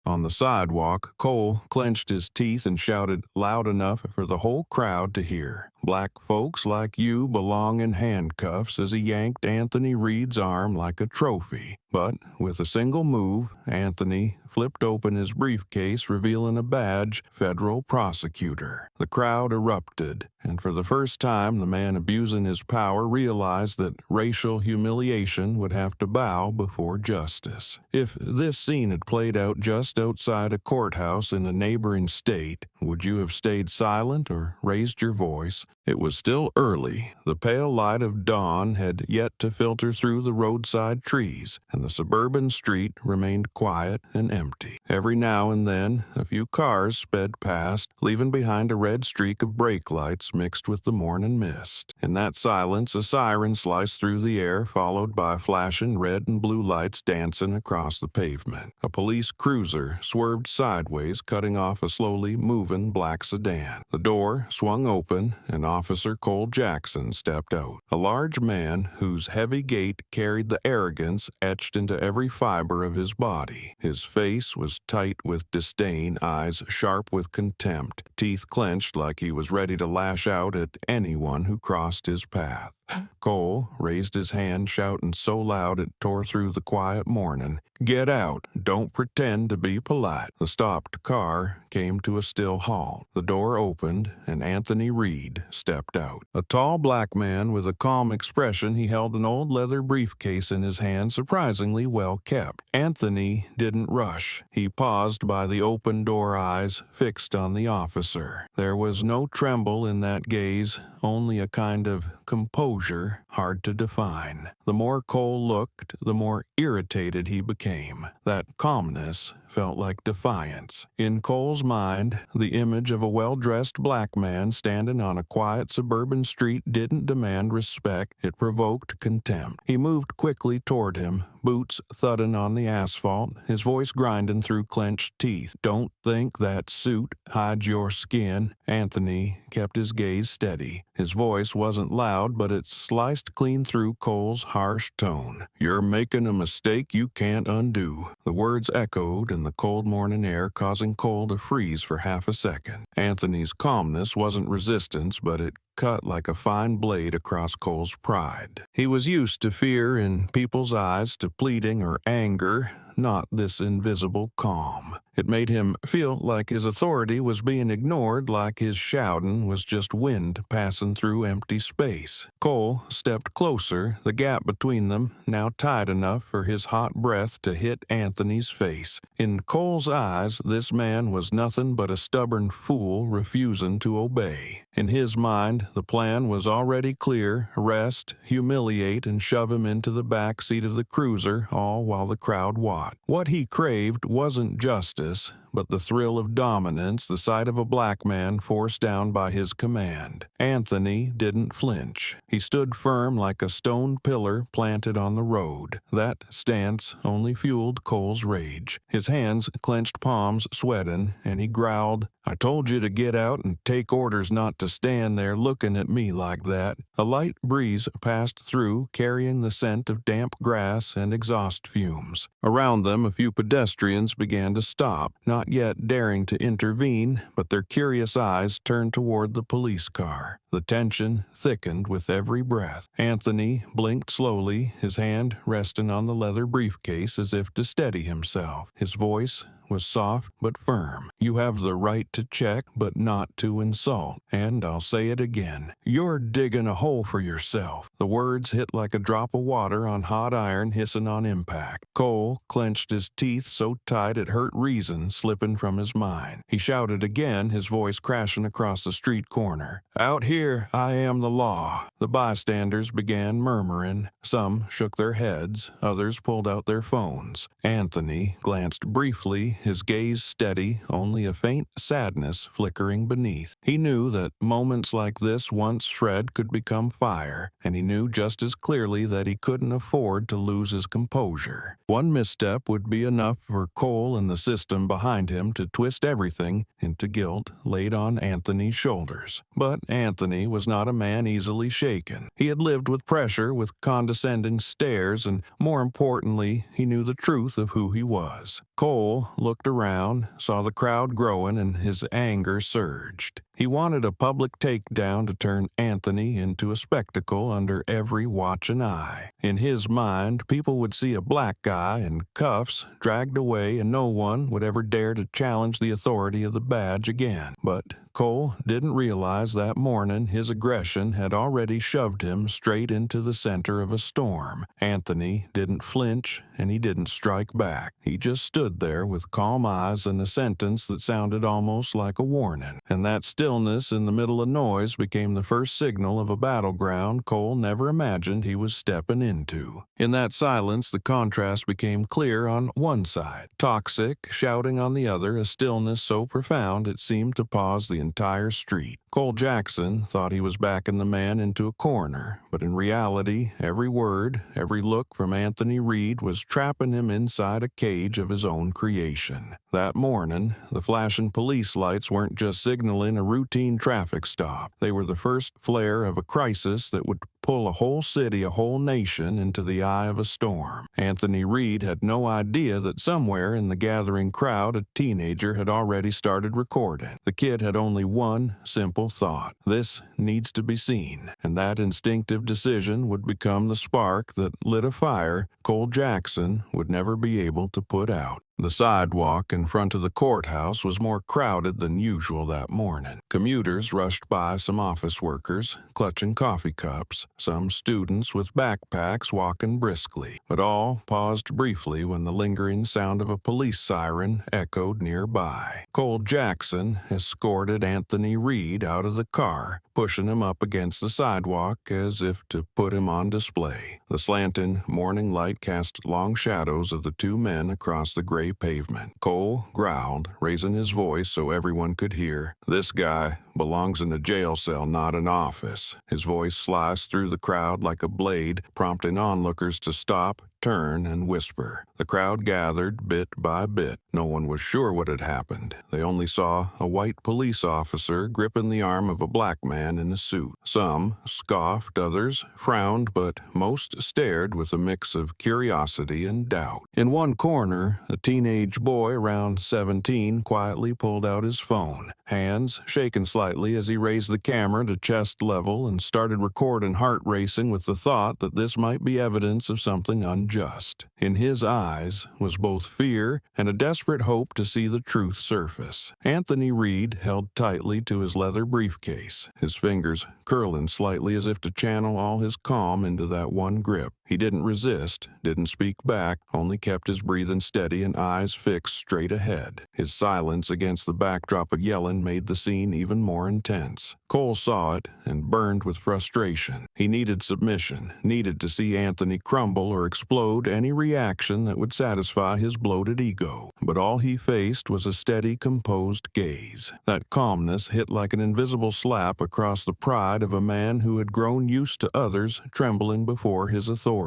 On the sidewalk, Cole clenched his teeth and shouted loud enough for the whole crowd to hear. "Black folks like you belong in handcuffs," as he yanked Anthony Reed's arm like a trophy. But with a single move, Anthony flipped open his briefcase, revealing a badge, Federal Prosecutor. The crowd erupted, and for the first time the man abusing his power realized that racial humiliation would have to bow before justice. If this scene had played out just outside a courthouse in a neighboring state, would you have stayed silent or raised your voice? It was still early. The pale light of dawn had yet to filter through the roadside trees, and the suburban street remained quiet and empty. Every now and then, a few cars sped past, leaving behind a red streak of brake lights mixed with the morning mist. In that silence, a siren sliced through the air, followed by flashing red and blue lights dancing across the pavement. A police cruiser swerved sideways, cutting off a slowly moving black sedan. The door swung open, and Officer Cole Jackson stepped out. A large man whose heavy gait carried the arrogance etched into every fiber of his body. His face was tight with disdain, eyes sharp with contempt, teeth clenched like he was ready to lash out at anyone who crossed his path. Cole raised his hand, shouting so loud it tore through the quiet morning, "Get out! Don't pretend to be polite." The stopped car came to a still halt. The door opened, and Anthony Reed stepped out. A tall black man with a calm expression, he held an old leather briefcase in his hand, surprisingly well kept. Anthony didn't rush. He paused by the open door, eyes fixed on the officer. There was no tremble in that gaze, only a kind of composure hard to define. The more Cole looked, the more irritated he became. That calmness felt like defiance. In Cole's mind, the image of a well-dressed black man standing on a quiet suburban street didn't demand respect, it provoked contempt. He moved quickly toward him, boots thudding on the asphalt, his voice grinding through clenched teeth. "Don't think that suit hides your skin." Anthony kept his gaze steady. His voice wasn't loud, but it sliced clean through Cole's harsh tone. "You're making a mistake you can't undo." The words echoed in the cold morning air, causing Cole to freeze for half a second. Anthony's calmness wasn't resistance, but it cut like a fine blade across Cole's pride. He was used to fear in people's eyes, to pleading or anger, not this invisible calm. It made him feel like his authority was being ignored, like his shouting was just wind passing through empty space. Cole stepped closer, the gap between them now tight enough for his hot breath to hit Anthony's face. In Cole's eyes, this man was nothing but a stubborn fool refusing to obey. In his mind, the plan was already clear: arrest, humiliate, and shove him into the back seat of the cruiser, all while the crowd watched. What he craved wasn't justice, but the thrill of dominance, the sight of a black man forced down by his command. Anthony didn't flinch. He stood firm like a stone pillar planted on the road. That stance only fueled Cole's rage. His hands clenched, palms sweating, and he growled, "I told you to get out and take orders, not to stand there looking at me like that." A light breeze passed through, carrying the scent of damp grass and exhaust fumes. Around them, a few pedestrians began to stop, not yet daring to intervene, but their curious eyes turned toward the police car. The tension thickened with every breath. Anthony blinked slowly, his hand resting on the leather briefcase as if to steady himself. His voice was soft but firm. "You have the right to check, but not to insult. And I'll say it again. You're digging a hole for yourself." The words hit like a drop of water on hot iron hissing on impact. Cole clenched his teeth so tight it hurt reason slipping from his mind. He shouted again, his voice crashing across the street corner. "Out here, I am the law." The bystanders began murmuring. Some shook their heads, others pulled out their phones. Anthony glanced briefly, his gaze steady, only a faint sadness flickering beneath. He knew that moments like this, once shed, could become fire, and he knew just as clearly that he couldn't afford to lose his composure. One misstep would be enough for Cole and the system behind him to twist everything into guilt laid on Anthony's shoulders. But Anthony was not a man easily shaken. He had lived with pressure, with condescending stares, and more importantly, he knew the truth of who he was. Cole looked around, saw the crowd growing, and his anger surged. He wanted a public takedown to turn Anthony into a spectacle under every watching eye. In his mind, people would see a black guy in cuffs dragged away and no one would ever dare to challenge the authority of the badge again. But Cole didn't realize that morning his aggression had already shoved him straight into the center of a storm. Anthony didn't flinch and he didn't strike back. He just stood there with calm eyes and a sentence that sounded almost like a warning. And that stillness in the middle of noise became the first signal of a battleground Cole never imagined he was stepping into. In that silence, the contrast became clear on one side. Toxic, shouting on the other, a stillness so profound it seemed to pause the entire street. Cole Jackson thought he was backing the man into a corner, but in reality, every word, every look from Anthony Reed was trapping him inside a cage of his own creation. That morning, the flashing police lights weren't just signaling a routine traffic stop. They were the first flare of a crisis that would pull a whole city, a whole nation into the eye of a storm. Anthony Reed had no idea that somewhere in the gathering crowd a teenager had already started recording. The kid had only one simple thought: this needs to be seen. And that instinctive decision would become the spark that lit a fire Cole Jackson would never be able to put out. The sidewalk in front of the courthouse was more crowded than usual that morning. Commuters rushed by, some office workers clutching coffee cups, some students with backpacks walking briskly. But all paused briefly when the lingering sound of a police siren echoed nearby. Cole Jackson escorted Anthony Reed out of the car, pushing him up against the sidewalk as if to put him on display. The slanting morning light cast long shadows of the two men across the gray pavement. Cole growled, raising his voice so everyone could hear. "This guy belongs in a jail cell, not an office." His voice sliced through the crowd like a blade, prompting onlookers to stop, turn, and whisper. The crowd gathered bit by bit. No one was sure what had happened. They only saw a white police officer gripping the arm of a black man in a suit. Some scoffed, others frowned, but most stared with a mix of curiosity and doubt. In one corner, a teenage boy around 17 quietly pulled out his phone, hands shaking slightly as he raised the camera to chest level and started recording, heart racing with the thought that this might be evidence of something unjust. In his eyes was both fear and a desperate hope to see the truth surface. Anthony Reed held tightly to his leather briefcase, his fingers curling slightly as if to channel all his calm into that one grip. He didn't resist, didn't speak back, only kept his breathing steady and eyes fixed straight ahead. His silence against the backdrop of yelling made the scene even more intense. Cole saw it and burned with frustration. He needed submission, needed to see Anthony crumble or explode, any reaction that would satisfy his bloated ego. But all he faced was a steady, composed gaze. That calmness hit like an invisible slap across the pride of a man who had grown used to others trembling before his authority.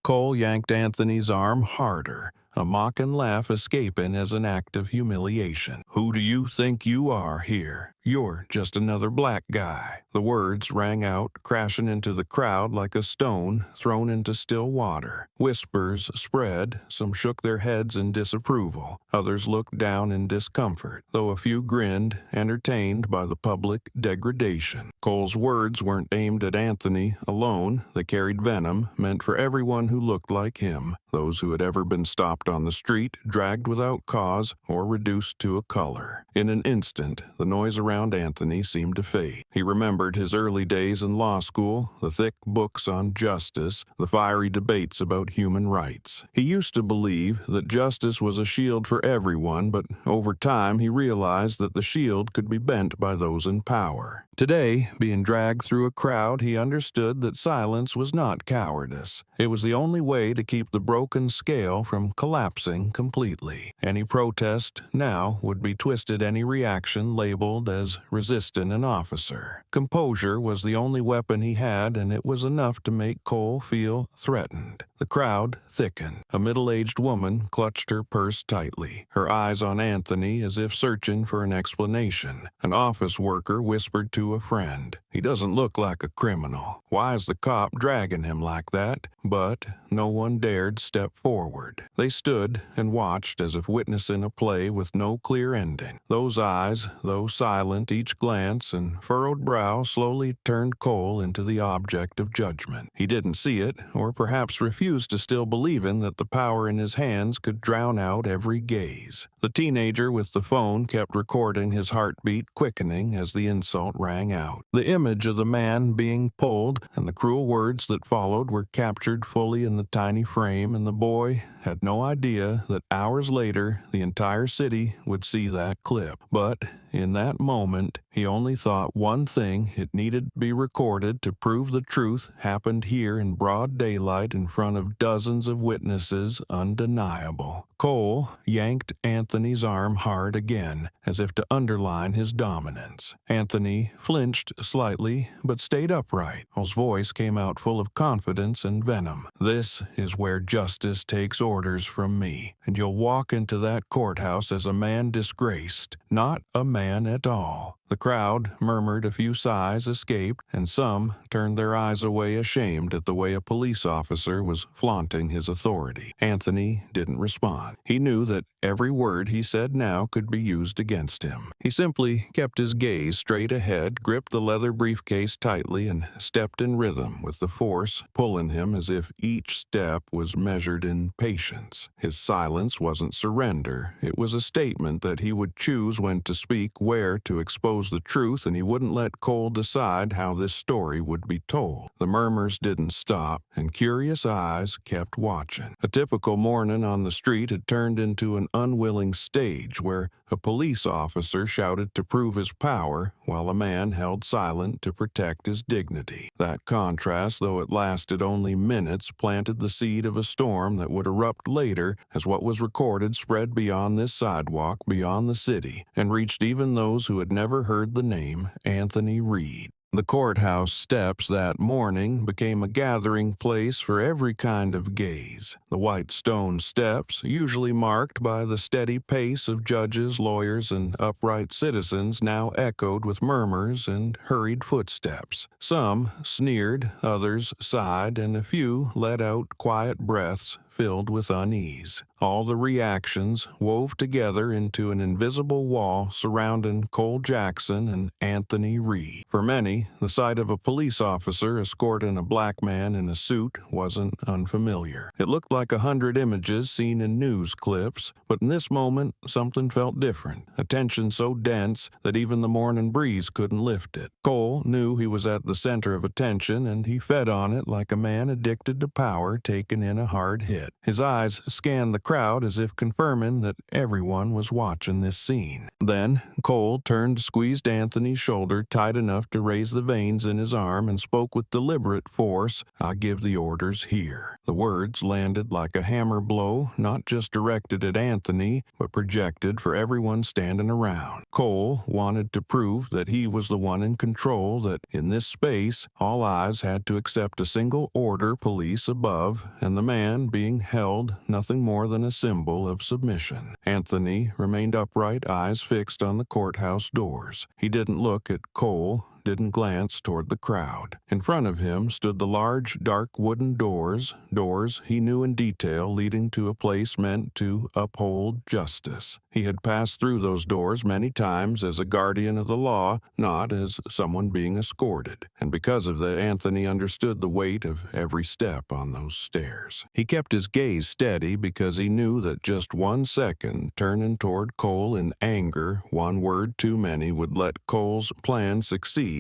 Cole yanked Anthony's arm harder, a mocking laugh escaping as an act of humiliation. "Who do you think you are here? You're just another black guy." The words rang out, crashing into the crowd like a stone thrown into still water. Whispers spread, some shook their heads in disapproval, others looked down in discomfort, though a few grinned, entertained by the public degradation. Cole's words weren't aimed at Anthony alone. They carried venom, meant for everyone who looked like him, those who had ever been stopped on the street, dragged without cause, or reduced to a color. In an instant, the noise around Anthony seemed to fade. He remembered his early days in law school, the thick books on justice, the fiery debates about human rights. He used to believe that justice was a shield for everyone, but over time he realized that the shield could be bent by those in power. Today, being dragged through a crowd, he understood that silence was not cowardice. It was the only way to keep the broken scale from collapsing completely. Any protest now would be twisted, any reaction labeled as resisting an officer. Composure was the only weapon he had, and it was enough to make Cole feel threatened. The crowd thickened. A middle-aged woman clutched her purse tightly, her eyes on Anthony as if searching for an explanation. An office worker whispered to to a friend. "He doesn't look like a criminal. Why is the cop dragging him like that?" But no one dared step forward. They stood and watched as if witnessing a play with no clear ending. Those eyes, though silent each glance and furrowed brow, slowly turned Cole into the object of judgment. He didn't see it, or perhaps refused to still believing that the power in his hands could drown out every gaze. The teenager with the phone kept recording his heartbeat quickening as the insult rang out. The image of the man being pulled and the cruel words that followed were captured fully in the tiny frame, and the boy had no idea that hours later the entire city would see that clip. But in that moment, he only thought one thing: it needed to be recorded to prove the truth happened here in broad daylight in front of dozens of witnesses, undeniable. Cole yanked Anthony's arm hard again, as if to underline his dominance. Anthony flinched slightly, but stayed upright. Cole's voice came out full of confidence and venom. "This is where justice takes orders from me, and you'll walk into that courthouse as a man disgraced, not a man at all." The crowd murmured, a few sighs escaped, and some turned their eyes away ashamed at the way a police officer was flaunting his authority. Anthony didn't respond. He knew that every word he said now could be used against him. He simply kept his gaze straight ahead, gripped the leather briefcase tightly, and stepped in rhythm with the force pulling him as if each step was measured in patience. His silence wasn't surrender. It was a statement that he would choose when to speak, where to expose the truth, and he wouldn't let Cole decide how this story would be told. The murmurs didn't stop, and curious eyes kept watching. A typical morning on the street had turned into an unwilling stage where a police officer shouted to prove his power while a man held silent to protect his dignity. That contrast, though it lasted only minutes, planted the seed of a storm that would erupt later as what was recorded spread beyond this sidewalk, beyond the city, and reached even those who had never heard the name Anthony Reed. The courthouse steps that morning became a gathering place for every kind of gaze. The white stone steps, usually marked by the steady pace of judges, lawyers, and upright citizens, now echoed with murmurs and hurried footsteps. Some sneered, others sighed, and a few let out quiet breaths filled with unease. All the reactions wove together into an invisible wall surrounding Cole Jackson and Anthony Reed. For many, the sight of a police officer escorting a black man in a suit wasn't unfamiliar. It looked like 100 images seen in news clips, but in this moment, something felt different, a tension so dense that even the morning breeze couldn't lift it. Cole knew he was at the center of attention, and he fed on it like a man addicted to power taking in a hard hit. His eyes scanned the crowd as if confirming that everyone was watching this scene. Then Cole turned, squeezed Anthony's shoulder tight enough to raise the veins in his arm, and spoke with deliberate force, "I give the orders here." The words landed like a hammer blow, not just directed at Anthony, but projected for everyone standing around. Cole wanted to prove that he was the one in control, that in this space all eyes had to accept a single order, police above, and the man being held nothing more than a symbol of submission. Anthony remained upright, eyes fixed on the courthouse doors. He didn't look at Cole, didn't glance toward the crowd. In front of him stood the large, dark wooden doors he knew in detail, leading to a place meant to uphold justice. He had passed through those doors many times as a guardian of the law, not as someone being escorted. And because of that, Anthony understood the weight of every step on those stairs. He kept his gaze steady because he knew that just 1 second turning toward Cole in anger, one word too many, would let Cole's plan succeed,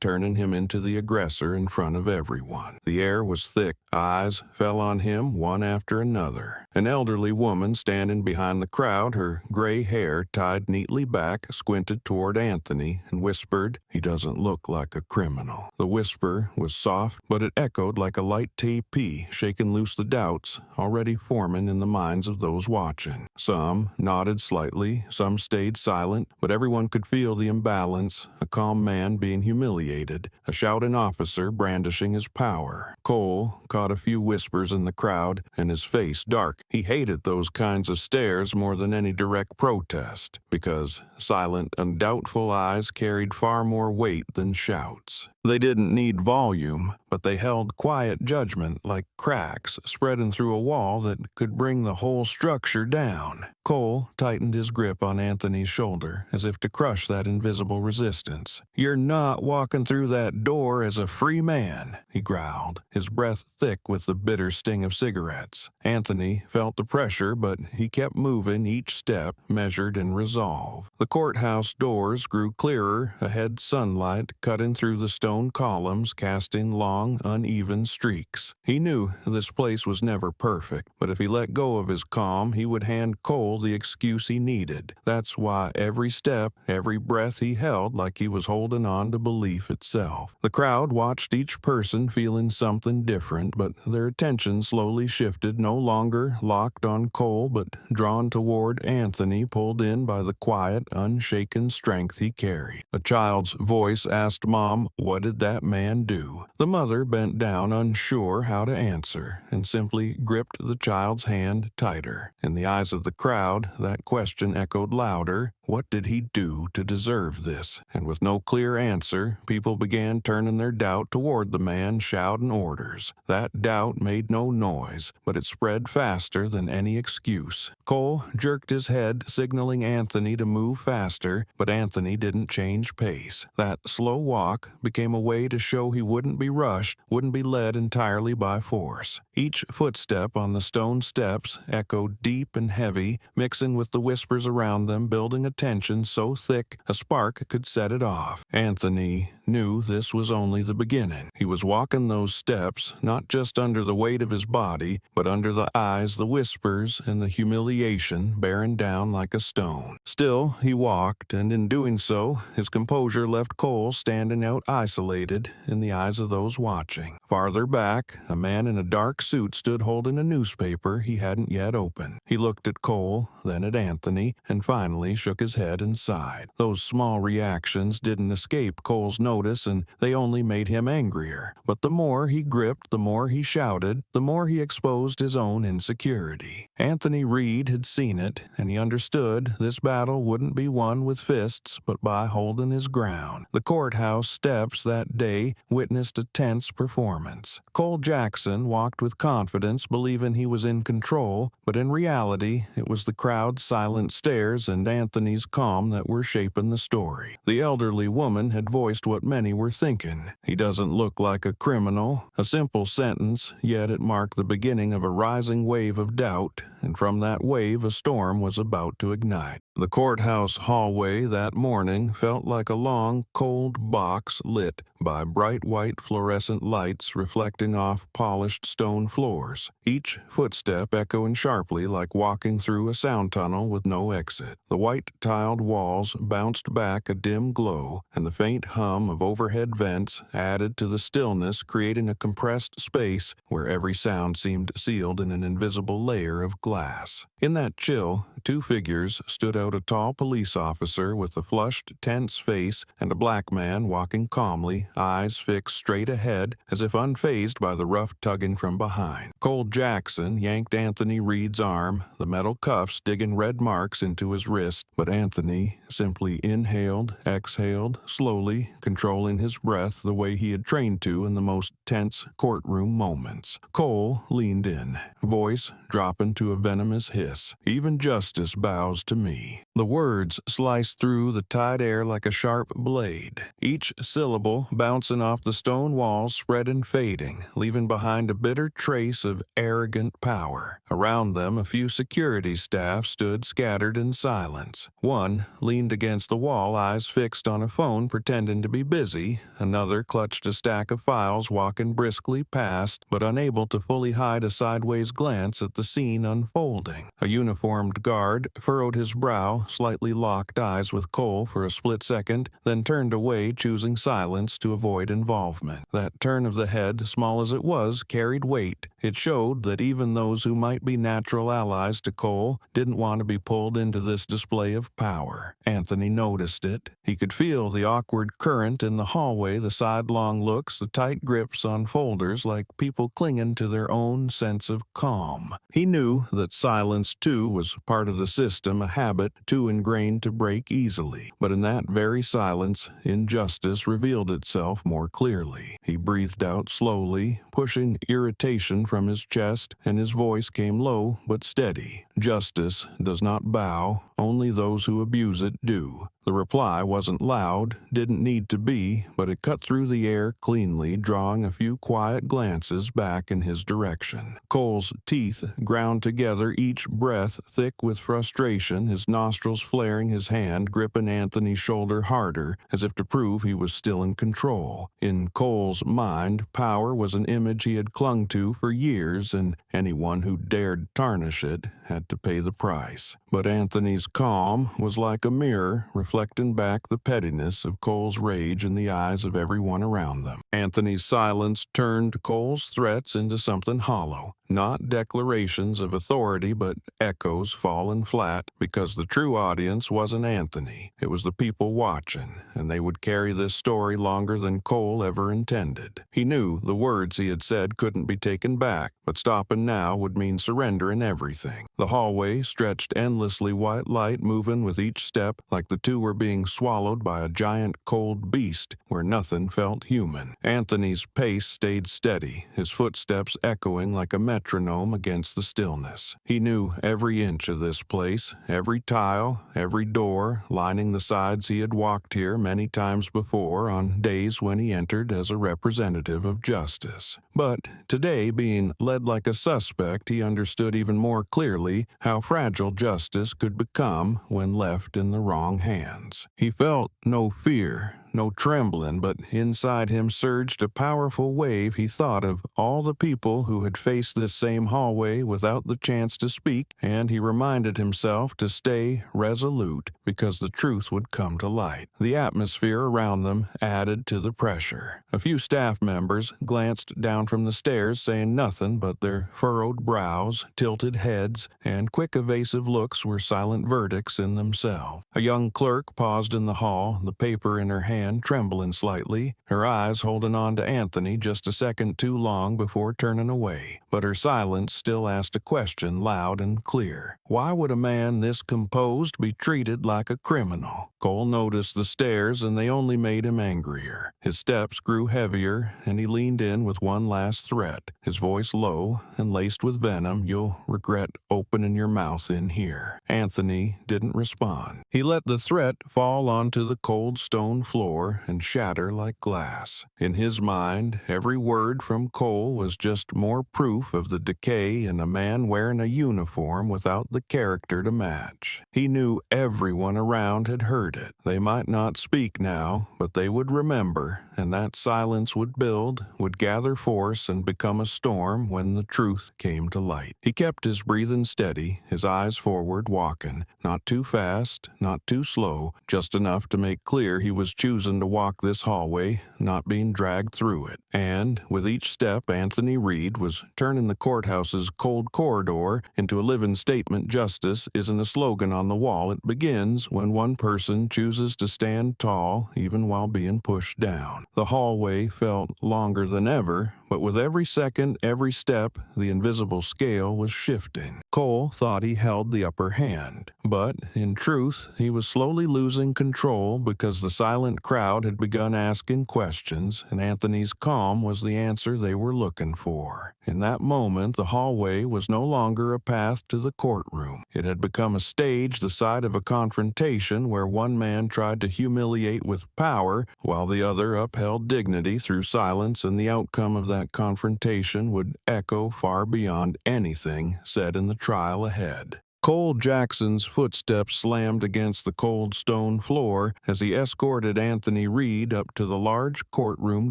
turning him into the aggressor in front of everyone. The air was thick. Eyes fell on him one after another. An elderly woman standing behind the crowd, her gray hair tied neatly back, squinted toward Anthony and whispered, "He doesn't look like a criminal." The whisper was soft, but it echoed like a light TP, shaking loose the doubts already forming in the minds of those watching. Some nodded slightly, some stayed silent, but everyone could feel the imbalance. A calm man man being humiliated, a shouting officer brandishing his power. Cole caught a few whispers in the crowd, and his face dark. He hated those kinds of stares more than any direct protest, because silent and doubtful eyes carried far more weight than shouts. They didn't need volume, but they held quiet judgment like cracks spreading through a wall that could bring the whole structure down. Cole tightened his grip on Anthony's shoulder as if to crush that invisible resistance. "You're not walking through that door as a free man," he growled, his breath thick with the bitter sting of cigarettes. Anthony felt the pressure, but he kept moving, each step measured in resolve. The courthouse doors grew clearer ahead, sunlight cutting through the stone columns, casting long, uneven streaks. He knew this place was never perfect, but if he let go of his calm, he would hand Cole the excuse he needed. That's why every step, every breath he held like he was holding on to belief itself. The crowd watched each person feeling something different, but their attention slowly shifted, no longer locked on Cole, but drawn toward Anthony, pulled in by the quiet, unshaken strength he carried. A child's voice asked Mom, "What did that man do?" The mother bent down, unsure how to answer, and simply gripped the child's hand tighter. In the eyes of the crowd, that question echoed louder. What did he do to deserve this? And with no clear answer, people began turning their doubt toward the man shouting orders. That doubt made no noise, but it spread faster than any excuse. Cole jerked his head, signaling Anthony to move faster, but Anthony didn't change pace. That slow walk became a way to show he wouldn't be rushed, wouldn't be led entirely by force. Each footstep on the stone steps echoed deep and heavy, mixing with the whispers around them, building a tension so thick a spark could set it off. Anthony knew this was only the beginning. He was walking those steps, not just under the weight of his body, but under the eyes, the whispers, and the humiliation bearing down like a stone. Still, he walked, and in doing so, his composure left Cole standing out isolated in the eyes of those watching. Farther back, a man in a dark suit stood holding a newspaper he hadn't yet opened. He looked at Cole, then at Anthony, and finally shook his head and sighed. Those small reactions didn't escape Cole's notice, and they only made him angrier. But the more he gripped, the more he shouted, the more he exposed his own insecurity. Anthony Reed had seen it, and he understood this battle wouldn't be won with fists, but by holding his ground. The courthouse steps that day witnessed a tense performance. Cole Jackson walked with confidence, believing he was in control, but in reality, it was the crowd's silent stares and Anthony's calm that were shaping the story. The elderly woman had voiced what many were thinking. He doesn't look like a criminal. A simple sentence, yet it marked the beginning of a rising wave of doubt, and from that wave a storm was about to ignite. The courthouse hallway that morning felt like a long, cold box lit by bright white fluorescent lights reflecting off polished stone floors, each footstep echoing sharply like walking through a sound tunnel with no exit. The white tiled walls bounced back a dim glow, and the faint hum of overhead vents added to the stillness, creating a compressed space where every sound seemed sealed in an invisible layer of glass. In that chill, two figures stood out, a tall police officer with a flushed, tense face and a black man walking calmly, eyes fixed straight ahead as if unfazed by the rough tugging from behind. Cole Jackson yanked Anthony Reed's arm, the metal cuffs digging red marks into his wrist, but Anthony simply inhaled, exhaled, slowly, controlling his breath the way he had trained to in the most tense courtroom moments. Cole leaned in, voice dropping to a venomous hiss. "Even justice bows to me." The words sliced through the tight air like a sharp blade, each syllable bouncing off the stone walls, spread and fading, leaving behind a bitter trace of arrogant power. Around them, a few security staff stood scattered in silence. One leaned against the wall, eyes fixed on a phone, pretending to be busy. Another clutched a stack of files, walking briskly past, but unable to fully hide a sideways glance at the scene unfolding. A uniformed guard guard furrowed his brow, slightly locked eyes with Cole for a split second, then turned away, choosing silence to avoid involvement. That turn of the head, small as it was, carried weight. It showed that even those who might be natural allies to Cole didn't want to be pulled into this display of power. Anthony noticed it. He could feel the awkward current in the hallway, the sidelong looks, the tight grips on folders, like people clinging to their own sense of calm. He knew that silence, too, was part of the system, a habit too ingrained to break easily. But in that very silence, injustice revealed itself more clearly. He breathed out slowly, pushing irritation from his chest, and his voice came low but steady. Justice does not bow, only those who abuse it do. The reply wasn't loud, didn't need to be, but it cut through the air cleanly, drawing a few quiet glances back in his direction. Cole's teeth ground together, each breath thick with frustration, his nostrils flaring, his hand gripping Anthony's shoulder harder, as if to prove he was still in control. In Cole's mind, power was an image he had clung to for years, and anyone who dared tarnish it had to pay the price. But Anthony's calm was like a mirror, reflecting back the pettiness of Cole's rage in the eyes of everyone around them. Anthony's silence turned Cole's threats into something hollow. Not declarations of authority, but echoes fallen flat, because the true audience wasn't Anthony. It was the people watching, and they would carry this story longer than Cole ever intended. He knew the words he had said couldn't be taken back, but stopping now would mean surrendering everything. The hallway stretched endlessly, white light moving with each step, like the two were being swallowed by a giant cold beast where nothing felt human. Anthony's pace stayed steady, his footsteps echoing like a metronome against the stillness. He knew every inch of this place, every tile, every door, lining the sides he had walked here many times before on days when he entered as a representative of justice. But today, being led like a suspect, he understood even more clearly how fragile justice could become when left in the wrong hands. He felt no fear, no trembling, but inside him surged a powerful wave. He thought of all the people who had faced this same hallway without the chance to speak, and he reminded himself to stay resolute, because the truth would come to light. The atmosphere around them added to the pressure. A few staff members glanced down from the stairs, saying nothing, but their furrowed brows, tilted heads, and quick evasive looks were silent verdicts in themselves. A young clerk paused in the hall, the paper in her hand trembling slightly, her eyes holding on to Anthony just a second too long before turning away. But her silence still asked a question loud and clear. Why would a man this composed be treated like a criminal? Cole noticed the stares, and they only made him angrier. His steps grew heavier, and he leaned in with one last threat, his voice low and laced with venom. You'll regret opening your mouth in here. Anthony didn't respond. He let the threat fall onto the cold stone floor and shatter like glass. In his mind, every word from Cole was just more proof of the decay in a man wearing a uniform without the character to match. He knew everyone around had heard it. They might not speak now, but they would remember, and that silence would build, would gather force, and become a storm when the truth came to light. He kept his breathing steady, his eyes forward, walking, not too fast, not too slow, just enough to make clear he was choosing to walk this hallway, not being dragged through it. And with each step, Anthony Reed was turning the courthouse's cold corridor into a living statement. Justice isn't a slogan on the wall. It begins when one person chooses to stand tall, even while being pushed down. The hallway felt longer than ever, but with every second, every step, the invisible scale was shifting. Cole thought he held the upper hand, but in truth, he was slowly losing control, because the silent crowd had begun asking questions, and Anthony's calm was the answer they were looking for. In that moment, the hallway was no longer a path to the courtroom. It had become a stage, the site of a confrontation where one man tried to humiliate with power, while the other upheld dignity through silence, and the outcome of that confrontation would echo far beyond anything said in the trial ahead. Cole Jackson's footsteps slammed against the cold stone floor as he escorted Anthony Reed up to the large courtroom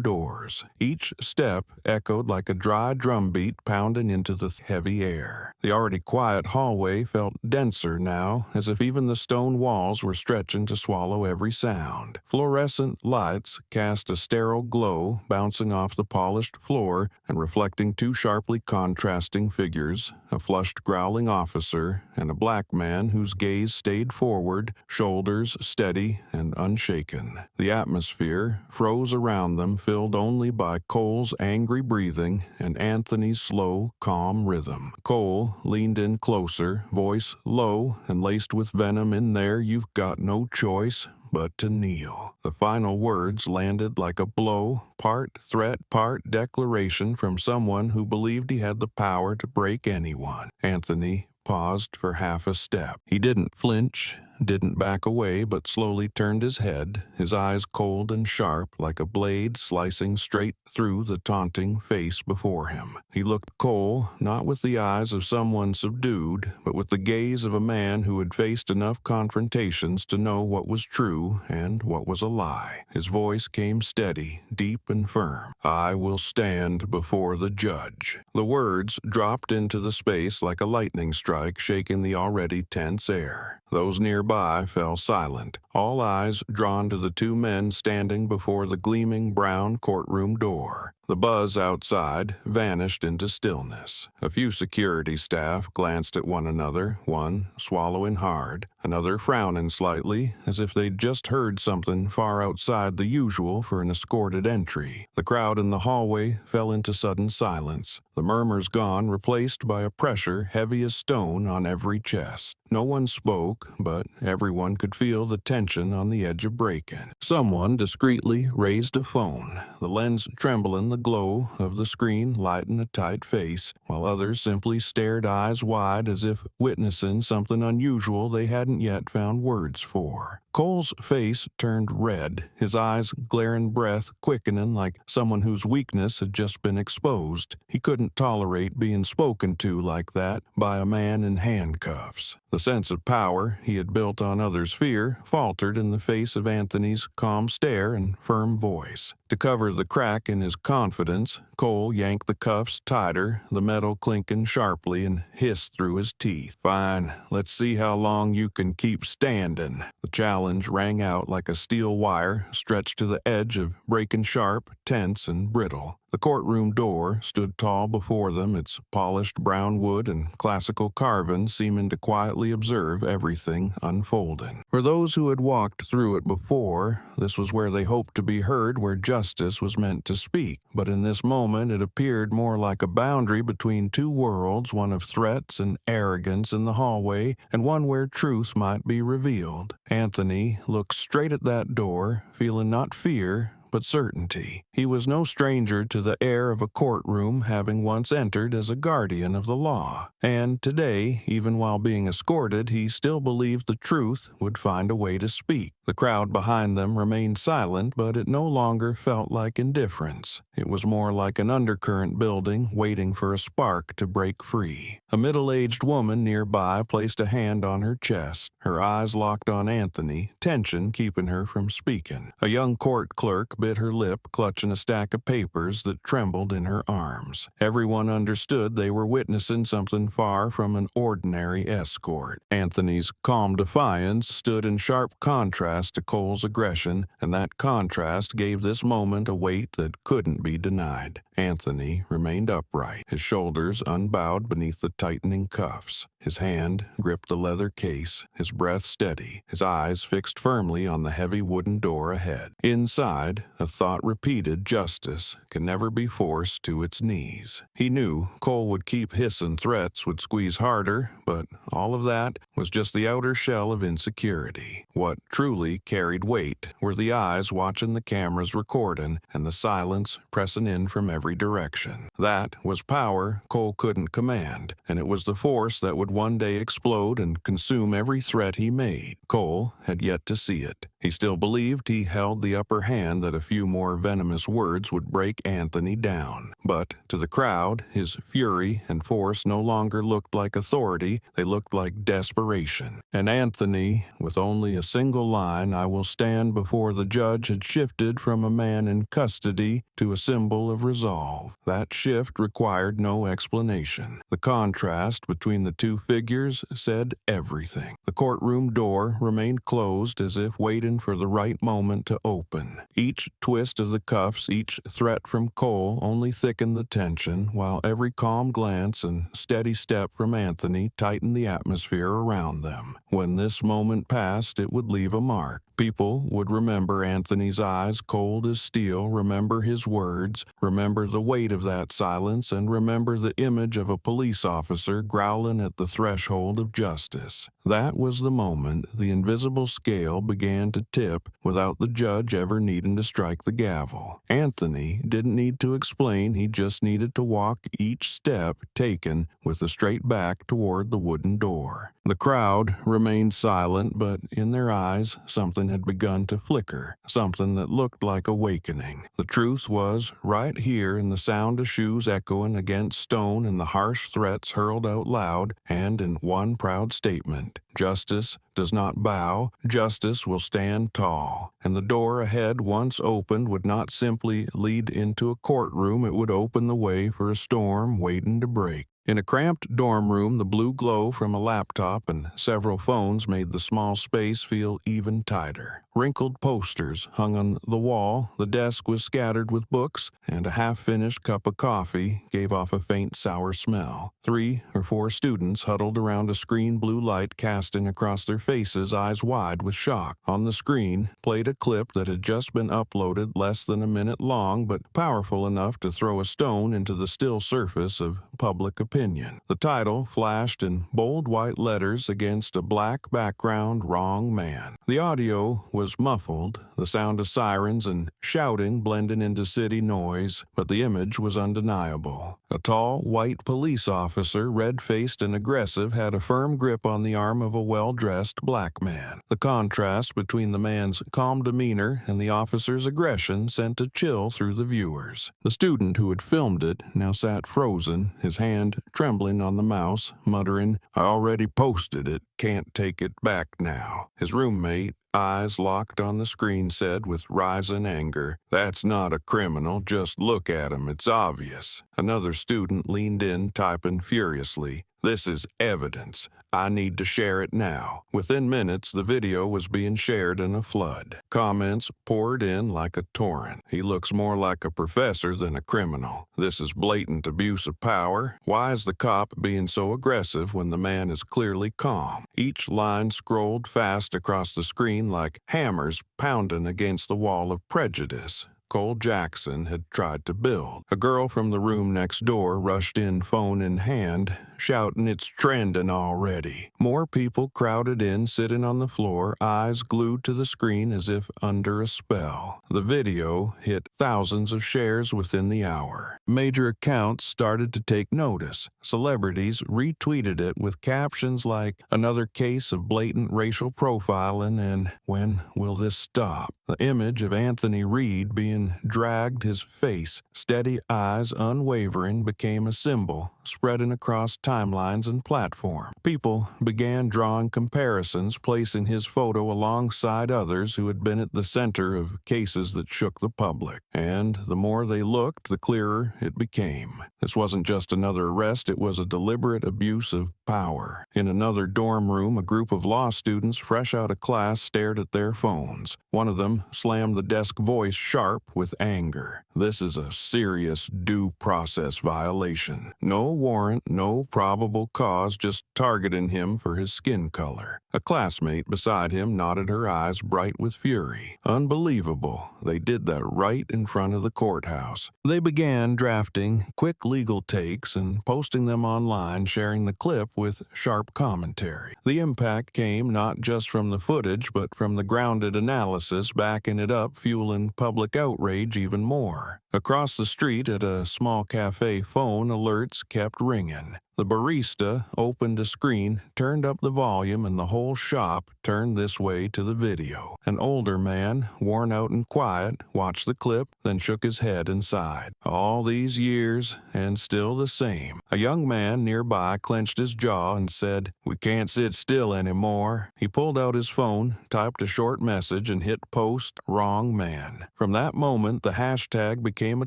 doors. Each step echoed like a dry drumbeat pounding into the heavy air. The already quiet hallway felt denser now, as if even the stone walls were stretching to swallow every sound. Fluorescent lights cast a sterile glow, bouncing off the polished floor and reflecting two sharply contrasting figures, a flushed growling officer and a black man whose gaze stayed forward, shoulders steady and unshaken. The atmosphere froze around them, filled only by Cole's angry breathing and Anthony's slow, calm rhythm. Cole leaned in closer, voice low and laced with venom. "In there, you've got no choice but to kneel." The final words landed like a blow, part threat, part declaration from someone who believed he had the power to break anyone. Anthony paused for half a step. He didn't flinch, didn't back away, but slowly turned his head, his eyes cold and sharp like a blade slicing straight through the taunting face before him. He looked Cole not with the eyes of someone subdued, but with the gaze of a man who had faced enough confrontations to know what was true and what was a lie. His voice came steady, deep and firm. "I will stand before the judge." The words dropped into the space like a lightning strike, shaking the already tense air. Those nearby fell silent, all eyes drawn to the two men standing before the gleaming brown courtroom door. The buzz outside vanished into stillness. A few security staff glanced at one another, one swallowing hard, another frowning slightly, as if they'd just heard something far outside the usual for an escorted entry. The crowd in the hallway fell into sudden silence, the murmurs gone, replaced by a pressure heavy as stone on every chest. No one spoke, but everyone could feel the tension on the edge of break-in. Someone discreetly raised a phone, the lens trembling, the glow of the screen lighting a tight face, while others simply stared eyes wide as if witnessing something unusual they hadn't yet found words for. Cole's face turned red, his eyes glaring, breath quickening like someone whose weakness had just been exposed. He couldn't tolerate being spoken to like that by a man in handcuffs. The sense of power he had built on others' fear faltered in the face of Anthony's calm stare and firm voice. To cover the crack in his confidence, Cole yanked the cuffs tighter, the metal clinking sharply, and hissed through his teeth. "Fine, let's see how long you can keep standing." The challenge rang out like a steel wire stretched to the edge of breaking sharp, tense, and brittle. The courtroom door stood tall before them, its polished brown wood and classical carving seeming to quietly observe everything unfolding. For those who had walked through it before, this was where they hoped to be heard, where justice was meant to speak. But in this moment, it appeared more like a boundary between two worlds, one of threats and arrogance in the hallway, and one where truth might be revealed. Anthony looked straight at that door, feeling not fear, but certainty. He was no stranger to the air of a courtroom, having once entered as a guardian of the law. And today, even while being escorted, he still believed the truth would find a way to speak. The crowd behind them remained silent, but it no longer felt like indifference. It was more like an undercurrent building, waiting for a spark to break free. A middle-aged woman nearby placed a hand on her chest, her eyes locked on Anthony, tension keeping her from speaking. A young court clerk bit her lip, clutching a stack of papers that trembled in her arms. Everyone understood they were witnessing something far from an ordinary escort. Anthony's calm defiance stood in sharp contrast to Cole's aggression, and that contrast gave this moment a weight that couldn't be denied. Anthony remained upright, his shoulders unbowed beneath the tightening cuffs. His hand gripped the leather case, his breath steady, his eyes fixed firmly on the heavy wooden door ahead. Inside, a thought repeated: justice can never be forced to its knees. He knew Cole would keep hissing threats, would squeeze harder, but all of that was just the outer shell of insecurity. What truly carried weight were the eyes watching the cameras recording and the silence pressing in from every direction. That was power Cole couldn't command, and it was the force that would one day explode and consume every threat he made. Cole had yet to see it. He still believed he held the upper hand, that a few more venomous words would break Anthony down. But to the crowd, his fury and force no longer looked like authority, they looked like desperation. And Anthony, with only a single line, "I will stand before the judge," had shifted from a man in custody to a symbol of resolve. That shift required no explanation. The contrast between the two figures said everything. The courtroom door remained closed as if waiting for the right moment to open. Each twist of the cuffs, each threat from Cole only thickened the tension, while every calm glance and steady step from Anthony tightened the atmosphere around them. When this moment passed, it would leave a mark. People would remember Anthony's eyes cold as steel, remember his words, remember the weight of that silence, and remember the image of a police officer growling at the threshold of justice. That was the moment the invisible scale began to tip without the judge ever needing to strike the gavel. Anthony didn't need to explain, he just needed to walk each step taken with a straight back toward the wooden door. The crowd remained silent, but in their eyes something had begun to flicker, something that looked like awakening. The truth was right here in the sound of shoes echoing against stone and the harsh threats hurled out loud, and in one proud statement: justice does not bow, justice will stand tall. And the door ahead, once opened, would not simply lead into a courtroom, it would open the way for a storm waiting to break. In a cramped dorm room, the blue glow from a laptop and several phones made the small space feel even tighter. Wrinkled posters hung on the wall, the desk was scattered with books, and a half-finished cup of coffee gave off a faint sour smell. 3 or 4 students huddled around a screen, blue light casting across their faces, eyes wide with shock. On the screen played a clip that had just been uploaded, less than a minute long, but powerful enough to throw a stone into the still surface of public opinion. The title flashed in bold white letters against a black background: "Wrong Man." The audio was muffled, the sound of sirens and shouting blending into city noise, but the image was undeniable. A tall, white police officer, red-faced and aggressive, had a firm grip on the arm of a well-dressed black man. The contrast between the man's calm demeanor and the officer's aggression sent a chill through the viewers. The student who had filmed it now sat frozen, his hand trembling on the mouse, muttering, "I already posted it, can't take it back now." His roommate, eyes locked on the screen, said with rising anger, "That's not a criminal, just look at him, it's obvious." Another student leaned in, typing furiously, "This is evidence. I need to share it now." Within minutes, the video was being shared in a flood. Comments poured in like a torrent. "He looks more like a professor than a criminal. This is blatant abuse of power. Why is the cop being so aggressive when the man is clearly calm?" Each line scrolled fast across the screen like hammers pounding against the wall of prejudice Cole Jackson had tried to build. A girl from the room next door rushed in, phone in hand, shouting, "It's trending already." More people crowded in, sitting on the floor, eyes glued to the screen as if under a spell. The video hit thousands of shares within the hour. Major accounts started to take notice. Celebrities retweeted it with captions like, "Another case of blatant racial profiling," and "When will this stop?" The image of Anthony Reed being dragged, his face, steady eyes unwavering, became a symbol, spreading across timelines and platforms. People began drawing comparisons, placing his photo alongside others who had been at the center of cases that shook the public. And the more they looked, the clearer it became. This wasn't just another arrest, it was a deliberate abuse of power. In another dorm room, a group of law students fresh out of class stared at their phones. One of them slammed the desk, voice sharp with anger. "This is a serious due process violation. No warrant, no probable cause, just targeting him for his skin color." A classmate beside him nodded, her eyes bright with fury. Unbelievable. They did that right in front of the courthouse. They began drafting quick legal takes and posting them online, sharing the clip with sharp commentary. The impact came not just from the footage, but from the grounded analysis backing it up, fueling public outrage even more. Across the street at a small cafe, phone alerts kept ringing. The barista opened a screen, turned up the volume, and the whole shop turned this way to the video. An older man, worn out and quiet, watched the clip, then shook his head and sighed. All these years, and still the same. A young man nearby clenched his jaw and said, "We can't sit still anymore." He pulled out his phone, typed a short message, and hit post, "Wrong man." From that moment, the hashtag became a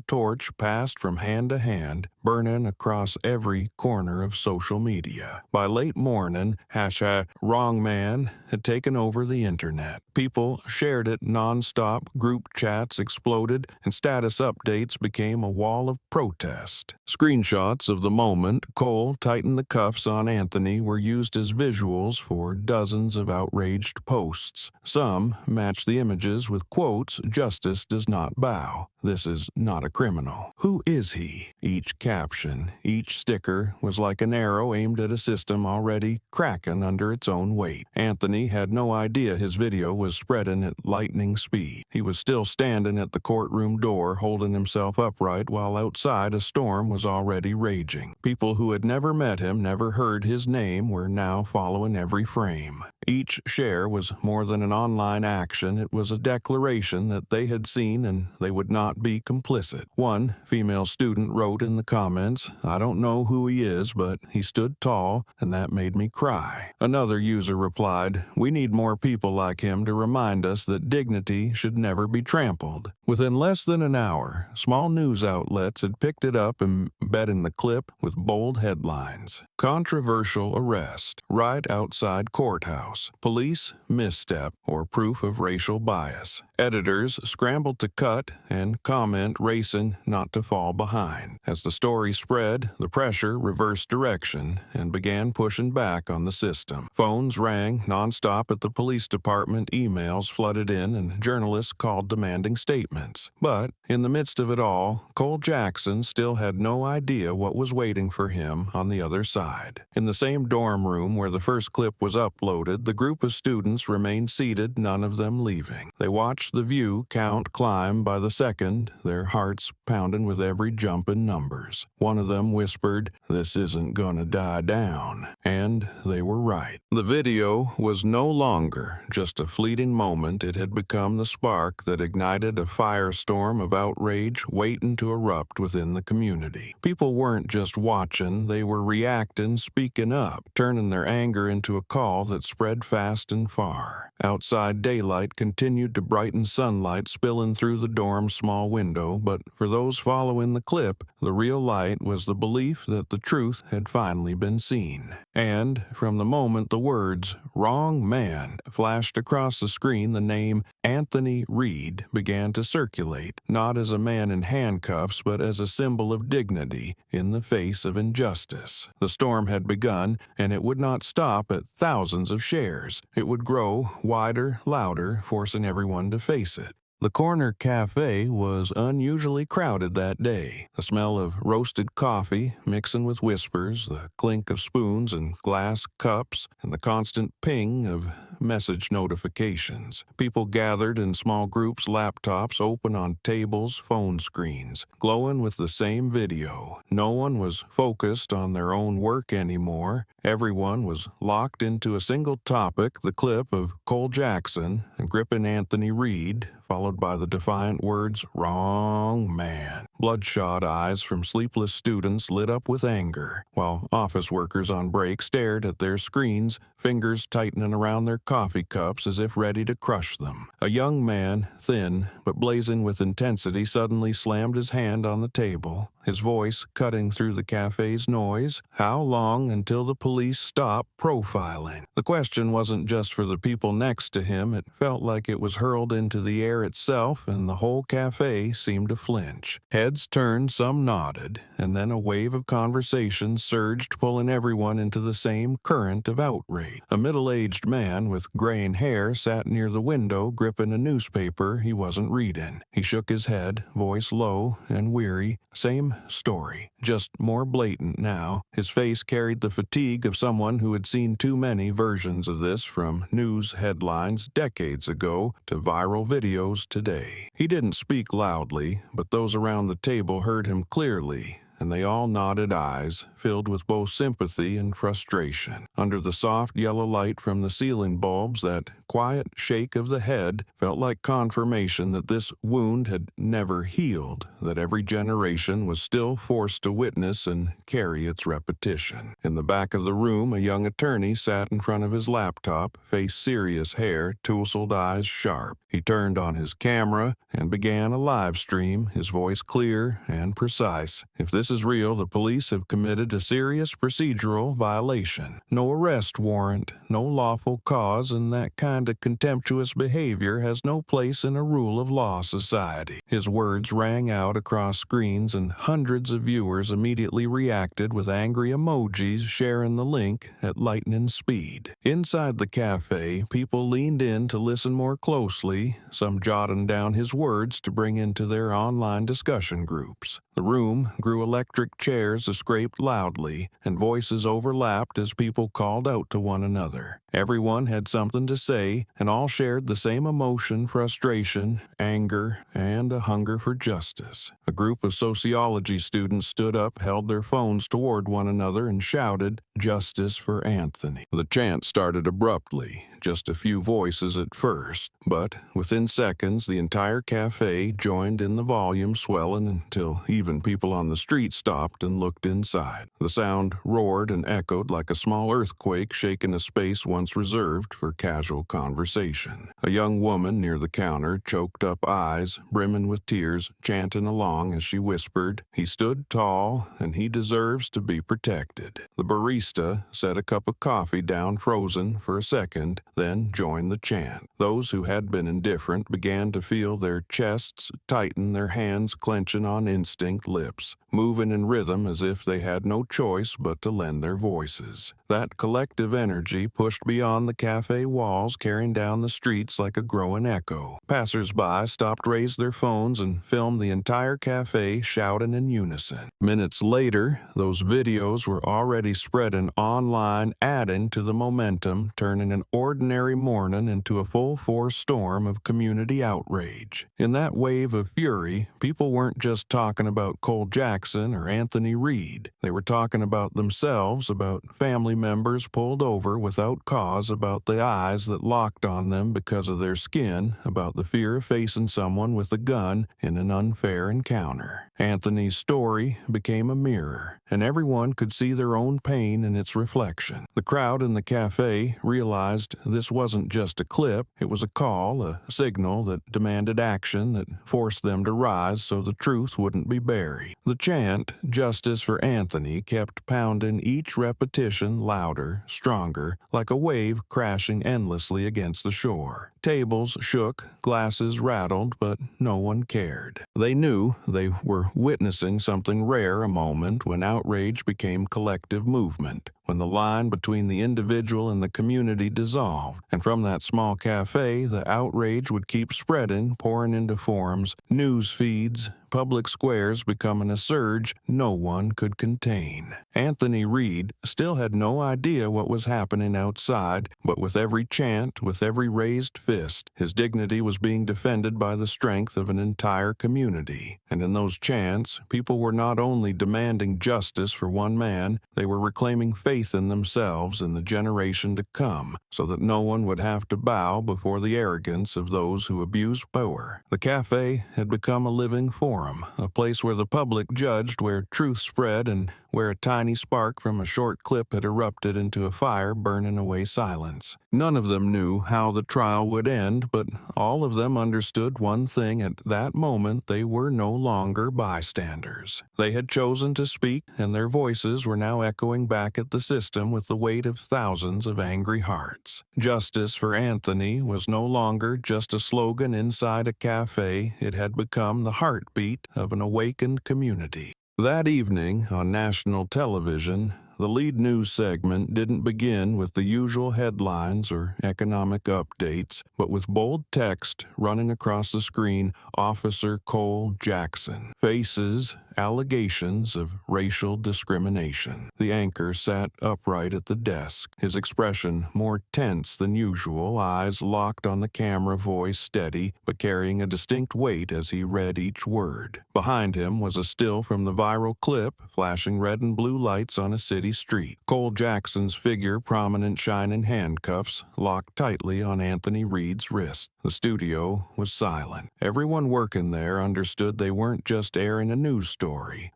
torch passed from hand to hand, burning across every corner of social media. By late morning, hashtag "Wrong Man" had taken over the internet. People shared it nonstop, group chats exploded, and status updates became a wall of protest. Screenshots of the moment Cole tightened the cuffs on Anthony were used as visuals for dozens of outraged posts. Some matched the images with quotes, "Justice does not bow. This is not a criminal. Who is he?" Each caption, each sticker was like an arrow aimed at a system already cracking under its own weight. Anthony had no idea his video was spreading at lightning speed. He was still standing at the courtroom door, holding himself upright, while outside a storm was already raging. People who had never met him, never heard his name, were now following every frame. Each share was more than an online action. It was a declaration that they had seen and they would not be complicit. One female student wrote in the comments, "I don't know who he is, but he stood tall, and that made me cry." Another user replied, "We need more people like him to remind us that dignity should never be trampled." Within less than an hour, small news outlets had picked it up, embedding the clip with bold headlines. "Controversial arrest, right outside courthouse. Police misstep or proof of racial bias." Editors scrambled to cut and comment, racing not to fall behind. As the story spread, the pressure reversed direction and began pushing back on the system. Phones rang nonstop at the police department, emails flooded in, and journalists called demanding statements. But in the midst of it all, Cole Jackson still had no idea what was waiting for him on the other side. In the same dorm room where the first clip was uploaded, the group of students remained seated, none of them leaving. They watched the view count climb by the second, their hearts pounding with every jump in numbers. One of them whispered, "This isn't gonna die down." And they were right. The video was no longer just a fleeting moment. It had become the spark that ignited a firestorm of outrage waiting to erupt within the community. People weren't just watching, they were reacting, speaking up, turning their anger into a call that spread fast and far. Outside, daylight continued to brighten, sunlight spilling through the dorm's small window, but for those following the clip, the real light was the belief that the truth had finally been seen. And from the moment the words "wrong man" flashed across the screen, the name Anthony Reed began to circulate, not as a man in handcuffs, but as a symbol of dignity in the face of injustice. The storm had begun, and it would not stop at thousands of shares. It would grow wider, louder, forcing everyone to face it. The corner cafe was unusually crowded that day. The smell of roasted coffee mixing with whispers, the clink of spoons and glass cups, and the constant ping of message notifications. People gathered in small groups, laptops open on tables, phone screens, glowing with the same video. No one was focused on their own work anymore. Everyone was locked into a single topic, the clip of Cole Jackson gripping Anthony Reed, followed by the defiant words, "Wrong man." Bloodshot eyes from sleepless students lit up with anger, while office workers on break stared at their screens, fingers tightening around their coffee cups as if ready to crush them. A young man, thin but blazing with intensity, suddenly slammed his hand on the table, his voice cutting through the cafe's noise. How long until the police stop profiling? The question wasn't just for the people next to him. It felt like it was hurled into the air itself, and the whole cafe seemed to flinch. Heads turned, some nodded, and then a wave of conversation surged, pulling everyone into the same current of outrage. A middle-aged man with graying hair sat near the window, gripping a newspaper he wasn't reading. He shook his head, voice low and weary. "Same story, just more blatant now. His face carried the fatigue of someone who had seen too many versions of this, from news headlines decades ago to viral videos today. He didn't speak loudly, but those around the table heard him clearly, and they all nodded, eyes filled with both sympathy and frustration. Under the soft yellow light from the ceiling bulbs, that quiet shake of the head felt like confirmation that this wound had never healed, that every generation was still forced to witness and carry its repetition. In the back of the room, a young attorney sat in front of his laptop, face serious, hair tousled, eyes sharp. He turned on his camera and began a live stream, his voice clear and precise. If this is real, the police have committed a serious procedural violation. No arrest warrant, no lawful cause, and that kind of contemptuous behavior has no place in a rule of law society. His words rang out across screens, and hundreds of viewers immediately reacted with angry emojis, sharing the link at lightning speed. Inside the cafe, people leaned in to listen more closely, some jotting down his words to bring into their online discussion groups. The room grew electric, chairs scraped loudly, and voices overlapped as people called out to one another. Everyone had something to say, and all shared the same emotion: frustration, anger, and a hunger for justice. A group of sociology students stood up, held their phones toward one another, and shouted, "Justice for Anthony." The chant started abruptly, just a few voices at first, but within seconds the entire cafe joined in, the volume swelling until even people on the street stopped and looked inside. The sound roared and echoed like a small earthquake shaking a space once reserved for casual conversation. A young woman near the counter, choked up eyes brimming with tears, chanting along as she whispered, "He stood tall, and he deserves to be protected." The barista set a cup of coffee down frozen for a second, then joined the chant. Those who had been indifferent began to feel their chests tighten, their hands clenching on instinct, lips moving in rhythm as if they had no choice but to lend their voices. That collective energy pushed beyond the cafe walls, carrying down the streets like a growing echo. Passers-by stopped, raised their phones, and filmed the entire cafe shouting in unison. Minutes later, those videos were already spreading online, adding to the momentum, turning an ordinary morning into a full-force storm of community outrage. In that wave of fury, people weren't just talking about Cole Jackson or Anthony Reed. They were talking about themselves, about family members pulled over without cause, about the eyes that locked on them because of their skin, about the fear of facing someone with a gun in an unfair encounter. Anthony's story became a mirror, and everyone could see their own pain in its reflection. The crowd in the cafe realized this wasn't just a clip, it was a call, a signal that demanded action, that forced them to rise so the truth wouldn't be buried. The chant, "Justice for Anthony," kept pounding, each repetition louder, stronger, like a wave crashing endlessly against the shore. Tables shook, glasses rattled, but no one cared. They knew they were witnessing something rare, a moment when outrage became collective movement, when the line between the individual and the community dissolved. And from that small cafe, the outrage would keep spreading, pouring into forums, news feeds, public squares, becoming a surge no one could contain. Anthony Reed still had no idea what was happening outside, but with every chant, with every raised fist, his dignity was being defended by the strength of an entire community. And in those chants, people were not only demanding justice for one man, they were reclaiming faith in themselves and the generation to come, so that no one would have to bow before the arrogance of those who abuse power. The cafe had become a living forum, a place where the public judged, where truth spread, and where a tiny spark from a short clip had erupted into a fire burning away silence. None of them knew how the trial would end, but all of them understood one thing: at that moment they were no longer bystanders. They had chosen to speak, and their voices were now echoing back at the system with the weight of thousands of angry hearts. Justice for Anthony was no longer just a slogan inside a cafe. It had become the heartbeat of an awakened community. That evening, on national television, The lead news segment didn't begin with the usual headlines or economic updates, but with bold text running across the screen, Officer Cole Jackson faces allegations of racial discrimination. The anchor sat upright at the desk, his expression more tense than usual, eyes locked on the camera, voice steady, but carrying a distinct weight as he read each word. Behind him was a still from the viral clip, flashing red and blue lights on a city street. Cole Jackson's figure, prominent shining handcuffs, locked tightly on Anthony Reed's wrist. The studio was silent. Everyone working there understood they weren't just airing a news story.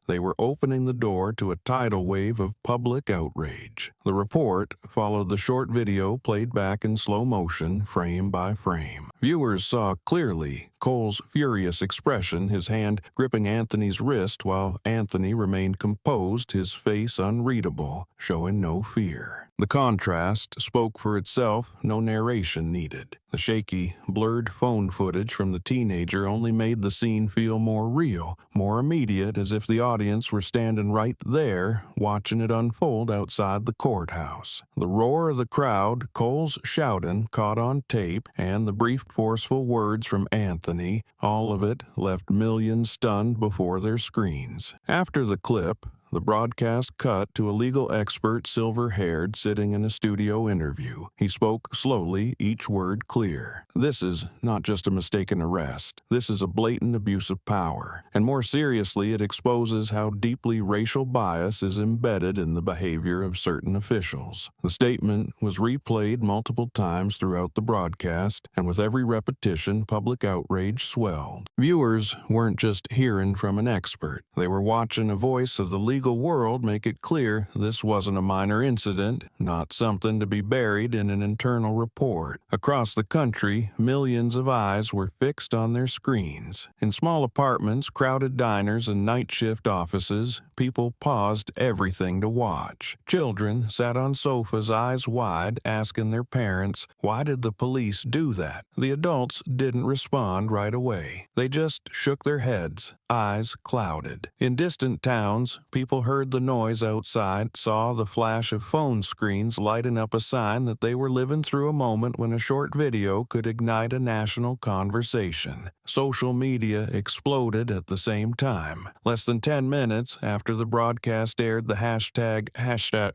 They were opening the door to a tidal wave of public outrage. The report followed the short video played back in slow motion, frame by frame. Viewers saw clearly Cole's furious expression, his hand gripping Anthony's wrist while Anthony remained composed, his face unreadable, showing no fear. The contrast spoke for itself, no narration needed. The shaky, blurred phone footage from the teenager only made the scene feel more real, more immediate, as if the audience were standing right there, watching it unfold outside the courthouse. The roar of the crowd, Cole's shouting caught on tape, and the brief, forceful words from Anthony, all of it left millions stunned before their screens. After the clip, the broadcast cut to a legal expert, silver-haired, sitting in a studio interview. He spoke slowly, each word clear. This is not just a mistaken arrest. This is a blatant abuse of power. And more seriously, it exposes how deeply racial bias is embedded in the behavior of certain officials. The statement was replayed multiple times throughout the broadcast, and with every repetition, public outrage swelled. Viewers weren't just hearing from an expert. They were watching a voice of the legal world make it clear this wasn't a minor incident, not something to be buried in an internal report. Across the country, millions of eyes were fixed on their screens. In small apartments, crowded diners, and night shift offices, people paused everything to watch. Children sat on sofas, eyes wide, asking their parents, "Why did the police do that?" The adults didn't respond right away. They just shook their heads, eyes clouded. In distant towns, people heard the noise outside, saw the flash of phone screens lighting up a sign that they were living through a moment when a short video could ignite a national conversation. Social media exploded at the same time. Less than 10 minutes after the broadcast aired, the hashtag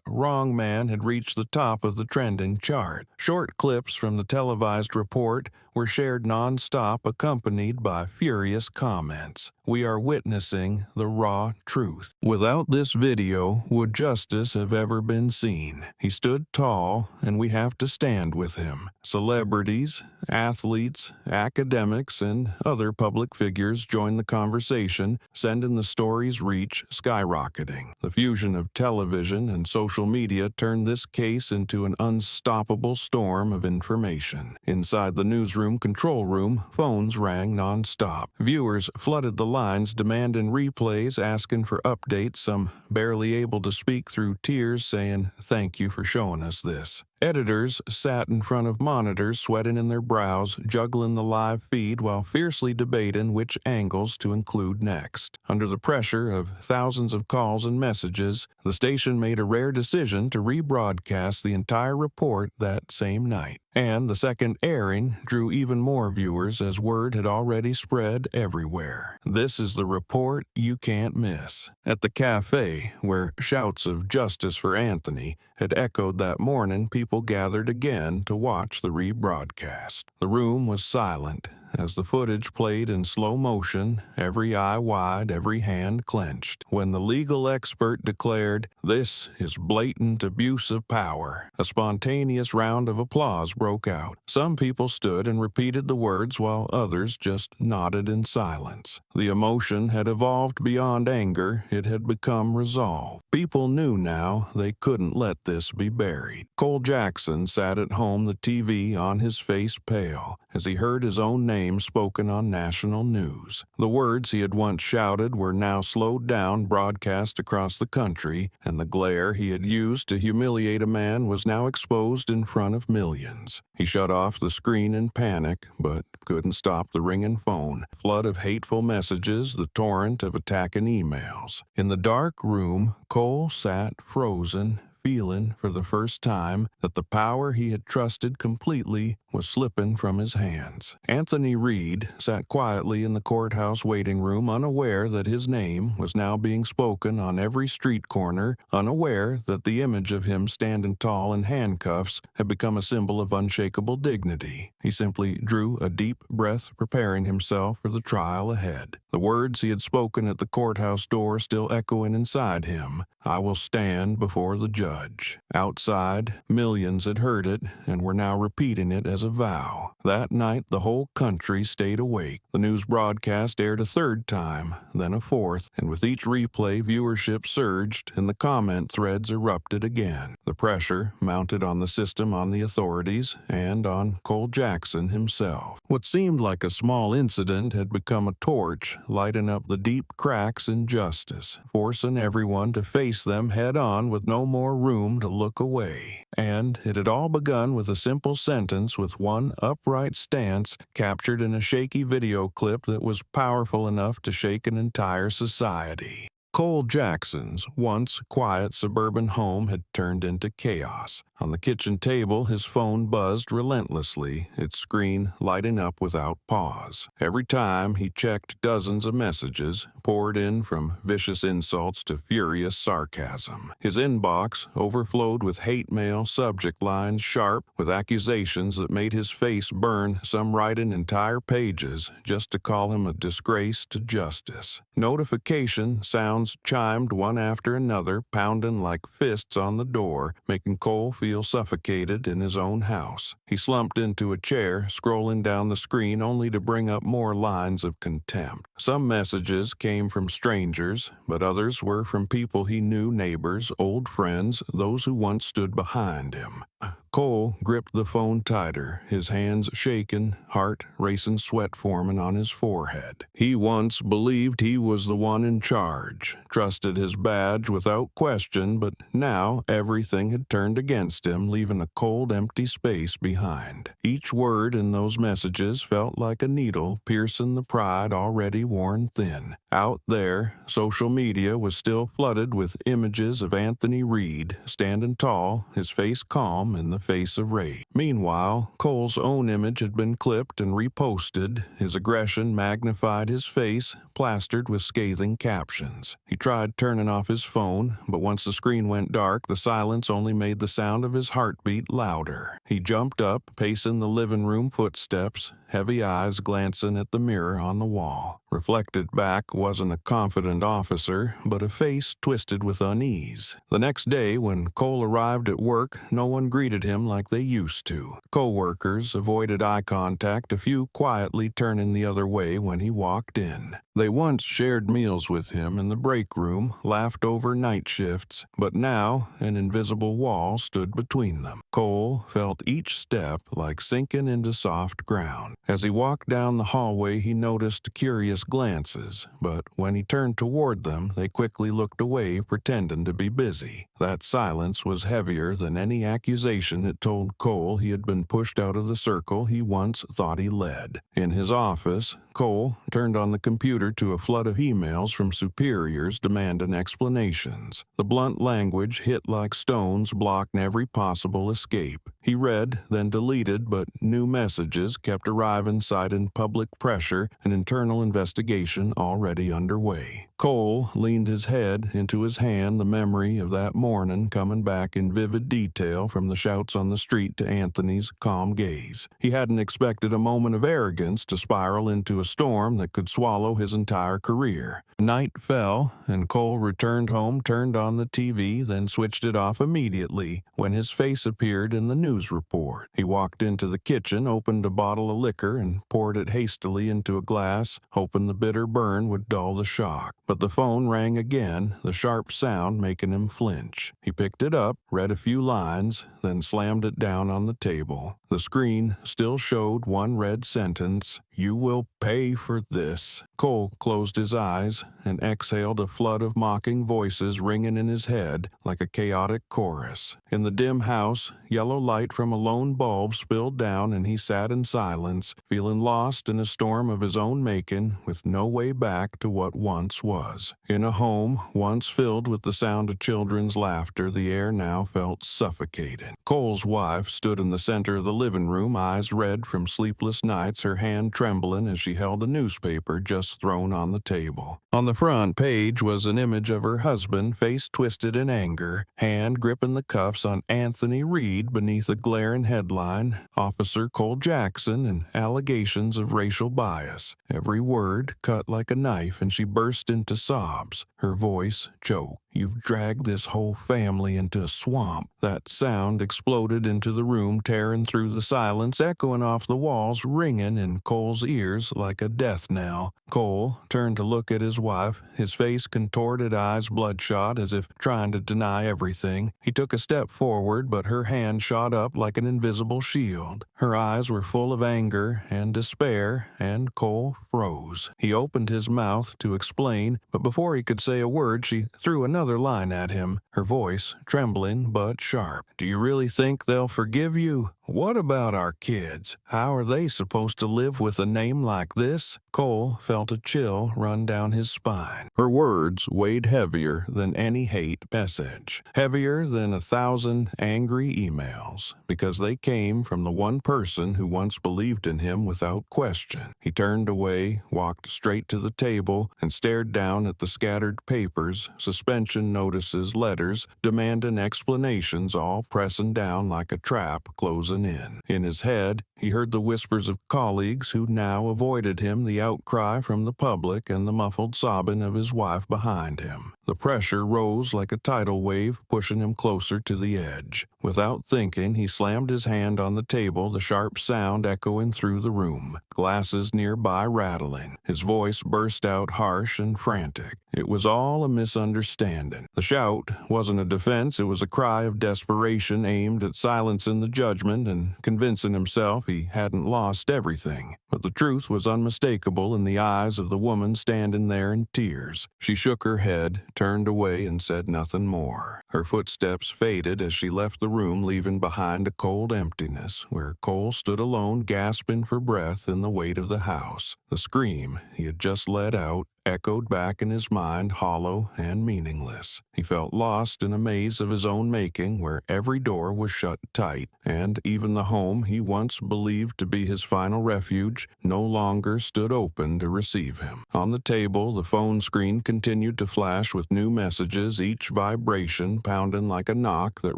#WrongMan had reached the top of the trending chart. Short clips from the televised report were shared non-stop, accompanied by furious comments. "We are witnessing the raw truth. Without this video, would justice have ever been seen? He stood tall, and we have to stand with him." Celebrities, athletes, academics, and other public figures joined the conversation, sending the story's reach skyrocketing. The fusion of television and social media turned this case into an unstoppable storm of information. Inside the newsroom control room, phones rang non-stop. Viewers flooded the lines, demanding replays, asking for updates, some barely able to speak through tears, saying, "Thank you for showing us this." Editors sat in front of monitors, sweating in their brows, juggling the live feed while fiercely debating which angles to include next. Under the pressure of thousands of calls and messages, the station made a rare decision to rebroadcast the entire report that same night. And the second airing drew even more viewers as word had already spread everywhere. This is the report you can't miss. At the cafe, where shouts of justice for Anthony had echoed that morning, people gathered again to watch the rebroadcast. The room was silent as the footage played in slow motion, every eye wide, every hand clenched. When the legal expert declared, "This is blatant abuse of power," a spontaneous round of applause broke out. Some people stood and repeated the words while others just nodded in silence. The emotion had evolved beyond anger, it had become resolve. People knew now they couldn't let this be buried. Cole Jackson sat at home, the TV on, his face pale. as he heard his own name spoken on national news. The words he had once shouted were now slowed down, broadcast across the country, and the glare he had used to humiliate a man was now exposed in front of millions. He shut off the screen in panic, but couldn't stop the ringing phone, flood of hateful messages, the torrent of attacking emails. In the dark room, Cole sat frozen, feeling for the first time that the power he had trusted completely was slipping from his hands. Anthony Reed sat quietly in the courthouse waiting room, unaware that his name was now being spoken on every street corner, unaware that the image of him standing tall in handcuffs had become a symbol of unshakable dignity. He simply drew a deep breath, preparing himself for the trial ahead. The words he had spoken at the courthouse door still echoing inside him. "I will stand before the judge." Outside, millions had heard it and were now repeating it as a vow. That night, the whole country stayed awake. The news broadcast aired a third time, then a fourth, and with each replay, viewership surged and the comment threads erupted again. The pressure mounted on the system, on the authorities, and on Cole Jackson himself. What seemed like a small incident had become a torch, lighting up the deep cracks in justice, forcing everyone to face them head-on with no more room to look away. And it had all begun with a simple sentence with one upright stance captured in a shaky video clip that was powerful enough to shake an entire society. Cole Jackson's once quiet suburban home had turned into chaos. On the kitchen table, his phone buzzed relentlessly, its screen lighting up without pause. Every time he checked, dozens of messages poured in, from vicious insults to furious sarcasm. His inbox overflowed with hate mail, subject lines sharp with accusations that made his face burn, some writing entire pages just to call him a disgrace to justice. Notification sounds chimed one after another, pounding like fists on the door, making Cole feel suffocated in his own house. He slumped into a chair, scrolling down the screen only to bring up more lines of contempt. Some messages came from strangers, but others were from people he knew, neighbors, old friends, those who once stood behind him. Cole gripped the phone tighter, his hands shaking, heart racing, sweat forming on his forehead. He once believed he was the one in charge, trusted his badge without question, but now everything had turned against him, leaving a cold, empty space behind. Each word in those messages felt like a needle piercing the pride already worn thin. Out there, social media was still flooded with images of Anthony Reed, standing tall, his face calm in the face of rage. Meanwhile, Cole's own image had been clipped and reposted, his aggression magnified, his face plastered with scathing captions. He tried turning off his phone, but once the screen went dark, the silence only made the sound of his heartbeat louder. He jumped up, pacing the living room footsteps, heavy eyes glancing at the mirror on the wall. Reflected back wasn't a confident officer, but a face twisted with unease. The next day, when Cole arrived at work, no one greeted him like they used to. Co-workers avoided eye contact, a few quietly turning the other way when he walked in. They once shared meals with him in the break room, laughed over night shifts, but now an invisible wall stood between them. Cole felt each step like sinking into soft ground. As he walked down the hallway, he noticed curious glances, but when he turned toward them, they quickly looked away, pretending to be busy. That silence was heavier than any accusation. It told Cole he had been pushed out of the circle he once thought he led. In his office, Cole turned on the computer to a flood of emails from superiors demanding explanations. The blunt language hit like stones, blocking every possible escape. He read, then deleted, but new messages kept arriving, citing public pressure and internal investigation already underway. Cole leaned his head into his hand, the memory of that morning coming back in vivid detail from the shouts on the street to Anthony's calm gaze. He hadn't expected a moment of arrogance to spiral into a storm that could swallow his entire career. Night fell, and Cole returned home, turned on the TV, then switched it off immediately when his face appeared in the news report. He walked into the kitchen, opened a bottle of liquor, and poured it hastily into a glass, hoping the bitter burn would dull the shock. But the phone rang again, the sharp sound making him flinch. He picked it up, read a few lines, then slammed it down on the table. The screen still showed one red sentence, "You will pay for this." Cole closed his eyes and exhaled a flood of mocking voices ringing in his head like a chaotic chorus. In the dim house, yellow light from a lone bulb spilled down, and he sat in silence, feeling lost in a storm of his own making, with no way back to what once was. In a home once filled with the sound of children's laughter, the air now felt suffocating. Cole's wife stood in the center of the living room, eyes red from sleepless nights, her hand trembling as she held a newspaper just thrown on the table. On the front page was an image of her husband, face twisted in anger, hand gripping the cuffs on Anthony Reed beneath a glaring headline, "Officer Cole Jackson and Allegations of Racial Bias." Every word cut like a knife, and she burst into sobs. Her voice choked. "You've dragged this whole family into a swamp." That sound exploded into the room, tearing through the silence, echoing off the walls, ringing in Cole's ears like a death knell. Cole turned to look at his wife, his face contorted, eyes bloodshot, as if trying to deny everything. He took a step forward, but her hand shot up like an invisible shield. Her eyes were full of anger and despair, and Cole froze. He opened his mouth to explain, but before he could say a word, she threw another line at him, her voice trembling but sharp. "Do you really think they'll forgive you? What about our kids? How are they supposed to live with a name like this?" Cole felt a chill run down his spine. Her words weighed heavier than any hate message, heavier than 1,000 angry emails, because they came from the one person who once believed in him without question. He turned away, walked straight to the table, and stared down at the scattered papers, suspension notices, letters, demanding explanations, all pressing down like a trap closing in. In his head, he heard the whispers of colleagues who now avoided him, the outcry from the public, and the muffled sobbing of his wife behind him. The pressure rose like a tidal wave, pushing him closer to the edge. Without thinking, he slammed his hand on the table, the sharp sound echoing through the room, glasses nearby rattling. His voice burst out harsh and frantic. It was all a misunderstanding. The shout wasn't a defense, it was a cry of desperation aimed at silencing the judgment and convincing himself he hadn't lost everything. But the truth was unmistakable in the eyes of the woman standing there in tears. She shook her head, turned away, and said nothing more. Her footsteps faded as she left the room, leaving behind a cold emptiness where Cole stood alone, gasping for breath in the weight of the house. The scream he had just let out echoed back in his mind, hollow and meaningless. He felt lost in a maze of his own making where every door was shut tight, and even the home he once believed to be his final refuge no longer stood open to receive him. On the table, the phone screen continued to flash with new messages, each vibration pounding like a knock that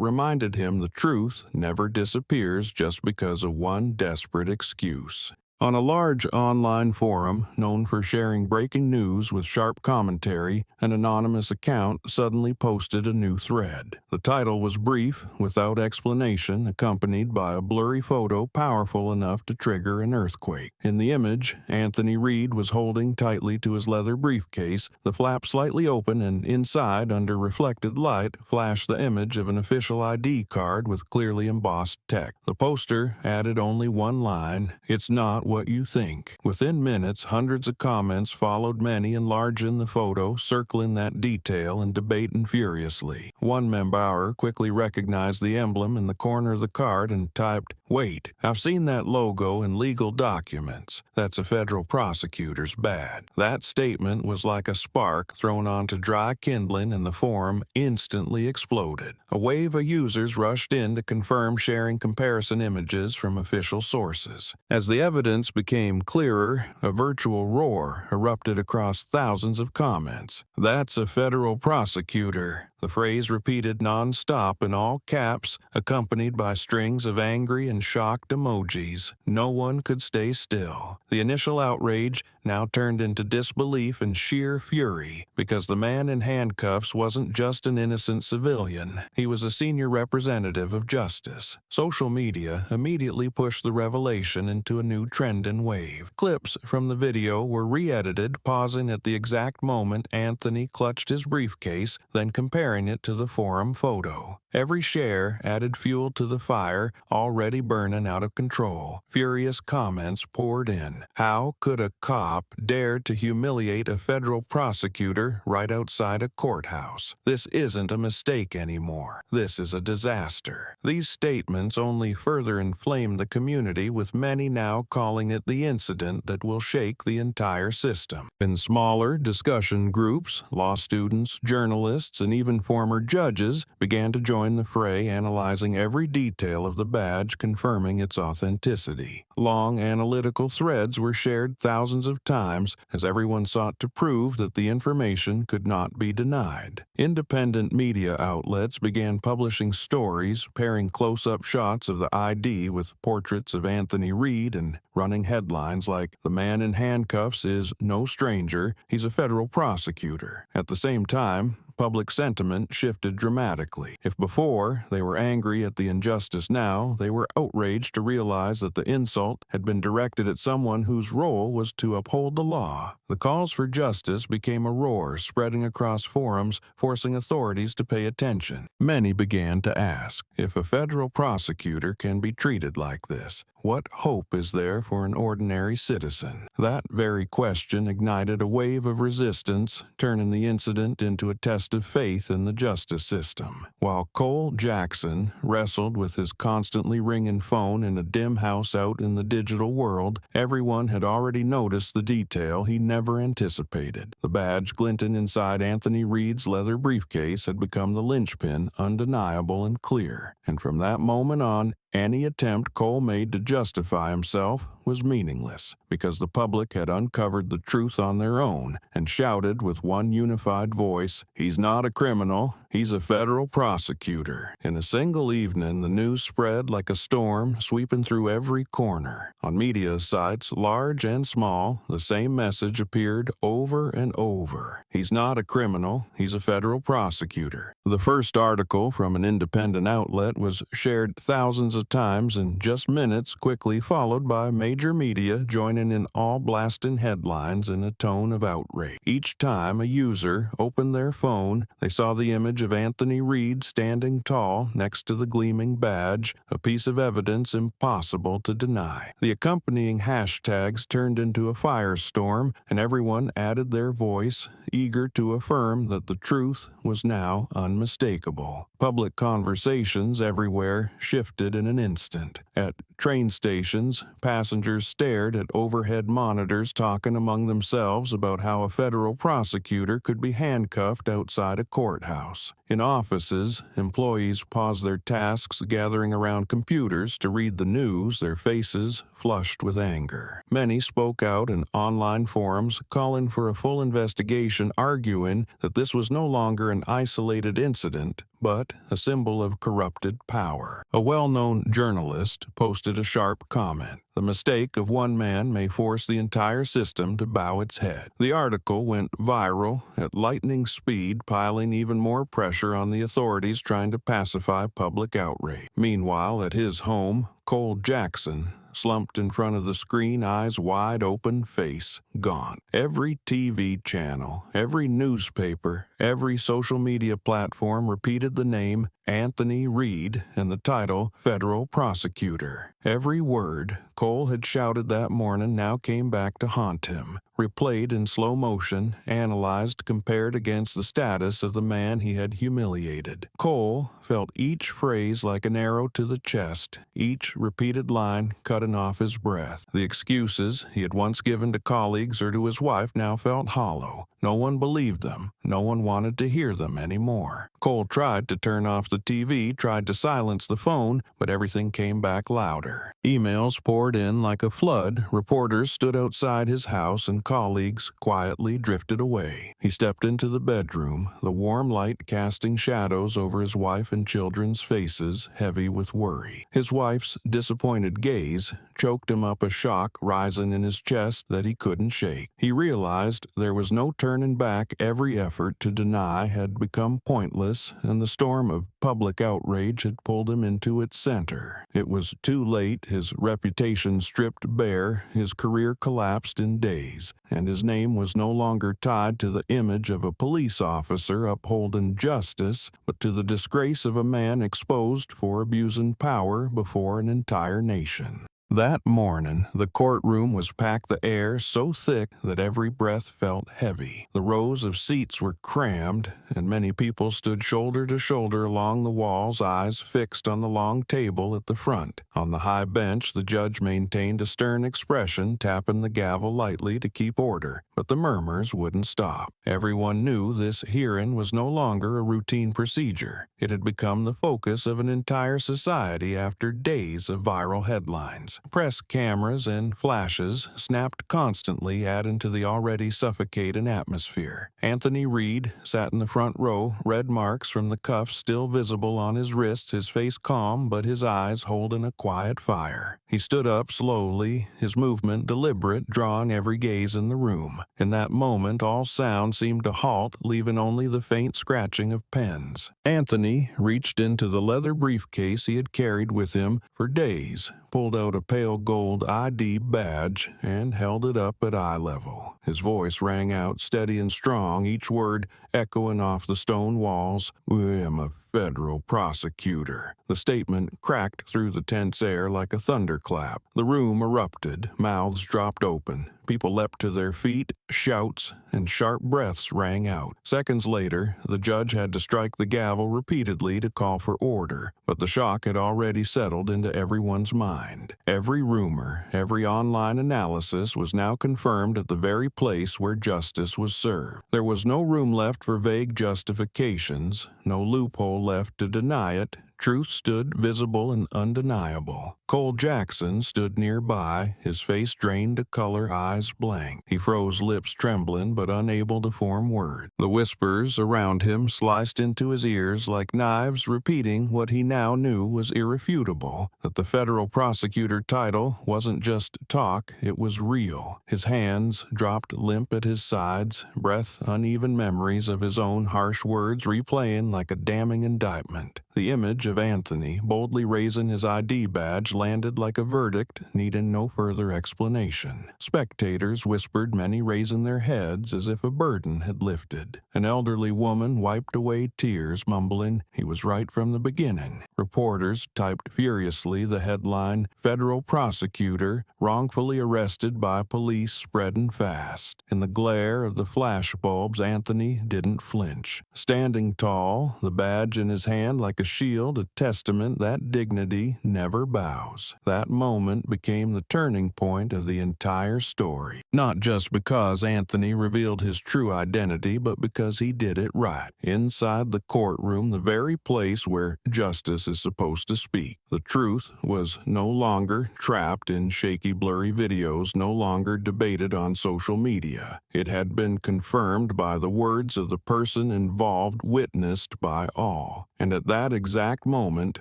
reminded him the truth never disappears just because of one desperate excuse. On a large online forum known for sharing breaking news with sharp commentary, an anonymous account suddenly posted a new thread. The title was brief, without explanation, accompanied by a blurry photo powerful enough to trigger an earthquake. In the image, Anthony Reed was holding tightly to his leather briefcase, the flap slightly open, and inside, under reflected light, flashed the image of an official ID card with clearly embossed text. The poster added only one line, "It's not what you think." Within minutes, hundreds of comments followed, many enlarging the photo, circling that detail and debating furiously. One member quickly recognized the emblem in the corner of the card and typed, "Wait, I've seen that logo in legal documents. That's a federal prosecutor's badge." That statement was like a spark thrown onto dry kindling, and the forum instantly exploded. A wave of users rushed in to confirm, sharing comparison images from official sources. As the evidence became clearer, a virtual roar erupted across thousands of comments. "That's a federal prosecutor. The phrase repeated non-stop in all caps, accompanied by strings of angry and shocked emojis. No one could stay still. The initial outrage now turned into disbelief and sheer fury, because the man in handcuffs wasn't just an innocent civilian. He was a senior representative of justice. Social media immediately pushed the revelation into a new trend and wave. Clips from the video were re-edited, pausing at the exact moment Anthony clutched his briefcase, then comparing it to the forum photo. Every share added fuel to the fire, already burning out of control. Furious comments poured in. How could a cop dare to humiliate a federal prosecutor right outside a courthouse? This isn't a mistake anymore. This is a disaster. These statements only further inflamed the community, with many now calling it the incident that will shake the entire system. In smaller discussion groups, law students, journalists, and even former judges began to join the fray, analyzing every detail of the badge, confirming its authenticity. Long analytical threads were shared thousands of times as everyone sought to prove that the information could not be denied. Independent media outlets began publishing stories, pairing close-up shots of the ID with portraits of Anthony Reid and running headlines like, "The man in handcuffs is no stranger, he's a federal prosecutor." At the same time, public sentiment shifted dramatically. If before they were angry at the injustice, now they were outraged to realize that the insult had been directed at someone whose role was to uphold the law. The calls for justice became a roar, spreading across forums, forcing authorities to pay attention. Many began to ask, if a federal prosecutor can be treated like this, what hope is there for an ordinary citizen? That very question ignited a wave of resistance, turning the incident into a test of faith in the justice system. While Cole Jackson wrestled with his constantly ringing phone in a dim house out in the digital world, everyone had already noticed the detail he never anticipated. The badge glinting inside Anthony Reid's leather briefcase had become the linchpin, undeniable and clear. And from that moment on, any attempt Cole made to justify himself was meaningless, because the public had uncovered the truth on their own and shouted with one unified voice, "He's not a criminal, he's a federal prosecutor." In a single evening, the news spread like a storm, sweeping through every corner. On media sites, large and small, the same message appeared over and over. He's not a criminal, he's a federal prosecutor. The first article from an independent outlet was shared thousands of times in just minutes, quickly followed by major media joining in, all blasting headlines in a tone of outrage. Each time a user opened their phone, they saw the image of Anthony Reid standing tall next to the gleaming badge, a piece of evidence impossible to deny. The accompanying hashtags turned into a firestorm, and everyone added their voice, eager to affirm that the truth was now unmistakable. Public conversations everywhere shifted in an instant. At train stations, passengers stared at overhead monitors, talking among themselves about how a federal prosecutor could be handcuffed outside a courthouse. In offices, employees paused their tasks, gathering around computers to read the news, their faces flushed with anger. Many spoke out in online forums, calling for a full investigation, arguing that this was no longer an isolated incident, but a symbol of corrupted power. A well-known journalist posted a sharp comment. The mistake of one man may force the entire system to bow its head. The article went viral at lightning speed, piling even more pressure on the authorities trying to pacify public outrage. Meanwhile, at his home, Cole Jackson slumped in front of the screen, eyes wide open, face gone. Every TV channel, every newspaper, every social media platform repeated the name Anthony Reid and the title Federal Prosecutor. Every word Cole had shouted that morning now came back to haunt him, replayed in slow motion, analyzed, compared against the status of the man he had humiliated. Cole felt each phrase like an arrow to the chest, each repeated line cutting off his breath. The excuses he had once given to colleagues or to his wife now felt hollow. No one believed them. No one wanted to hear them anymore. Cole tried to turn off the TV, tried to silence the phone, but everything came back louder. Emails poured in like a flood. Reporters stood outside his house and colleagues quietly drifted away. He stepped into the bedroom, the warm light casting shadows over his wife and children's faces, heavy with worry. His wife's disappointed gaze choked him up, a shock rising in his chest that he couldn't shake. He realized there was no turning back. Every effort to deny had become pointless, and the storm of public outrage had pulled him into its center. It was too late. His reputation stripped bare, his career collapsed in days, and his name was no longer tied to the image of a police officer upholding justice, but to the disgrace of a man exposed for abusing power before an entire nation. That morning, the courtroom was packed, the air so thick that every breath felt heavy. The rows of seats were crammed, and many people stood shoulder to shoulder along the walls, eyes fixed on the long table at the front. On the high bench, the judge maintained a stern expression, tapping the gavel lightly to keep order, but the murmurs wouldn't stop. Everyone knew this hearing was no longer a routine procedure. It had become the focus of an entire society after days of viral headlines. Press cameras and flashes snapped constantly, adding to the already suffocating atmosphere. Anthony Reed sat in the front row, red marks from the cuffs still visible on his wrists, his face calm but his eyes holding a quiet fire. He stood up slowly, his movement deliberate, drawing every gaze in the room. In that moment, all sound seemed to halt, leaving only the faint scratching of pens. Anthony reached into the leather briefcase he had carried with him for days, pulled out a pale gold ID badge, and held it up at eye level. His voice rang out steady and strong, each word echoing off the stone walls. "I am a federal prosecutor." The statement cracked through the tense air like a thunderclap. The room erupted, mouths dropped open. People leapt to their feet, shouts and sharp breaths rang out. Seconds later, the judge had to strike the gavel repeatedly to call for order, but the shock had already settled into everyone's mind. Every rumor, every online analysis was now confirmed at the very place where justice was served. There was no room left for vague justifications, no loophole left to deny it. Truth stood visible and undeniable. Cole Jackson stood nearby, his face drained to color, eyes blank. He froze, lips trembling but unable to form words. The whispers around him sliced into his ears like knives, repeating what he now knew was irrefutable, that the federal prosecutor title wasn't just talk, it was real. His hands dropped limp at his sides, breath uneven, memories of his own harsh words replaying like a damning indictment. The image of Anthony boldly raising his ID badge landed like a verdict, needing no further explanation. Spectators whispered, many raising their heads as if a burden had lifted. An elderly woman wiped away tears, mumbling, "He was right from the beginning." Reporters typed furiously the headline, "Federal Prosecutor Wrongfully Arrested by Police," spreading fast. In the glare of the flashbulbs, Anthony didn't flinch. Standing tall, the badge in his hand like a shield, a testament that dignity never bows. That moment became the turning point of the entire story. Not just because Anthony revealed his true identity, but because he did it right. Inside the courtroom, the very place where justice is supposed to speak. The truth was no longer trapped in shaky, blurry videos, no longer debated on social media. It had been confirmed by the words of the person involved, witnessed by all. And at that exact moment,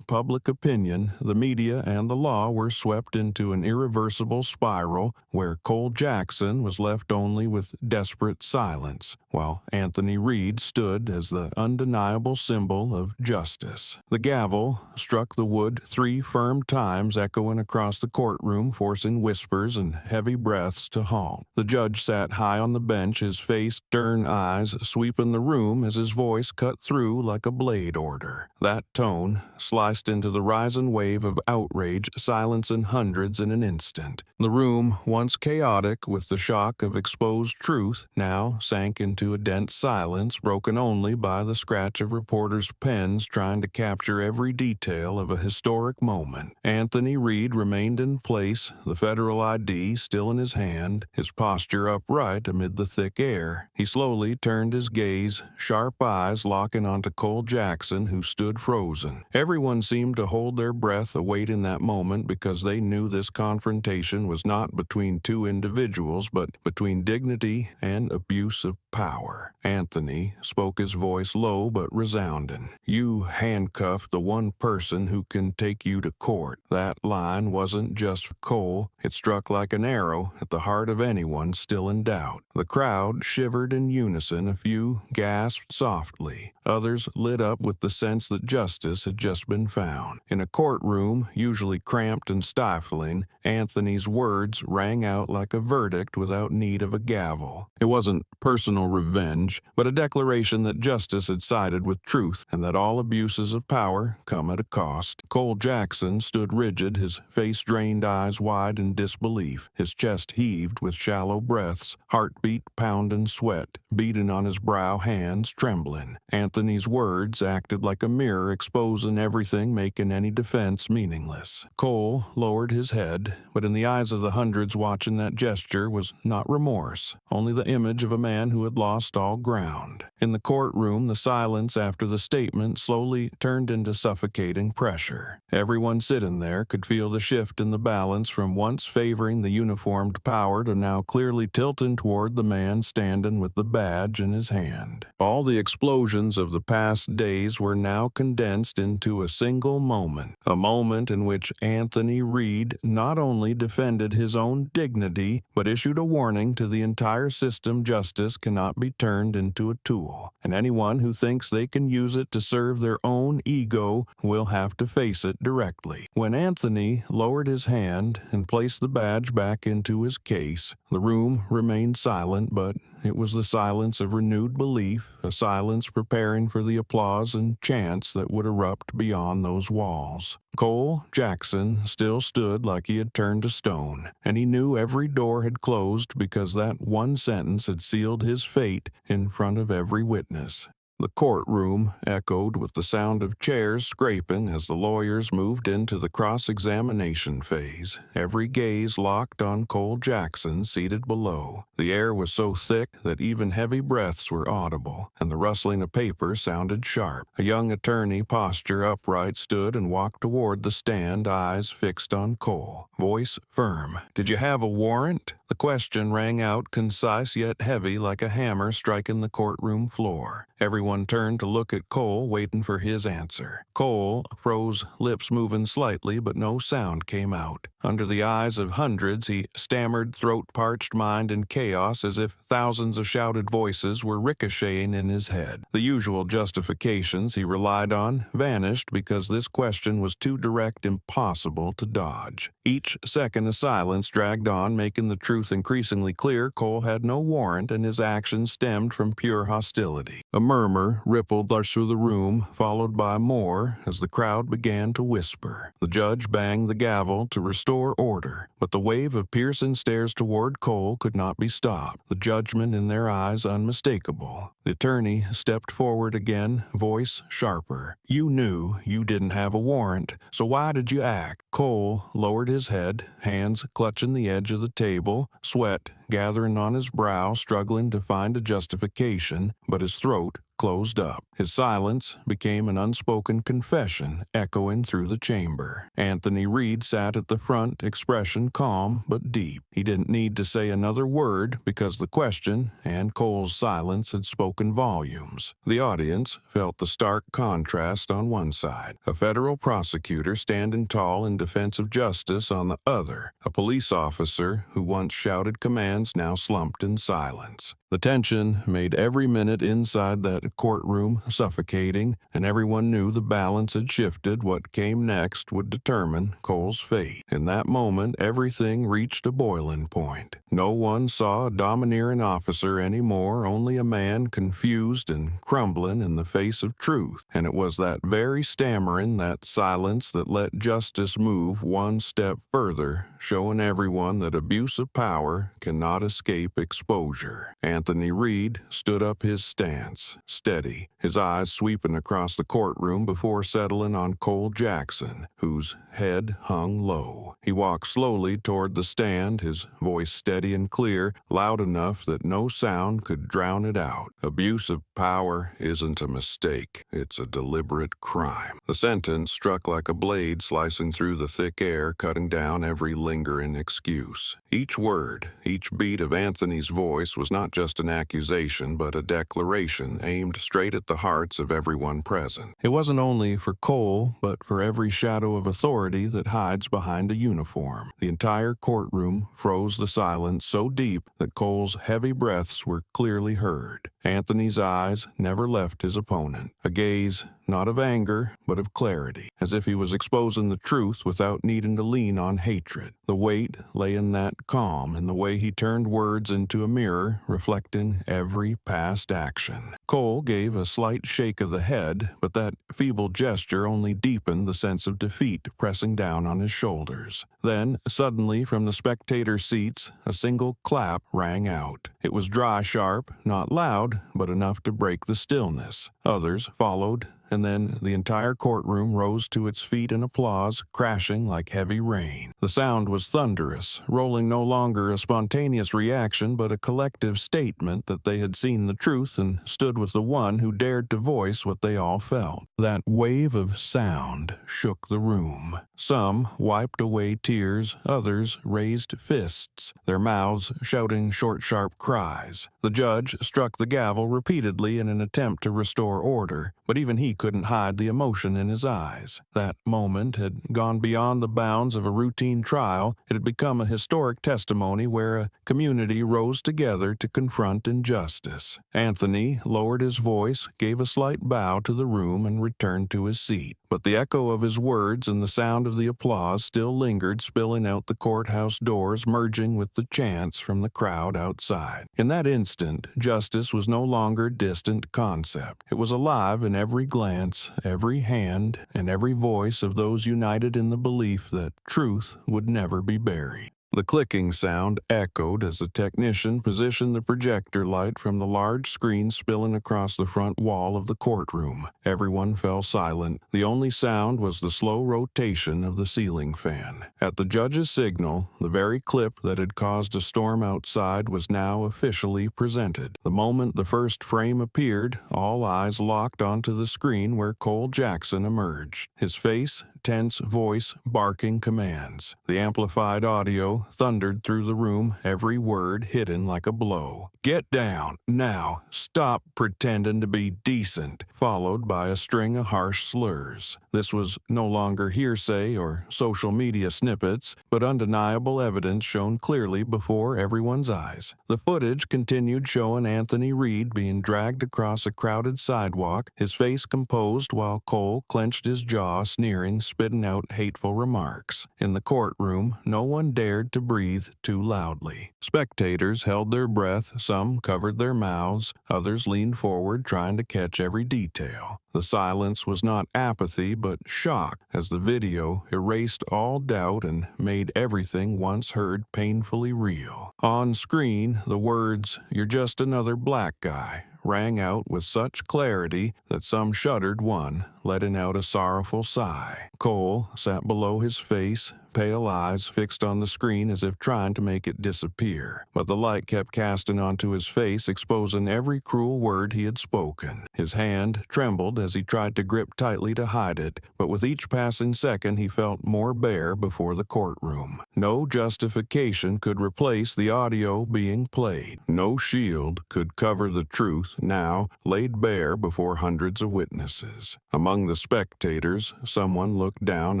public opinion, the media, and the law were swept into an irreversible spiral where Cole Jackson was left only with desperate silence, while Anthony Reed stood as the undeniable symbol of justice. The gavel struck the wood 3 firm times, echoing across the courtroom, forcing whispers and heavy breaths to halt. The judge sat high on the bench, his face, stern eyes sweeping the room as his voice cut through like a blade order. That tone, sliced sliced into the rising wave of outrage, silencing hundreds in an instant. The room, once chaotic with the shock of exposed truth, now sank into a dense silence broken only by the scratch of reporters' pens trying to capture every detail of a historic moment. Anthony Reed remained in place, the federal ID still in his hand, his posture upright amid the thick air. He slowly turned his gaze, sharp eyes locking onto Cole Jackson, who stood frozen. Everyone seemed to hold their breath, awaiting that moment, because they knew this confrontation was not between two individuals, but between dignity and abuse of power. Anthony spoke, his voice low but resounding. "You handcuffed the one person who can take you to court." That line wasn't just for Cole. It struck like an arrow at the heart of anyone still in doubt. The crowd shivered in unison. A few gasped softly. Others lit up with the sense that justice had just been found. In a courtroom, usually cramped and stifling, Anthony's words rang out like a verdict without need of a gavel. It wasn't personal revenge, but a declaration that justice had sided with truth and that all abuses of power come at a cost. Cole Jackson stood rigid, his face-drained eyes wide in disbelief. His chest heaved with shallow breaths, heartbeat pounding, sweat beading on his brow, hands trembling. Anthony's words acted like a mirror, exposing everything, making any defense meaningless. Cole lowered his head, but in the eyes of the hundreds watching that gesture was not remorse, only the image of a man who had lost all ground. In the courtroom, the silence after the statement slowly turned into suffocating pressure. Everyone sitting there could feel the shift in the balance from once favoring the uniformed power to now clearly tilting toward the man standing with the badge in his hand. All the explosions of the past days were now condensed into a single moment, a moment in which Anthony Reed not only defended his own dignity, but issued a warning to the entire system: justice cannot be turned into a tool, and anyone who thinks they can use it to serve their own ego will have to face it directly. When Anthony lowered his hand and placed the badge back into his case, the room remained silent, but it was the silence of renewed belief, a silence preparing for the applause and chants that would erupt beyond those walls. Cole Jackson still stood like he had turned to stone, and he knew every door had closed because that one sentence had sealed his fate in front of every witness. The courtroom echoed with the sound of chairs scraping as the lawyers moved into the cross-examination phase, every gaze locked on Cole Jackson seated below. The air was so thick that even heavy breaths were audible, and the rustling of paper sounded sharp. A young attorney, posture upright, stood and walked toward the stand, eyes fixed on Cole, voice firm. "Did you have a warrant?" The question rang out, concise yet heavy, like a hammer striking the courtroom floor. Everyone turned to look at Cole, waiting for his answer. Cole froze, lips moving slightly, but no sound came out. Under the eyes of hundreds, he stammered, throat-parched, mind in chaos, as if thousands of shouted voices were ricocheting in his head. The usual justifications he relied on vanished because this question was too direct, impossible to dodge. Each second of silence dragged on, making the truth increasingly clear. Cole had no warrant, and his actions stemmed from pure hostility. A murmur rippled through the room, followed by more as the crowd began to whisper. The judge banged the gavel to restore order, but the wave of piercing stares toward Cole could not be stopped, the judgment in their eyes unmistakable. The attorney stepped forward again, voice sharper. "You knew you didn't have a warrant, so why did you act?" Cole lowered his head, hands clutching the edge of the table, sweat gathering on his brow, struggling to find a justification, but his throat closed up. His silence became an unspoken confession echoing through the chamber. Anthony Reed sat at the front, expression calm but deep. He didn't need to say another word because the question and Cole's silence had spoken volumes. The audience felt the stark contrast on one side, a federal prosecutor standing tall in defense of justice on the other, a police officer who once shouted commands now slumped in silence. The tension made every minute inside that courtroom suffocating, and everyone knew the balance had shifted. What came next would determine Cole's fate. In that moment, everything reached a boiling point. No one saw a domineering officer anymore, only a man confused and crumbling in the face of truth. And it was that very stammering, that silence that let justice move one step further, showing everyone that abuse of power cannot escape exposure. Anthony Reed stood up his stance, steady, his eyes sweeping across the courtroom before settling on Cole Jackson, whose head hung low. He walked slowly toward the stand, his voice steady and clear, loud enough that no sound could drown it out. Abuse of power isn't a mistake, it's a deliberate crime. The sentence struck like a blade slicing through the thick air, cutting down every lingering excuse. Each word, each beat of Anthony's voice was not just an accusation, but a declaration aimed straight at the hearts of everyone present. It wasn't only for Cole, but for every shadow of authority that hides behind a uniform. The entire courtroom froze the silence so deep that Cole's heavy breaths were clearly heard. Anthony's eyes never left his opponent, a gaze not of anger, but of clarity, as if he was exposing the truth without needing to lean on hatred. The weight lay in that calm, in the way he turned words into a mirror, reflecting every past action. Cole gave a slight shake of the head, but that feeble gesture only deepened the sense of defeat pressing down on his shoulders. Then, suddenly, from the spectator seats, a single clap rang out. It was dry, sharp, not loud, but enough to break the stillness. Others followed, and then the entire courtroom rose to its feet in applause, crashing like heavy rain. The sound was thunderous, rolling no longer a spontaneous reaction but a collective statement that they had seen the truth and stood with the one who dared to voice what they all felt. That wave of sound shook the room. Some wiped away tears, others raised fists, their mouths shouting short, sharp cries. The judge struck the gavel repeatedly in an attempt to restore order, but even he couldn't hide the emotion in his eyes. That moment had gone beyond the bounds of a routine trial. It had become a historic testimony where a community rose together to confront injustice. Anthony lowered his voice, gave a slight bow to the room, and returned to his seat. But the echo of his words and the sound of the applause still lingered, spilling out the courthouse doors, merging with the chants from the crowd outside. In that instant, justice was no longer a distant concept. It was alive in every glance, every hand, and every voice of those united in the belief that truth would never be buried. The clicking sound echoed as the technician positioned the projector light from the large screen spilling across the front wall of the courtroom. Everyone fell silent. The only sound was the slow rotation of the ceiling fan. At the judge's signal, the very clip that had caused a storm outside was now officially presented. The moment the first frame appeared, all eyes locked onto the screen where Cole Jackson emerged. His face, tense voice, barking commands. The amplified audio thundered through the room, every word hidden like a blow. "Get down, now, stop pretending to be decent," followed by a string of harsh slurs. This was no longer hearsay or social media snippets, but undeniable evidence shown clearly before everyone's eyes. The footage continued showing Anthony Reed being dragged across a crowded sidewalk, his face composed while Cole clenched his jaw, sneering, spitting out hateful remarks. In the courtroom, no one dared to breathe too loudly. Spectators held their breath, some covered their mouths, others leaned forward trying to catch every detail. The silence was not apathy but shock, as the video erased all doubt and made everything once heard painfully real. On screen, the words, "You're just another black guy," rang out with such clarity that some shuddered, one letting out a sorrowful sigh. Cole sat below his face, pale eyes fixed on the screen as if trying to make it disappear. But the light kept casting onto his face, exposing every cruel word he had spoken. His hand trembled as he tried to grip tightly to hide it, but with each passing second he felt more bare before the courtroom. No justification could replace the audio being played. No shield could cover the truth now laid bare before hundreds of witnesses. Among the spectators, someone looked down,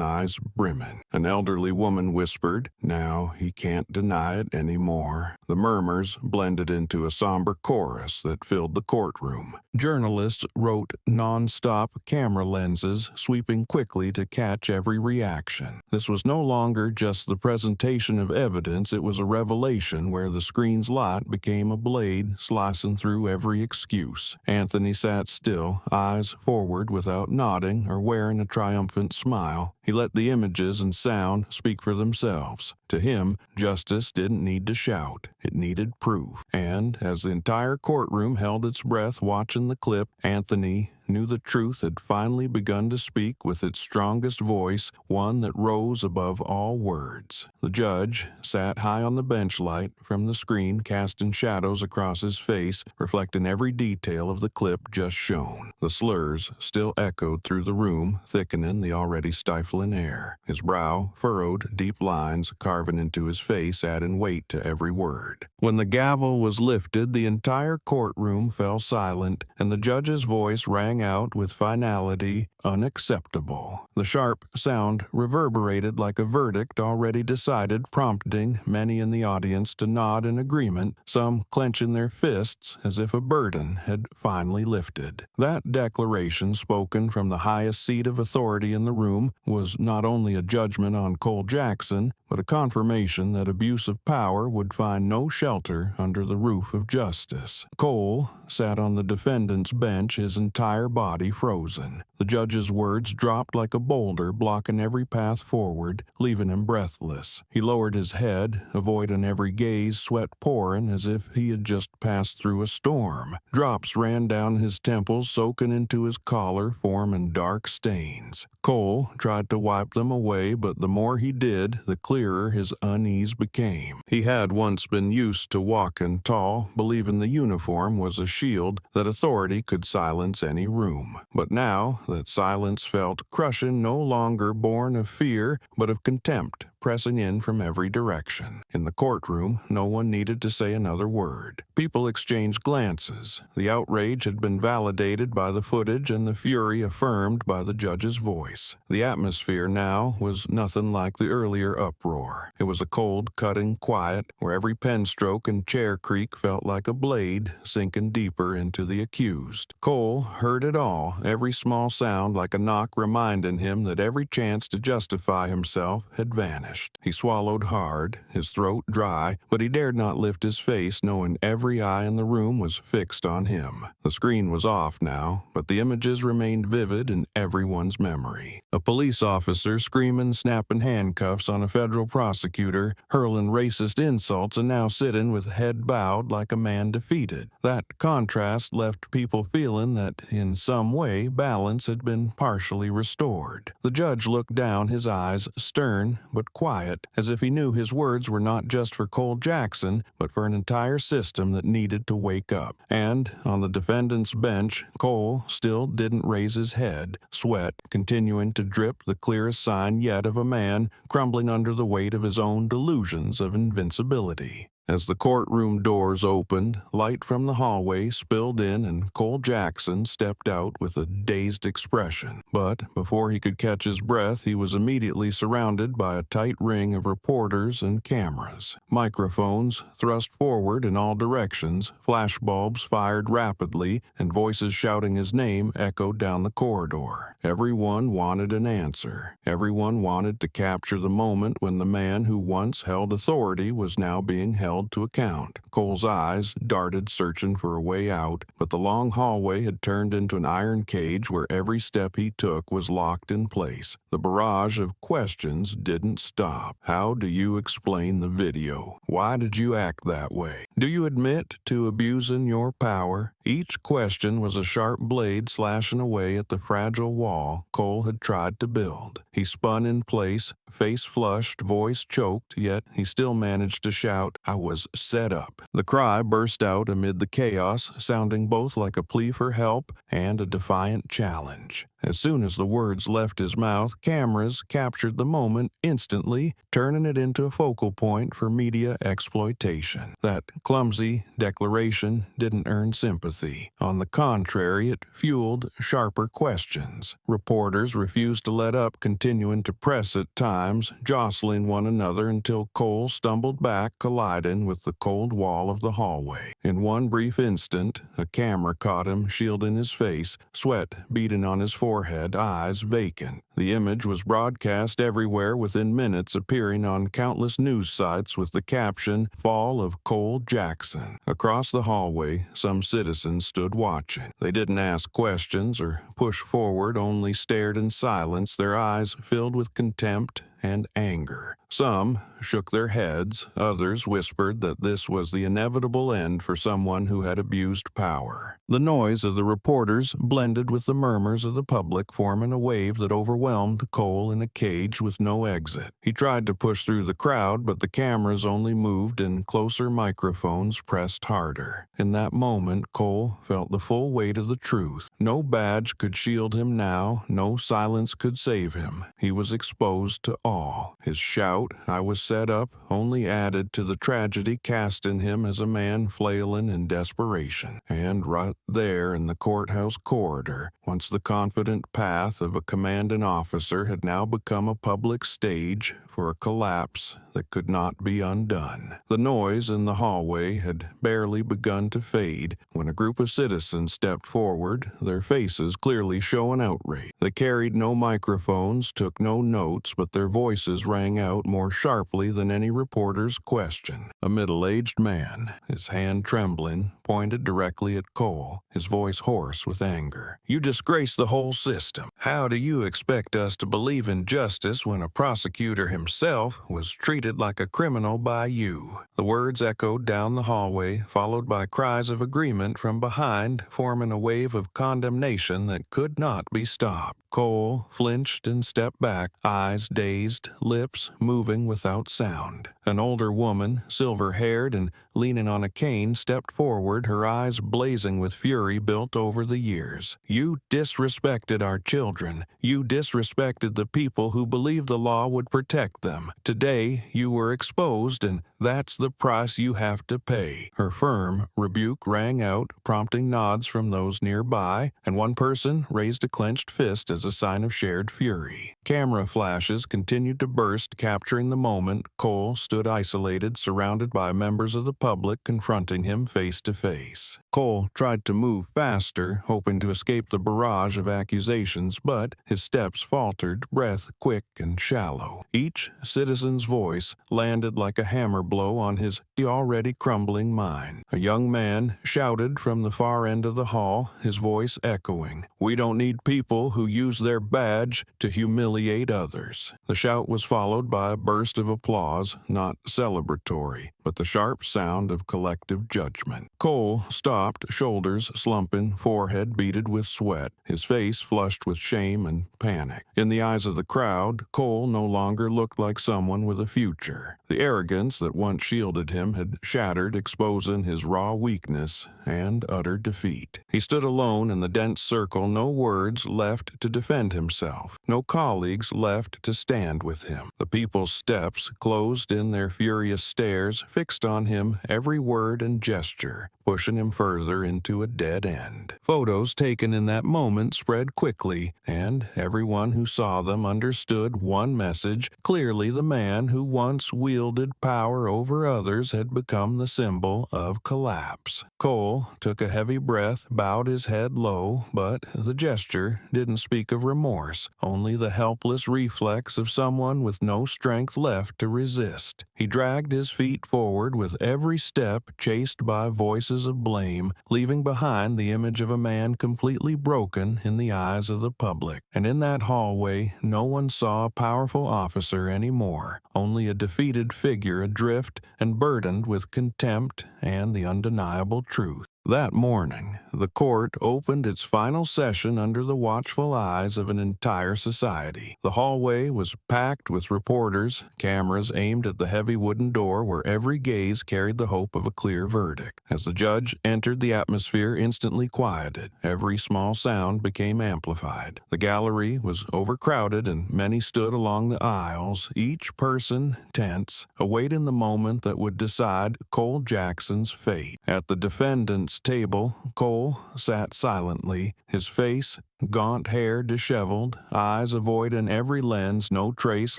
eyes brimming. An elderly elderly woman whispered. Now he can't deny it anymore. The murmurs blended into a somber chorus that filled the courtroom. Journalists wrote non-stop camera lenses, sweeping quickly to catch every reaction. This was no longer just the presentation of evidence, it was a revelation where the screen's light became a blade slicing through every excuse. Anthony sat still, eyes forward without nodding or wearing a triumphant smile. He let the images and sound speak for themselves. To him, justice didn't need to shout. It needed proof. And as the entire courtroom held its breath watching the clip, Anthony knew the truth had finally begun to speak with its strongest voice, one that rose above all words. The judge sat high on the bench, light from the screen casting shadows across his face, reflecting every detail of the clip just shown. The slurs still echoed through the room, thickening the already stifling air. His brow furrowed, deep lines carving into his face, adding weight to every word. When the gavel was lifted, the entire courtroom fell silent, and the judge's voice rang out with finality, unacceptable. The sharp sound reverberated like a verdict already decided, prompting many in the audience to nod in agreement, some clenching their fists as if a burden had finally lifted. That declaration, spoken from the highest seat of authority in the room, was not only a judgment on Cole Jackson, but a confirmation that abuse of power would find no shelter under the roof of justice. Cole sat on the defendant's bench, his entire body frozen. The judge's words dropped like a boulder, blocking every path forward, leaving him breathless. He lowered his head, avoiding every gaze, sweat pouring as if he had just passed through a storm. Drops ran down his temples, soaking into his collar, forming dark stains. Cole tried to wipe them away, but the more he did, the clearer his unease became. He had once been used to walking tall, believing the uniform was a shield that authority could silence any room. But now that silence felt crushing, no longer born of fear, but of contempt, pressing in from every direction. In the courtroom, no one needed to say another word. People exchanged glances. The outrage had been validated by the footage and the fury affirmed by the judge's voice. The atmosphere now was nothing like the earlier uproar. It was a cold, cutting quiet, where every pen stroke and chair creak felt like a blade sinking deeper into the accused. Cole heard it all, every small sound like a knock reminding him that every chance to justify himself had vanished. He swallowed hard, his throat dry, but he dared not lift his face, knowing every eye in the room was fixed on him. The screen was off now, but the images remained vivid in everyone's memory. A police officer screaming, snapping handcuffs on a federal prosecutor, hurling racist insults, and now sitting with head bowed like a man defeated. That contrast left people feeling that, in some way, balance had been partially restored. The judge looked down, his eyes stern but quiet, as if he knew his words were not just for Cole Jackson, but for an entire system that needed to wake up. And on the defendant's bench, Cole still didn't raise his head, sweat continuing to drip, the clearest sign yet of a man crumbling under the weight of his own delusions of invincibility. As the courtroom doors opened, light from the hallway spilled in and Cole Jackson stepped out with a dazed expression. But before he could catch his breath, he was immediately surrounded by a tight ring of reporters and cameras. Microphones thrust forward in all directions, flashbulbs fired rapidly, and voices shouting his name echoed down the corridor. Everyone wanted an answer. Everyone wanted to capture the moment when the man who once held authority was now being held to account. Cole's eyes darted, searching for a way out, but the long hallway had turned into an iron cage where every step he took was locked in place. The barrage of questions didn't stop. How do you explain the video? Why did you act that way? Do you admit to abusing your power? Each question was a sharp blade slashing away at the fragile wall Cole had tried to build. He spun in place, face flushed, voice choked, yet he still managed to shout, "I was set up." The cry burst out amid the chaos, sounding both like a plea for help and a defiant challenge. As soon as the words left his mouth, cameras captured the moment instantly, turning it into a focal point for media exploitation. That clumsy declaration didn't earn sympathy. On the contrary, it fueled sharper questions. Reporters refused to let up, continuing to press at times, jostling one another until Cole stumbled back, colliding with the cold wall of the hallway. In one brief instant, a camera caught him, shielding his face, sweat beading on his forehead, eyes vacant. The image was broadcast everywhere within minutes, appearing on countless news sites with the caption, "Fall of Cole Jackson." Across the hallway, some citizens stood watching. They didn't ask questions or push forward, only stared in silence, their eyes filled with contempt and anger. Some shook their heads, others whispered that this was the inevitable end for someone who had abused power. The noise of the reporters blended with the murmurs of the public, forming a wave that overwhelmed Cole in a cage with no exit. He tried to push through the crowd, but the cameras only moved and closer microphones pressed harder. In that moment, Cole felt the full weight of the truth. No badge could shield him now, no silence could save him. He was exposed to all. His shout, "I was set up," only added to the tragedy cast in him as a man flailing in desperation. And right there in the courthouse corridor, once the confident path of a commanding officer, had now become a public stage for a collapse that could not be undone. The noise in the hallway had barely begun to fade when a group of citizens stepped forward, their faces clearly showing outrage. They carried no microphones, took no notes, but their voices rang out more sharply than any reporter's question. A middle-aged man, his hand trembling, pointed directly at Cole, his voice hoarse with anger. "You disgrace the whole system. How do you expect us to believe in justice when a prosecutor himself was treated like a criminal by you?" The words echoed down the hallway, followed by cries of agreement from behind, forming a wave of condemnation that could not be stopped. Cole flinched and stepped back, eyes dazed, lips moving without sound. An older woman, silver-haired and leaning on a cane, stepped forward, her eyes blazing with fury built over the years. "You disrespected our children. You disrespected the people who believed the law would protect them. Today, you were exposed, and that's the price you have to pay." Her firm rebuke rang out, prompting nods from those nearby, and one person raised a clenched fist as a sign of shared fury. Camera flashes continued to burst, capturing the moment. Cole stood isolated, surrounded by members of the public confronting him face to face. Cole tried to move faster, hoping to escape the barrage of accusations, but his steps faltered, breath quick and shallow. Each citizen's voice landed like a hammer blow on his already crumbling mind. A young man shouted from the far end of the hall, his voice echoing, "We don't need people who use their badge to humiliate others." The shout was followed by a burst of applause, not celebratory, but the sharp sound of collective judgment. Cole stopped, shoulders slumping, forehead beaded with sweat, his face flushed with shame and panic. In the eyes of the crowd, Cole no longer looked like someone with a future. The arrogance that once shielded him had shattered, exposing his raw weakness and utter defeat. He stood alone in the dense circle, no words left to defend himself, no colleagues left to stand with him. The people's steps closed in their furious stares, fixed on him, every word and gesture, pushing him further into a dead end. Photos taken in that moment spread quickly, and everyone who saw them understood one message. Clearly, the man who once wielded power over others had become the symbol of collapse. Cole took a heavy breath, bowed his head low, but the gesture didn't speak of remorse, only the helpless reflex of someone with no strength left to resist. He dragged his feet forward with every step, chased by voices of blame, leaving behind the image of a man completely broken in the eyes of the public. And in that hallway, no one saw a powerful officer anymore, only a defeated figure adrift and burdened with contempt and the undeniable truth. That morning, the court opened its final session under the watchful eyes of an entire society. The hallway was packed with reporters, cameras aimed at the heavy wooden door where every gaze carried the hope of a clear verdict. As the judge entered, the atmosphere instantly quieted. Every small sound became amplified. The gallery was overcrowded and many stood along the aisles, each person tense, awaiting the moment that would decide Cole Jackson's fate. At the defendant's table, Cole sat silently, his face, gaunt hair disheveled, eyes avoid in every lens, no trace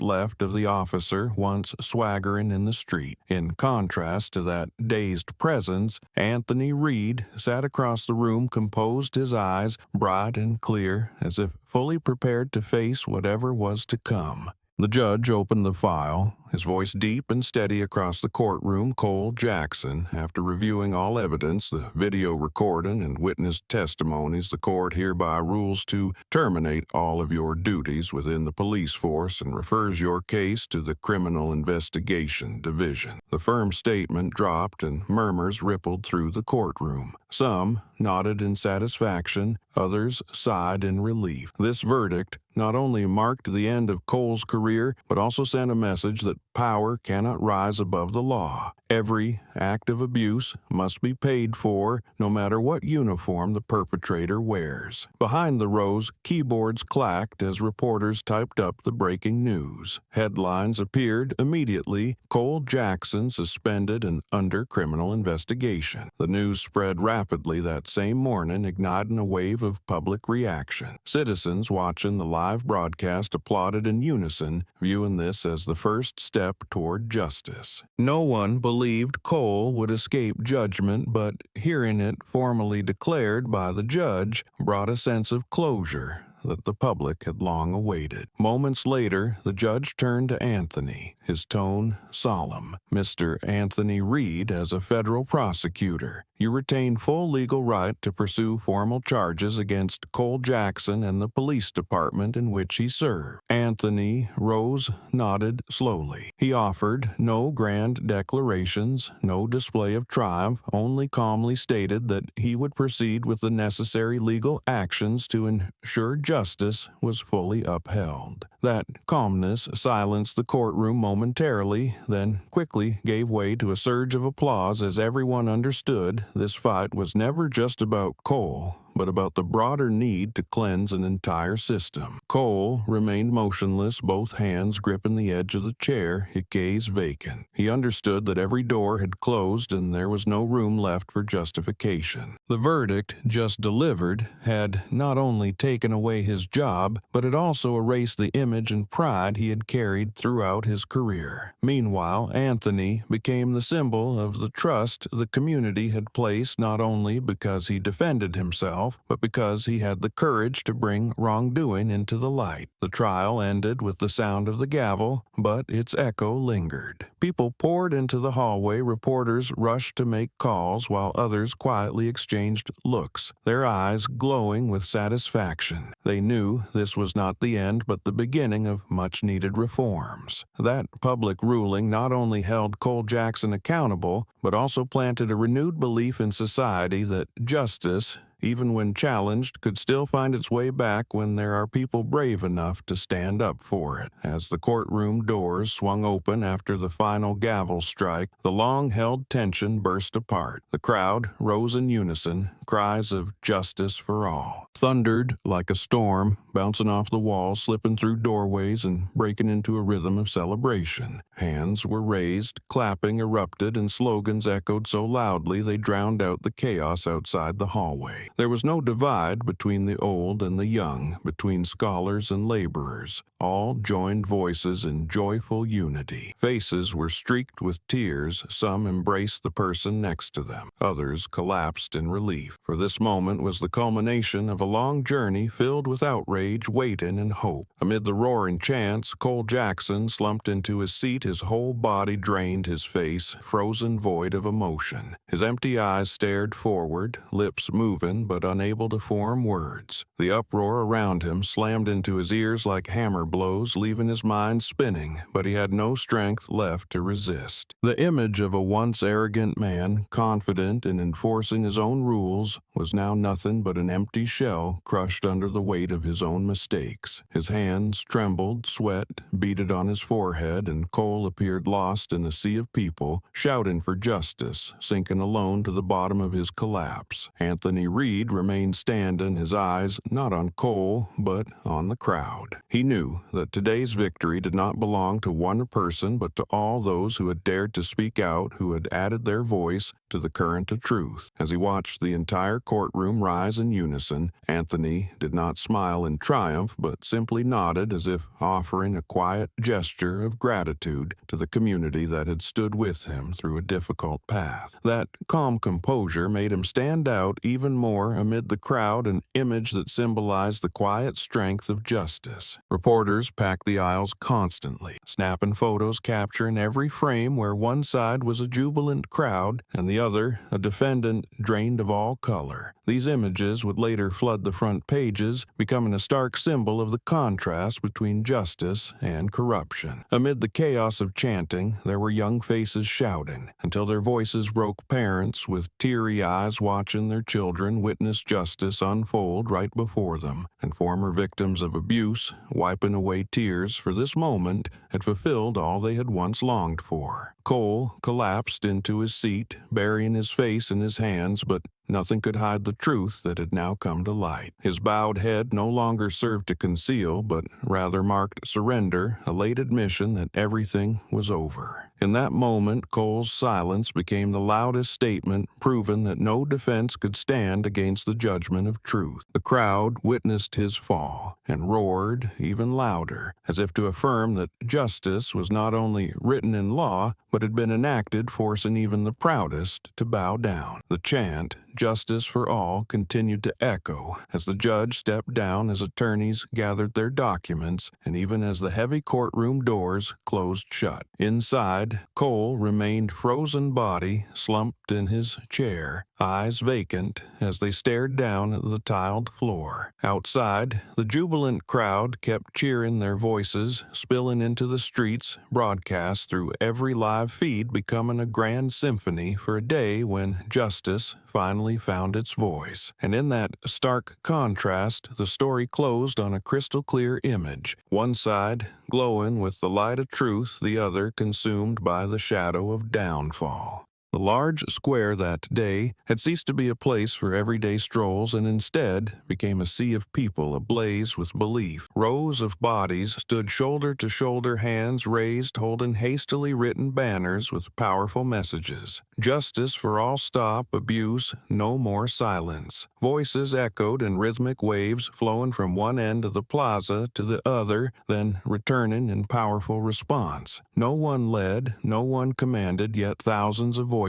left of the officer once swaggering in the street. In contrast to that dazed presence, Anthony Reed sat across the room, composed, his eyes bright and clear, as if fully prepared to face whatever was to come. The judge opened the file, his voice deep and steady across the courtroom. Cole Jackson, after reviewing all evidence, the video recording and witness testimonies, the court hereby rules to terminate all of your duties within the police force and refers your case to the Criminal Investigation Division. The firm statement dropped and murmurs rippled through the courtroom. Some nodded in satisfaction, others sighed in relief. This verdict not only marked the end of Cole's career, but also sent a message that power cannot rise above the law. Every act of abuse must be paid for, no matter what uniform the perpetrator wears. Behind the rows, keyboards clacked as reporters typed up the breaking news. Headlines appeared immediately: Cole Jackson suspended and under criminal investigation. The news spread rapidly that same morning, igniting a wave of public reaction. Citizens watching the live broadcast applauded in unison, viewing this as the first step toward justice. No one believed Cole would escape judgment, but hearing it formally declared by the judge brought a sense of closure that the public had long awaited. Moments later, the judge turned to Anthony, his tone solemn. "Mr. Anthony Reed, as a federal prosecutor, you retain full legal right to pursue formal charges against Cole Jackson and the police department in which he served." Anthony rose, nodded slowly. He offered no grand declarations, no display of triumph, only calmly stated that he would proceed with the necessary legal actions to ensure justice was fully upheld. That calmness silenced the courtroom momentarily, then quickly gave way to a surge of applause as everyone understood this fight was never just about Cole, but about the broader need to cleanse an entire system. Cole remained motionless, both hands gripping the edge of the chair, his gaze vacant. He understood that every door had closed and there was no room left for justification. The verdict, just delivered, had not only taken away his job, but it also erased the image and pride he had carried throughout his career. Meanwhile, Anthony became the symbol of the trust the community had placed, not only because he defended himself, but because he had the courage to bring wrongdoing into the light. The trial ended with the sound of the gavel, but its echo lingered. People poured into the hallway, reporters rushed to make calls, while others quietly exchanged looks, their eyes glowing with satisfaction. They knew this was not the end, but the beginning of much-needed reforms. That public ruling not only held Cole Jackson accountable, but also planted a renewed belief in society that justice, even when challenged, could still find its way back when there are people brave enough to stand up for it. As the courtroom doors swung open after the final gavel strike, the long-held tension burst apart. The crowd rose in unison, cries of "justice for all" thundered like a storm, bouncing off the walls, slipping through doorways, and breaking into a rhythm of celebration. Hands were raised, clapping erupted, and slogans echoed so loudly they drowned out the chaos outside the hallway. There was no divide between the old and the young, between scholars and laborers. All joined voices in joyful unity. Faces were streaked with tears. Some embraced the person next to them. Others collapsed in relief. For this moment was the culmination of a long journey filled with outrage, waiting, and hope. Amid the roaring chants, Cole Jackson slumped into his seat, his whole body drained, his face frozen void of emotion. His empty eyes stared forward, lips moving broken but unable to form words. The uproar around him slammed into his ears like hammer blows, leaving his mind spinning, but he had no strength left to resist. The image of a once arrogant man, confident in enforcing his own rules, was now nothing but an empty shell crushed under the weight of his own mistakes. His hands trembled, sweat beaded on his forehead, and Cole appeared lost in a sea of people, shouting for justice, sinking alone to the bottom of his collapse. Anthony Reed remained standing, his eyes not on Cole, but on the crowd. He knew that today's victory did not belong to one person, but to all those who had dared to speak out, who had added their voice to the current of truth. As he watched the entire courtroom rise in unison, Anthony did not smile in triumph, but simply nodded as if offering a quiet gesture of gratitude to the community that had stood with him through a difficult path. That calm composure made him stand out even more amid the crowd, an image that symbolized the quiet strength of justice. Reporters packed the aisles constantly, snapping photos capturing every frame where one side was a jubilant crowd and the other a defendant drained of all color. These images would later flood the front pages, becoming a stark symbol of the contrast between justice and corruption. Amid the chaos of chanting, there were young faces shouting, until their voices broke parents with teary eyes watching their children witness justice unfold right before them, and former victims of abuse wiping away tears, for this moment had fulfilled all they had once longed for. Cole collapsed into his seat, burying his face in his hands, but nothing could hide the truth that had now come to light. His bowed head no longer served to conceal, but rather marked surrender, a late admission that everything was over. In that moment, Cole's silence became the loudest statement, proving that no defense could stand against the judgment of truth. The crowd witnessed his fall and roared even louder, as if to affirm that justice was not only written in law, but had been enacted, forcing even the proudest to bow down. The chant, "Justice for all," continued to echo as the judge stepped down, as attorneys gathered their documents, and even as the heavy courtroom doors closed shut. Inside, Cole remained frozen body, slumped in his chair, eyes vacant as they stared down at the tiled floor. Outside, the jubilant crowd kept cheering, their voices spilling into the streets, broadcast through every live feed, becoming a grand symphony for a day when justice finally found its voice. And in that stark contrast, the story closed on a crystal-clear image. One side glowing with the light of truth, the other consumed by the shadow of downfall. The large square that day had ceased to be a place for everyday strolls and instead became a sea of people ablaze with belief. Rows of bodies stood shoulder to shoulder, hands raised, holding hastily written banners with powerful messages. Justice for all, stop abuse, no more silence. Voices echoed in rhythmic waves, flowing from one end of the plaza to the other, then returning in powerful response. No one led, no one commanded, yet thousands of voices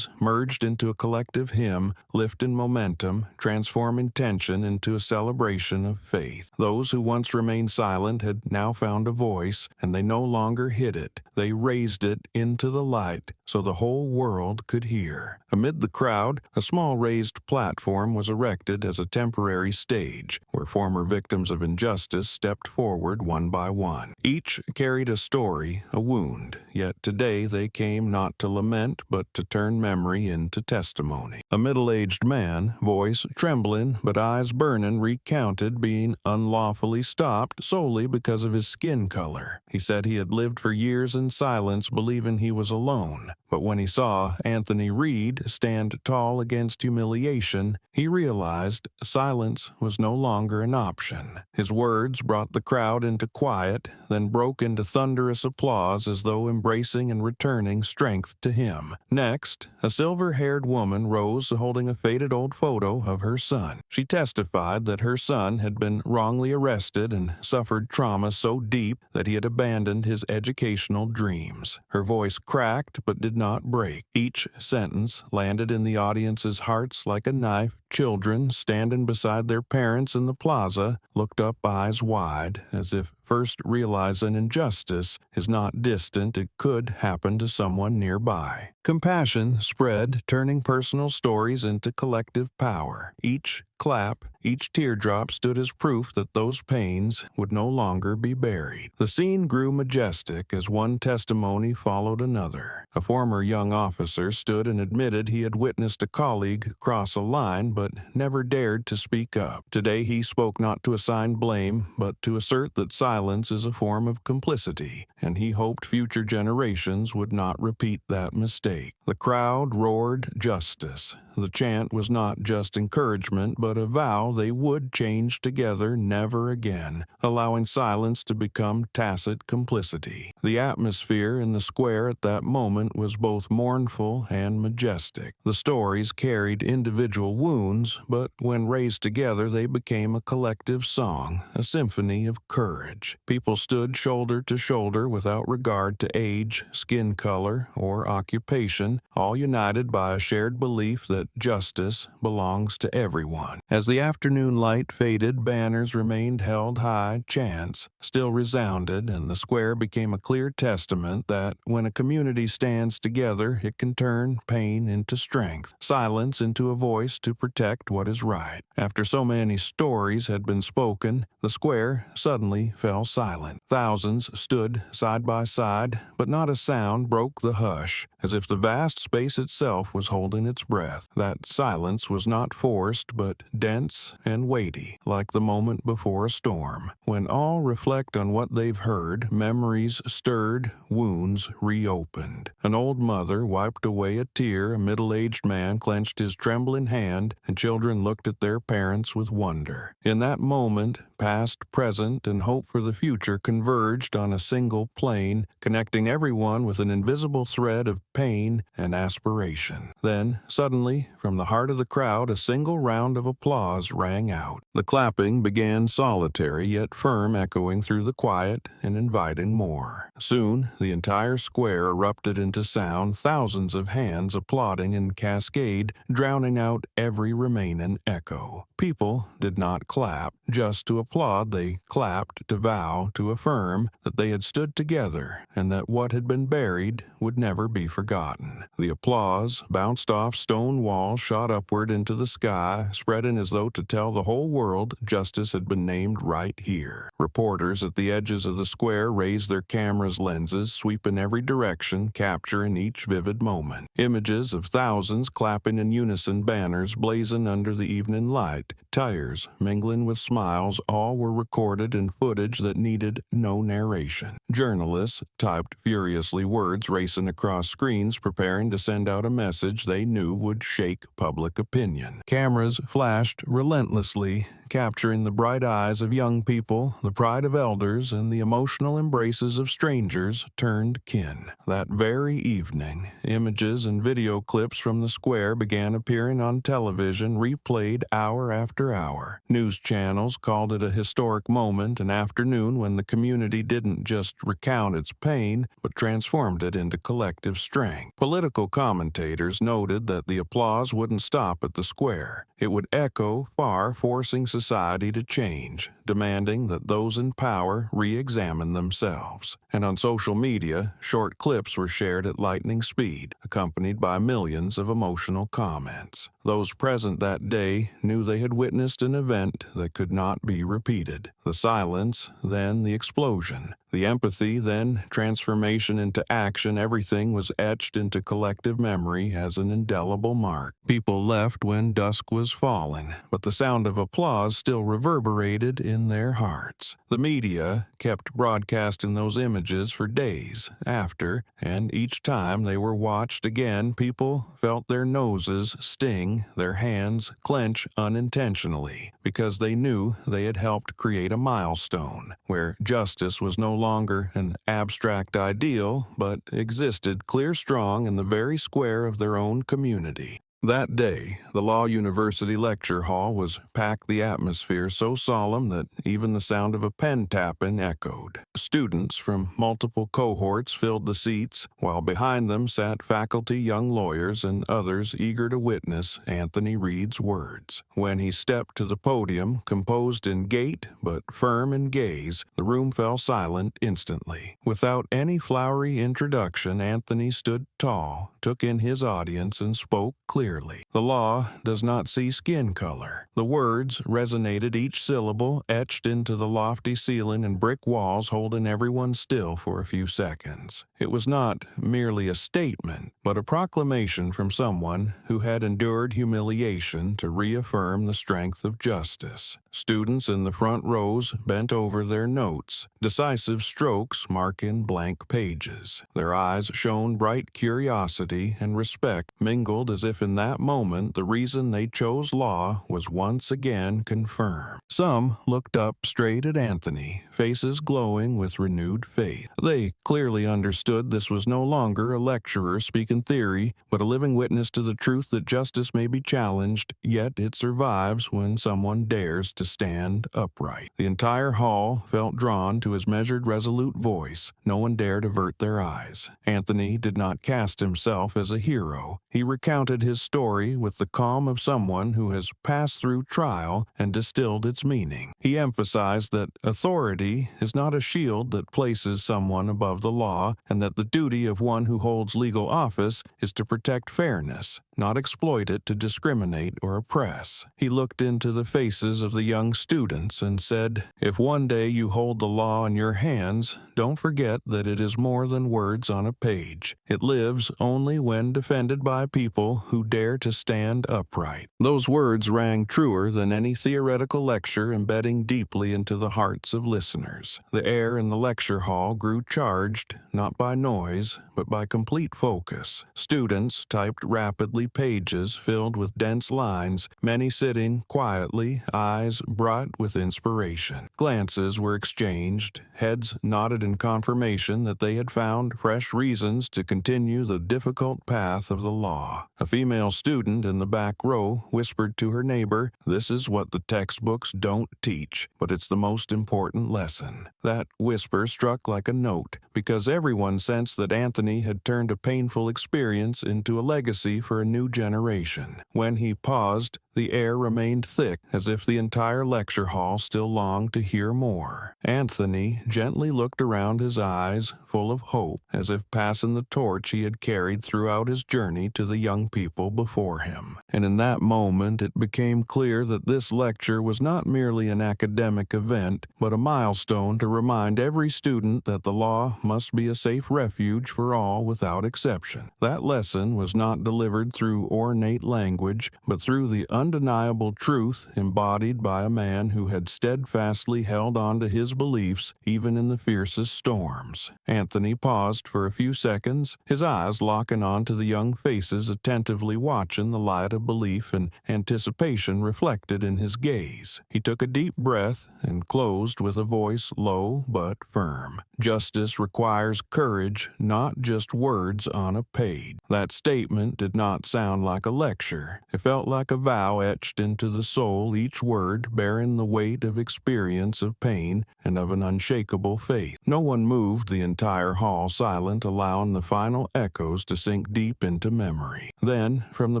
merged into a collective hymn, lifting momentum, transforming tension into a celebration of faith. Those who once remained silent had now found a voice, and they no longer hid it. They raised it into the light so the whole world could hear. Amid the crowd, a small raised platform was erected as a temporary stage, where former victims of injustice stepped forward one by one. Each carried a story, a wound, yet today they came not to lament, but to turn memory into testimony. A middle-aged man, voice trembling but eyes burning, recounted being unlawfully stopped solely because of his skin color. He said he had lived for years in silence, believing he was alone. But when he saw Anthony Reed stand tall against humiliation, he realized silence was no longer an option. His words brought the crowd into quiet, then broke into thunderous applause as though embracing and returning strength to him. Next, a silver-haired woman rose holding a faded old photo of her son. She testified that her son had been wrongly arrested and suffered trauma so deep that he had abandoned his educational dreams. Her voice cracked but did not break. Each sentence landed in the audience's hearts like a knife children standing beside their parents in the plaza looked up eyes wide, as if first realizing injustice is not distant, it could happen to someone nearby. Compassion spread, turning personal stories into collective power. Each clap, each teardrop stood as proof that those pains would no longer be buried. The scene grew majestic as one testimony followed another. A former young officer stood and admitted he had witnessed a colleague cross a line but never dared to speak up. Today he spoke not to assign blame, but to assert that silence is a form of complicity, and he hoped future generations would not repeat that mistake. The crowd roared justice. The chant was not just encouragement, but a vow they would change together never again, allowing silence to become tacit complicity. The atmosphere in the square at that moment was both mournful and majestic. The stories carried individual wounds, but when raised together they became a collective song, a symphony of courage. People stood shoulder to shoulder without regard to age, skin color, or occupation, all united by a shared belief that justice belongs to everyone. As the afternoon light faded, banners remained held high, chants still resounded, and the square became a clear testament that when a community stands together, it can turn pain into strength, silence into a voice to protect what is right. After so many stories had been spoken, the square suddenly fell silent. Thousands stood side by side, but not a sound broke the hush, as if the vast space itself was holding its breath. That silence was not forced, but dense and weighty, like the moment before a storm. When all reflect on what they've heard, memories stirred, wounds reopened. An old mother wiped away a tear, a middle-aged man clenched his trembling hand, and children looked at their parents with wonder. In that moment, past, present, and hope for the future converged on a single plane, connecting everyone with an invisible thread of pain and aspiration. Then, suddenly, from the heart of the crowd, a single round of applause rang out. The clapping began solitary yet firm, echoing through the quiet and inviting more. Soon, the entire square erupted into sound, thousands of hands applauding in cascade, drowning out every remaining echo. People did not clap just to applaud, they clapped to vow, to affirm that they had stood together and that what had been buried would never be forgotten. The applause bounced off stone walls, shot upward into the sky, spreading as though to tell the whole world justice had been named right here. Reporters at the edges of the square raised their cameras' lenses, sweeping every direction, capturing each vivid moment. Images of thousands clapping in unison, banners blazing under the evening light, tears mingling with smiles, all were recorded in footage that needed no narration. Journalists typed furiously, words racing across screens, preparing to send out a message they knew would shake public opinion. Cameras flashed relentlessly, capturing the bright eyes of young people, the pride of elders, and the emotional embraces of strangers turned kin. That very evening, images and video clips from the square began appearing on television, replayed hour after hour. News channels called it a historic moment, an afternoon when the community didn't just recount its pain, but transformed it into collective strength. Political commentators noted that the applause wouldn't stop at the square. It would echo far, forcing society to change, demanding that those in power re-examine themselves. And on social media, short clips were shared at lightning speed, accompanied by millions of emotional comments. Those present that day knew they had witnessed an event that could not be repeated. The silence, then the explosion. The empathy, then transformation into action. Everything was etched into collective memory as an indelible mark. People left when dusk was falling, but the sound of applause still reverberated in their hearts. The media kept broadcasting those images for days after, and each time they were watched again, people felt their noses sting, their hands clench unintentionally, because they knew they had helped create a milestone where justice was no longer an abstract ideal, but existed clear strong in the very square of their own community. That day, the Law University lecture hall was packed, the atmosphere so solemn that even the sound of a pen tapping echoed. Students from multiple cohorts filled the seats, while behind them sat faculty, young lawyers, and others eager to witness Anthony Reed's words. When he stepped to the podium, composed in gait but firm in gaze, the room fell silent instantly. Without any flowery introduction, Anthony stood tall, took in his audience, and spoke clearly. The law does not see skin color. The words resonated, each syllable etched into the lofty ceiling and brick walls, holding everyone still for a few seconds. It was not merely a statement, but a proclamation from someone who had endured humiliation to reaffirm the strength of justice. Students in the front rows bent over their notes, decisive strokes marking blank pages. Their eyes shone bright curiosity and respect mingled, as if in that moment the reason they chose law was once again confirmed. Some looked up straight at Anthony, faces glowing with renewed faith. They clearly understood this was no longer a lecturer speaking theory, but a living witness to the truth that justice may be challenged, yet it survives when someone dares to stand upright. The entire hall felt drawn to his measured, resolute voice. No one dared avert their eyes. Anthony did not cast himself as a hero. He recounted his story with the calm of someone who has passed through trial and distilled its meaning. He emphasized that authority is not a shield that places someone above the law, and that the duty of one who holds legal office is to protect fairness, not exploit it to discriminate or oppress. He looked into the faces of the young students and said, "If one day you hold the law in your hands, don't forget that it is more than words on a page. It lives only when defended by people who dare to stand upright." Those words rang truer than any theoretical lecture, embedding deeply into the hearts of listeners. The air in the lecture hall grew charged, not by noise, but by complete focus. Students typed rapidly pages filled with dense lines, many sitting quietly, eyes bright with inspiration. Glances were exchanged, heads nodded in confirmation that they had found fresh reasons to continue the difficult path of the law. A female student in the back row whispered to her neighbor, "This is what the textbooks don't teach, but it's the most important lesson." That whisper struck like a note, because everyone sensed that Anthony had turned a painful experience into a legacy for a new generation. When he paused, the air remained thick, as if the entire lecture hall still longed to hear more. Anthony gently looked around, his eyes full of hope, as if passing the torch he had carried throughout his journey to the young people before him. And in that moment it became clear that this lecture was not merely an academic event, but a milestone to remind every student that the law must be a safe refuge for all without exception. That lesson was not delivered through ornate language, but through the undeniable truth embodied by a man who had steadfastly held on to his beliefs even in the fiercest storms. Anthony paused for a few seconds, his eyes locking on to the young faces, attentively watching the light of belief and anticipation reflected in his gaze. He took a deep breath and closed with a voice low but firm. "Justice requires courage, not just words on a page." That statement did not sound like a lecture. It felt like a vow etched into the soul, each word bearing the weight of experience, of pain, and of an unshakable faith. No one moved, the entire hall silent, allowing the final echoes to sink deep into memory. Then, from the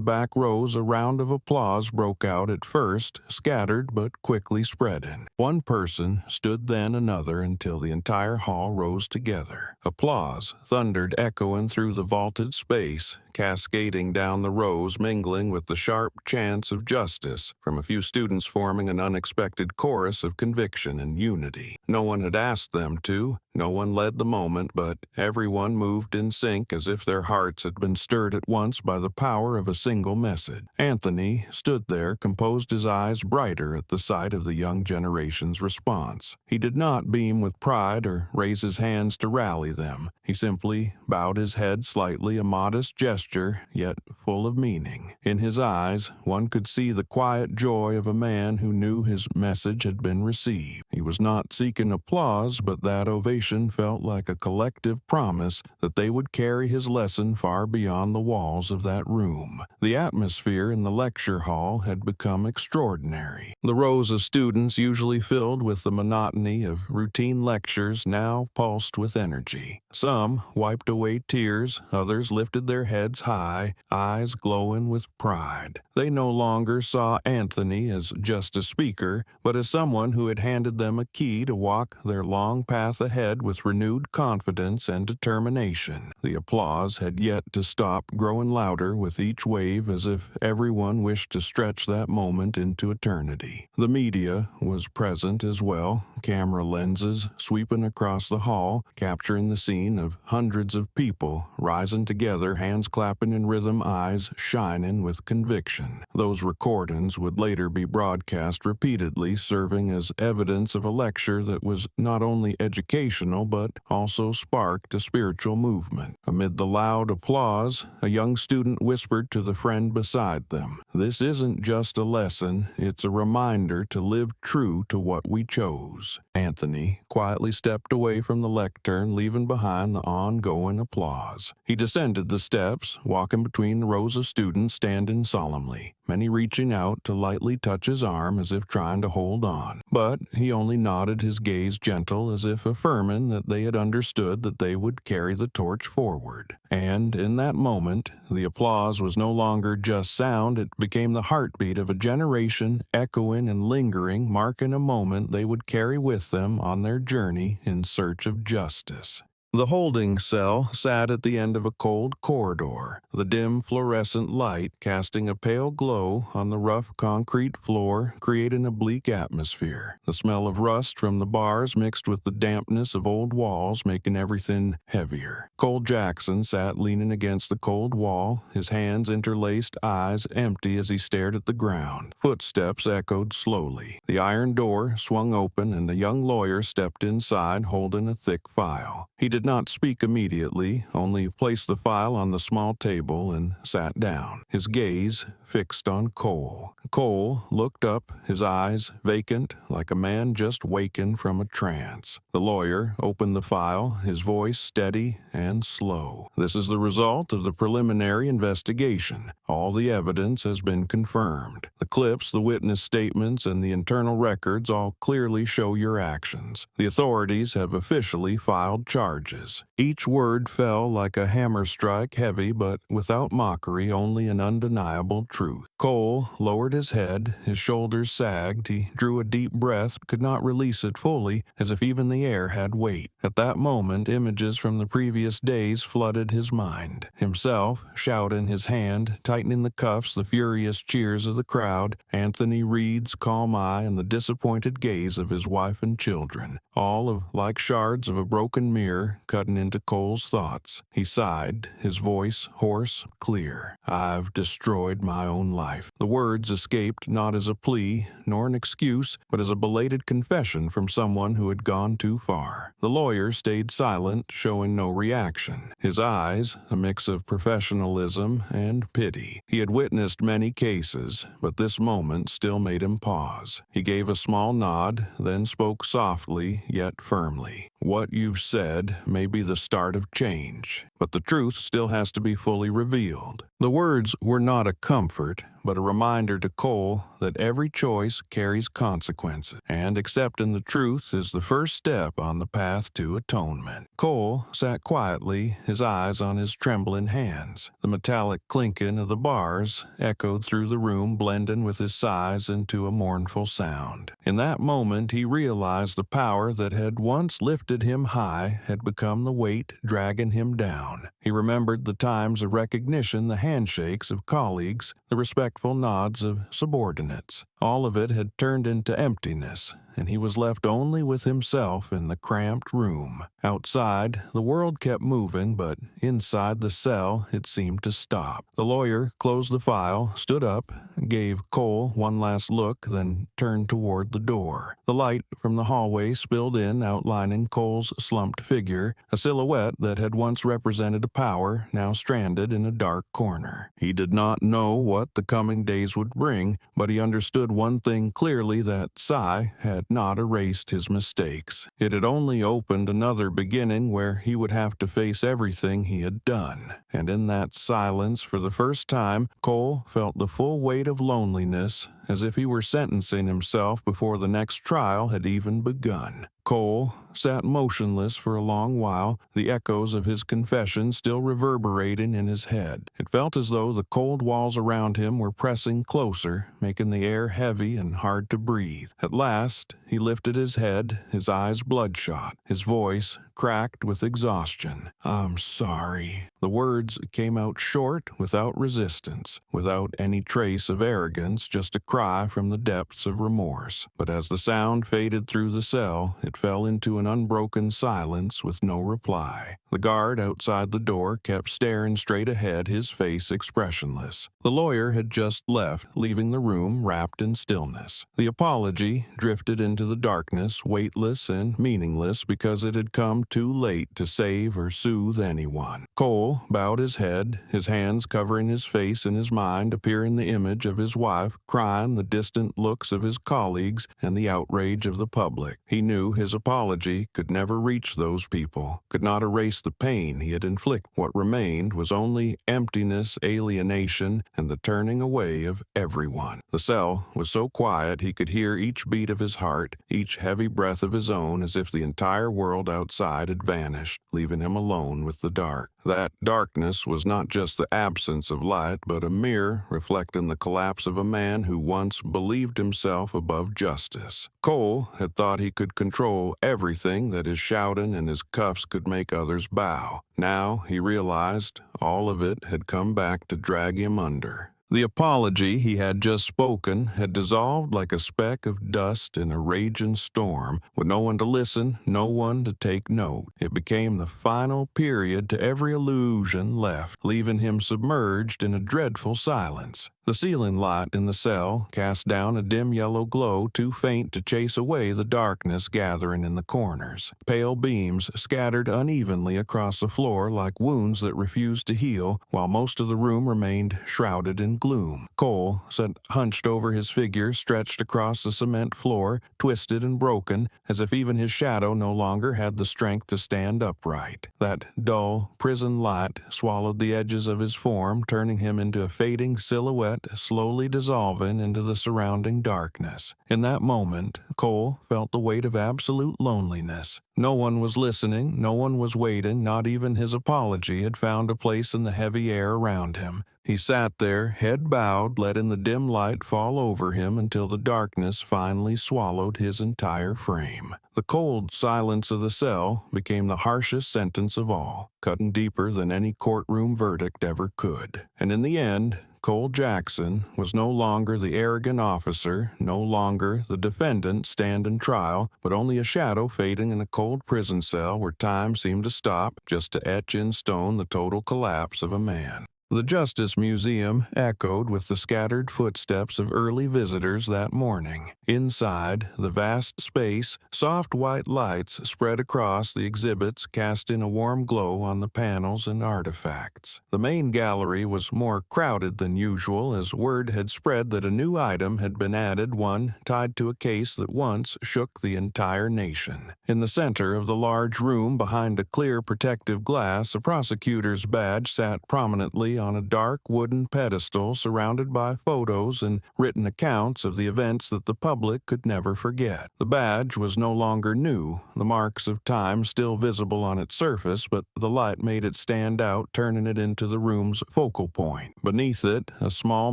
back rows, a round of applause broke out, at first scattered but quickly spreading. One person stood, then another, until the entire hall rose together. Applause thundered, echoing through the vaulted space, cascading down the rows, mingling with the sharp chants of justice from a few students, forming an unexpected chorus of conviction and unity. No one had asked them to, no one led the moment, but everyone moved in sync, as if their hearts had been stirred at once by the power of a single message. Anthony stood there, composed, his eyes brighter at the sight of the young generation's response. He did not beam with pride or raise his hands to rally them. He simply bowed his head slightly, a modest gesture, yet full of meaning. In his eyes, one could see the quiet joy of a man who knew his message had been received. He was not seeking applause, but that ovation felt like a collective promise that they would carry his lesson far beyond the walls of that room. The atmosphere in the lecture hall had become extraordinary. The rows of students, usually filled with the monotony of routine lectures, now pulsed with energy. Some wiped away tears, others lifted their heads high, eyes glowing with pride. They no longer saw Anthony as just a speaker, but as someone who had handed them a key to walk their long path ahead with renewed confidence and determination. The applause had yet to stop, growing louder with each wave, as if everyone wished to stretch that moment into eternity. The media was present as well, camera lenses sweeping across the hall, capturing the scene of hundreds of people rising together, hands clapping in rhythm, eyes shining with conviction. Those recordings would later be broadcast repeatedly, serving as evidence of a lecture that was not only educational but also sparked a spiritual movement. Amid the loud applause, a young student whispered to the friend beside them, "This isn't just a lesson, it's a reminder to live true to what we chose." Anthony quietly stepped away from the lectern, leaving behind the ongoing applause. He descended the steps, walking between the rows of students standing solemnly, many reaching out to lightly touch his arm as if trying to hold on. But he only nodded, his gaze gentle, as if affirming that they had understood that they would carry the torch forward. And in that moment, the applause was no longer just sound, it became the heartbeat of a generation, echoing and lingering, marking a moment they would carry with them on their journey in search of justice. The holding cell sat at the end of a cold corridor, the dim fluorescent light casting a pale glow on the rough concrete floor, creating a bleak atmosphere. The smell of rust from the bars mixed with the dampness of old walls, making everything heavier. Cole Jackson sat leaning against the cold wall, his hands interlaced, eyes empty as he stared at the ground. Footsteps echoed slowly. The iron door swung open, and the young lawyer stepped inside, holding a thick file. He did not speak immediately, only placed the file on the small table and sat down, his gaze fixed on Cole. Cole looked up, his eyes vacant, like a man just wakened from a trance. The lawyer opened the file, his voice steady and slow. "This is the result of the preliminary investigation. All the evidence has been confirmed. The clips, the witness statements, and the internal records all clearly show your actions. The authorities have officially filed charges." Each word fell like a hammer strike, heavy but without mockery, only an undeniable truth. Cole lowered his head, his shoulders sagged, he drew a deep breath, but could not release it fully, as if even the air had weight. At that moment, images from the previous days flooded his mind. Himself, shout in his hand, tightening the cuffs, the furious cheers of the crowd, Anthony Reed's calm eye, and the disappointed gaze of his wife and children, all of like shards of a broken mirror, cutting into Cole's thoughts. He sighed, his voice hoarse, clear. "I've destroyed my own life." The words escaped not as a plea, nor an excuse, but as a belated confession from someone who had gone too far. The lawyer stayed silent, showing no reaction. His eyes, a mix of professionalism and pity. He had witnessed many cases, but this moment still made him pause. He gave a small nod, then spoke softly yet firmly. "What you've said may be the start of change, but the truth still has to be fully revealed." The words were not a comfort, but a reminder to Cole that every choice carries consequences, and accepting the truth is the first step on the path to atonement. Cole sat quietly, his eyes on his trembling hands. The metallic clinking of the bars echoed through the room, blending with his sighs into a mournful sound. In that moment, he realized the power that had once lifted him high had become the weight dragging him down. He remembered the times of recognition, the handshakes of colleagues, the respectful nods of subordinates. All of it had turned into emptiness, and he was left only with himself in the cramped room. Outside, the world kept moving, but inside the cell, it seemed to stop. The lawyer closed the file, stood up, gave Cole one last look, then turned toward the door. The light from the hallway spilled in, outlining Cole's slumped figure, a silhouette that had once represented a power, now stranded in a dark corner. He did not know what the coming days would bring, but he understood one thing clearly, that Cy had not erased his mistakes. It had only opened another beginning where he would have to face everything he had done. And in that silence, for the first time, Cole felt the full weight of loneliness, as if he were sentencing himself before the next trial had even begun. Cole sat motionless for a long while, the echoes of his confession still reverberating in his head. It felt as though the cold walls around him were pressing closer, making the air heavy and hard to breathe. At last, he lifted his head, his eyes bloodshot, his voice cracked with exhaustion. "I'm sorry." The words came out short, without resistance, without any trace of arrogance, just a cry from the depths of remorse. But as the sound faded through the cell, it fell into an unbroken silence with no reply. The guard outside the door kept staring straight ahead, his face expressionless. The lawyer had just left, leaving the room wrapped in stillness. The apology drifted into the darkness, weightless and meaningless because it had come too late to save or soothe anyone. Cole bowed his head, his hands covering his face, in his mind appearing the image of his wife, crying, the distant looks of his colleagues, and the outrage of the public. He knew his apology could never reach those people, could not erase the pain he had inflicted. What remained was only emptiness, alienation, and the turning away of everyone. The cell was so quiet he could hear each beat of his heart, each heavy breath of his own, as if the entire world outside had vanished, leaving him alone with the dark. That darkness was not just the absence of light, but a mirror reflecting the collapse of a man who once believed himself above justice. Cole had thought he could control everything, that his shouting and his cuffs could make others bow. Now he realized all of it had come back to drag him under. The apology he had just spoken had dissolved like a speck of dust in a raging storm, with no one to listen, no one to take note. It became the final period to every illusion left, leaving him submerged in a dreadful silence. The ceiling light in the cell cast down a dim yellow glow too faint to chase away the darkness gathering in the corners. Pale beams scattered unevenly across the floor like wounds that refused to heal, while most of the room remained shrouded in gloom. Cole sat hunched over, his figure stretched across the cement floor, twisted and broken, as if even his shadow no longer had the strength to stand upright. That dull prison light swallowed the edges of his form, turning him into a fading silhouette, slowly dissolving into the surrounding darkness. In that moment, Cole felt the weight of absolute loneliness. No one was listening, no one was waiting, not even his apology had found a place in the heavy air around him. He sat there, head bowed, letting the dim light fall over him until the darkness finally swallowed his entire frame. The cold silence of the cell became the harshest sentence of all, cutting deeper than any courtroom verdict ever could. And in the end, Cole Jackson was no longer the arrogant officer, no longer the defendant standing trial, but only a shadow fading in a cold prison cell where time seemed to stop, just to etch in stone the total collapse of a man. The Justice Museum echoed with the scattered footsteps of early visitors that morning. Inside the vast space, soft white lights spread across the exhibits, casting a warm glow on the panels and artifacts. The main gallery was more crowded than usual, as word had spread that a new item had been added, one tied to a case that once shook the entire nation. In the center of the large room, behind a clear protective glass, a prosecutor's badge sat prominently on a dark wooden pedestal surrounded by photos and written accounts of the events that the public could never forget. The badge was no longer new, the marks of time still visible on its surface, but the light made it stand out, turning it into the room's focal point. Beneath it, a small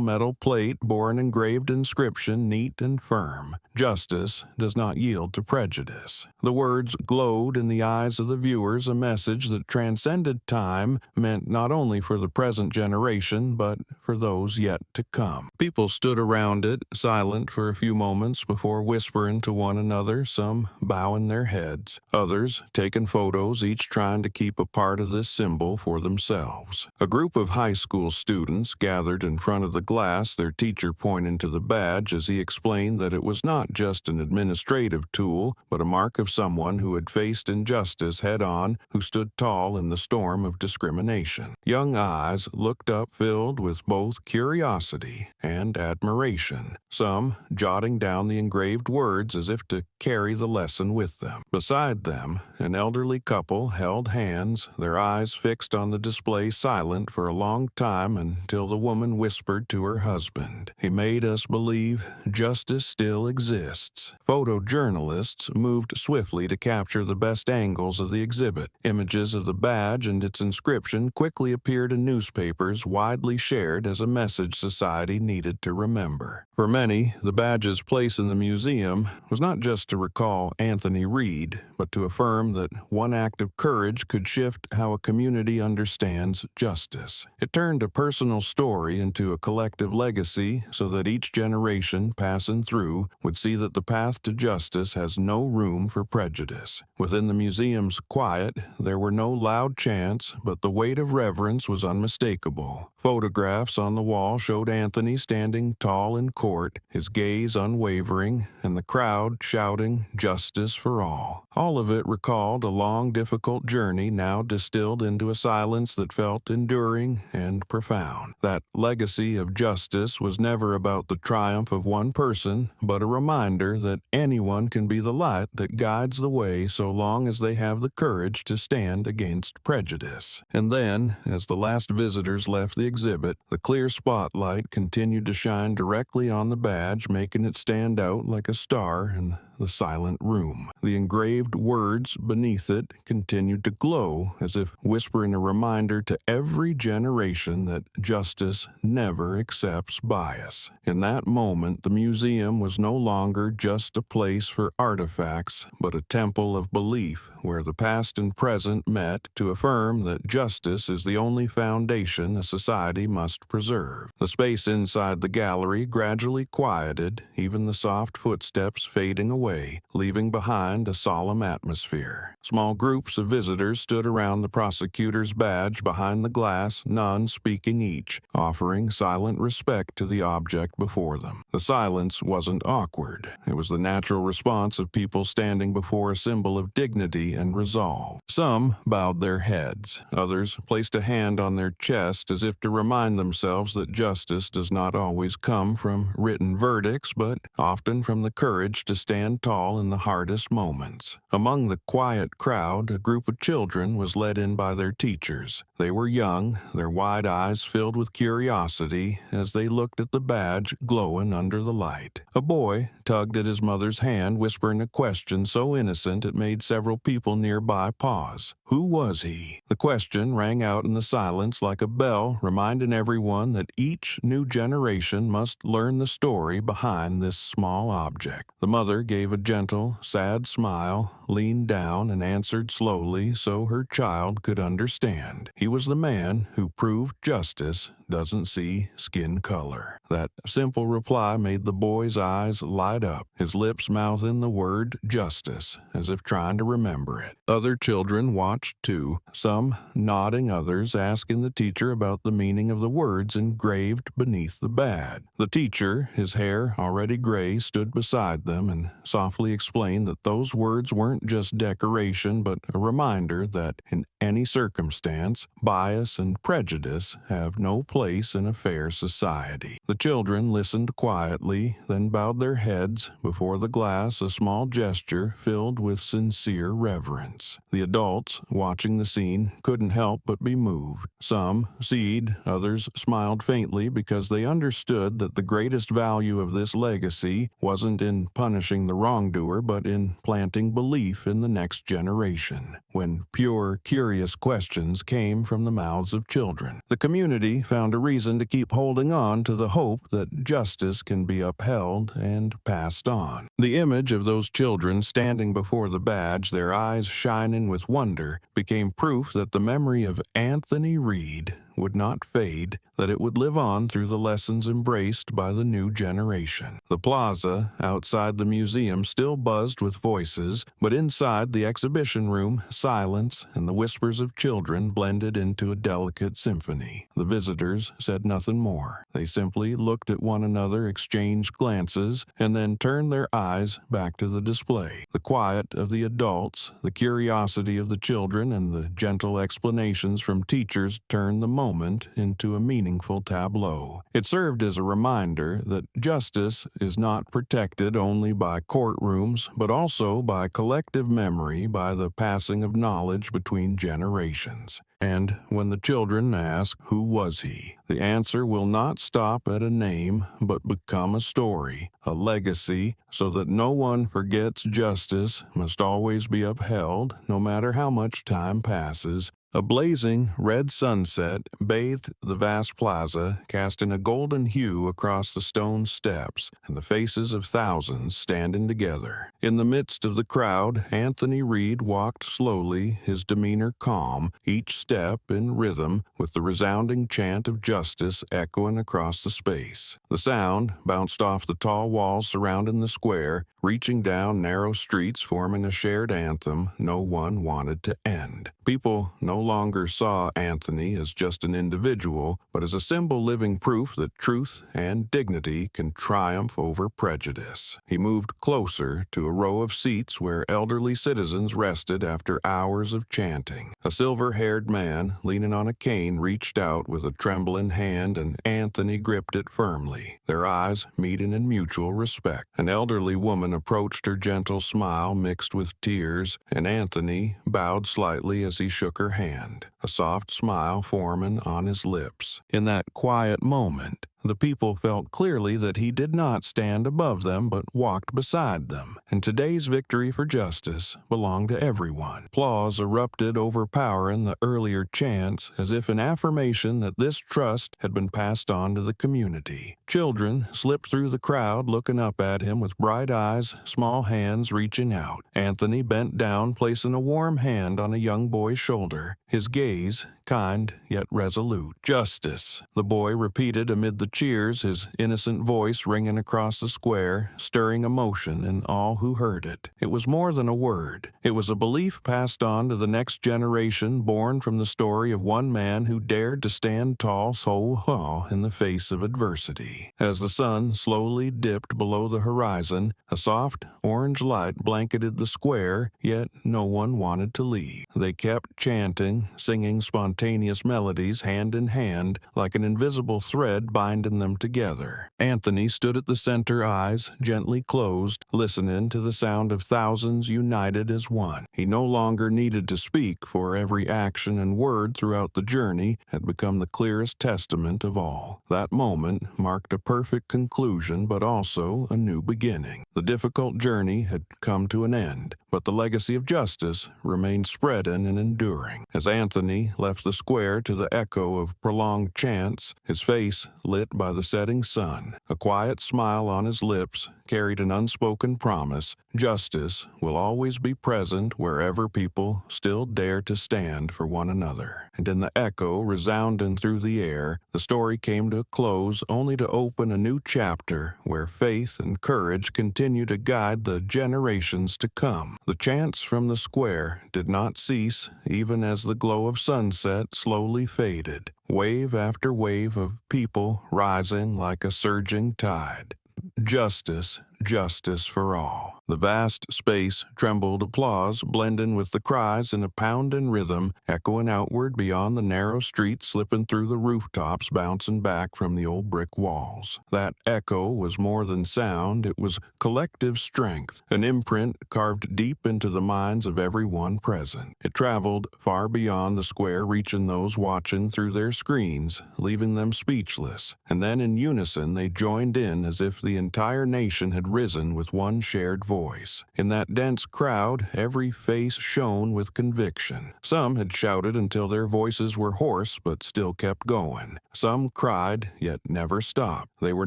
metal plate bore an engraved inscription, neat and firm. Justice does not yield to prejudice. The words glowed in the eyes of the viewers, a message that transcended time, meant not only for the present generation, but for those yet to come. People stood around it, silent for a few moments before whispering to one another, some bowing their heads, others taking photos, each trying to keep a part of this symbol for themselves. A group of high school students gathered in front of the glass, their teacher pointing to the badge as he explained that it was not just an administrative tool, but a mark of someone who had faced injustice head-on, who stood tall in the storm of discrimination. Young eyes looked up, filled with both curiosity and admiration, some jotting down the engraved words as if to carry the lesson with them. Beside them, an elderly couple held hands, their eyes fixed on the display, silent for a long time until the woman whispered to her husband, "He made us believe justice still exists." Photojournalists moved swiftly to capture the best angles of the exhibit. Images of the badge and its inscription quickly appeared in newspapers, widely shared as a message society needed to remember. For many, the badge's place in the museum was not just to recall Anthony Reed, but to affirm that one act of courage could shift how a community understands justice. It turned a personal story into a collective legacy so that each generation passing through would see that the path to justice has no room for prejudice. Within the museum's quiet, there were no loud chants, but the weight of reverence was unmistakable. Photographs on the wall showed Anthony standing tall in court, his gaze unwavering, and the crowd shouting justice for all. All of it recalled a long, difficult journey now distilled into a silence that felt enduring and profound. That legacy of justice was never about the triumph of one person, but a reminder that anyone can be the light that guides the way so long as they have the courage to stand against prejudice. And then, as the last visitors left the exhibit, the clear spotlight continued to shine directly on the badge, making it stand out like a star in the silent room. The engraved words beneath it continued to glow, as if whispering a reminder to every generation that justice never accepts bias. In that moment, the museum was no longer just a place for artifacts, but a temple of belief where the past and present met to affirm that justice is the only foundation a society must preserve. The space inside the gallery gradually quieted, even the soft footsteps fading away, leaving behind a solemn atmosphere. Small groups of visitors stood around the prosecutor's badge behind the glass, none speaking each, offering silent respect to the object before them. The silence wasn't awkward. It was the natural response of people standing before a symbol of dignity and resolve. Some bowed their heads. Others placed a hand on their chest as if to remind themselves that justice does not always come from written verdicts, but often from the courage to stand tall in the hardest moments. Among the quiet crowd, a group of children was led in by their teachers. They were young, their wide eyes filled with curiosity as they looked at the badge glowing under the light. A boy tugged at his mother's hand, whispering a question so innocent it made several people nearby pause. Who was he? The question rang out in the silence like a bell, reminding everyone that each new generation must learn the story behind this small object. The mother gave a gentle, sad smile, leaned down, and answered slowly so her child could understand. He was the man who proved justice doesn't see skin color. That simple reply made the boy's eyes light up, his lips mouthing the word justice, as if trying to remember it. Other children watched too, some nodding, others asking the teacher about the meaning of the words engraved beneath the badge. The teacher, his hair already gray, stood beside them and softly explained that those words weren't just decoration, but a reminder that in any circumstance, bias and prejudice have no place in a fair society. The children listened quietly, then bowed their heads before the glass, a small gesture filled with sincere reverence. The adults, watching the scene, couldn't help but be moved. Some sighed, others smiled faintly because they understood that the greatest value of this legacy wasn't in punishing the wrongdoer, but in planting belief in the next generation. When pure, curious questions came from the mouths of children, the community found found a reason to keep holding on to the hope that justice can be upheld and passed on. The image of those children standing before the badge, their eyes shining with wonder, became proof that the memory of Anthony Reed would not fade, that it would live on through the lessons embraced by the new generation. The plaza outside the museum still buzzed with voices, but inside the exhibition room, silence and the whispers of children blended into a delicate symphony. The visitors said nothing more. They simply looked at one another, exchanged glances, and then turned their eyes back to the display. The quiet of the adults, the curiosity of the children, and the gentle explanations from teachers turned the moment into a meaningful tableau. It served as a reminder that justice is not protected only by courtrooms, but also by collective memory, by the passing of knowledge between generations. And when the children ask, "Who was he?" the answer will not stop at a name, but become a story, a legacy, so that no one forgets justice must always be upheld, no matter how much time passes. A blazing red sunset bathed the vast plaza, casting a golden hue across the stone steps and the faces of thousands standing together. In the midst of the crowd, Anthony Reed walked slowly, his demeanor calm, each step in rhythm with the resounding chant of justice echoing across the space. The sound bounced off the tall walls surrounding the square, reaching down narrow streets, forming a shared anthem no one wanted to end. People no longer saw Anthony as just an individual, but as a symbol living proof that truth and dignity can triumph over prejudice. He moved closer to a row of seats where elderly citizens rested after hours of chanting. A silver-haired man, leaning on a cane, reached out with a trembling hand, and Anthony gripped it firmly, their eyes meeting in mutual respect. An elderly woman approached, her gentle smile mixed with tears, and Anthony bowed slightly as he shook her hand, a soft smile forming on his lips. In that quiet moment, the people felt clearly that he did not stand above them but walked beside them, and today's victory for justice belonged to everyone. Applause erupted, overpowering the earlier chants, as if in affirmation that this trust had been passed on to the community. Children slipped through the crowd, looking up at him with bright eyes, small hands reaching out. Anthony bent down, placing a warm hand on a young boy's shoulder, his gaze kind yet resolute. "Justice," the boy repeated amid the cheers, his innocent voice ringing across the square, stirring emotion in all who heard it. It was more than a word. It was a belief passed on to the next generation, born from the story of one man who dared to stand tall so in the face of adversity. As the sun slowly dipped below the horizon, a soft orange light blanketed the square, yet no one wanted to leave. They kept chanting, singing spontaneous melodies hand in hand, like an invisible thread binding them together. Anthony stood at the center, eyes gently closed, listening to the sound of thousands united as one. He no longer needed to speak, for every action and word throughout the journey had become the clearest testament of all. That moment marked a perfect conclusion, but also a new beginning. The difficult journey had come to an end, but the legacy of justice remained spreading and enduring. As Anthony left the square to the echo of prolonged chants, his face lit by the setting sun, a quiet smile on his lips carried an unspoken promise: justice will always be present wherever people still dare to stand for one another. And in the echo resounding through the air, the story came to a close, only to open a new chapter where faith and courage continue to guide the generations to come. The chants from the square did not cease, even as the glow of sunset slowly faded, wave after wave of people rising like a surging tide. Justice, justice for all. The vast space trembled, applause blending with the cries in a pounding rhythm, echoing outward beyond the narrow street, slipping through the rooftops, bouncing back from the old brick walls. That echo was more than sound, it was collective strength, an imprint carved deep into the minds of everyone present. It traveled far beyond the square, reaching those watching through their screens, leaving them speechless. And then in unison they joined in, as if the entire nation had risen with one shared voice. In that dense crowd, every face shone with conviction. Some had shouted until their voices were hoarse but still kept going. Some cried, yet never stopped. They were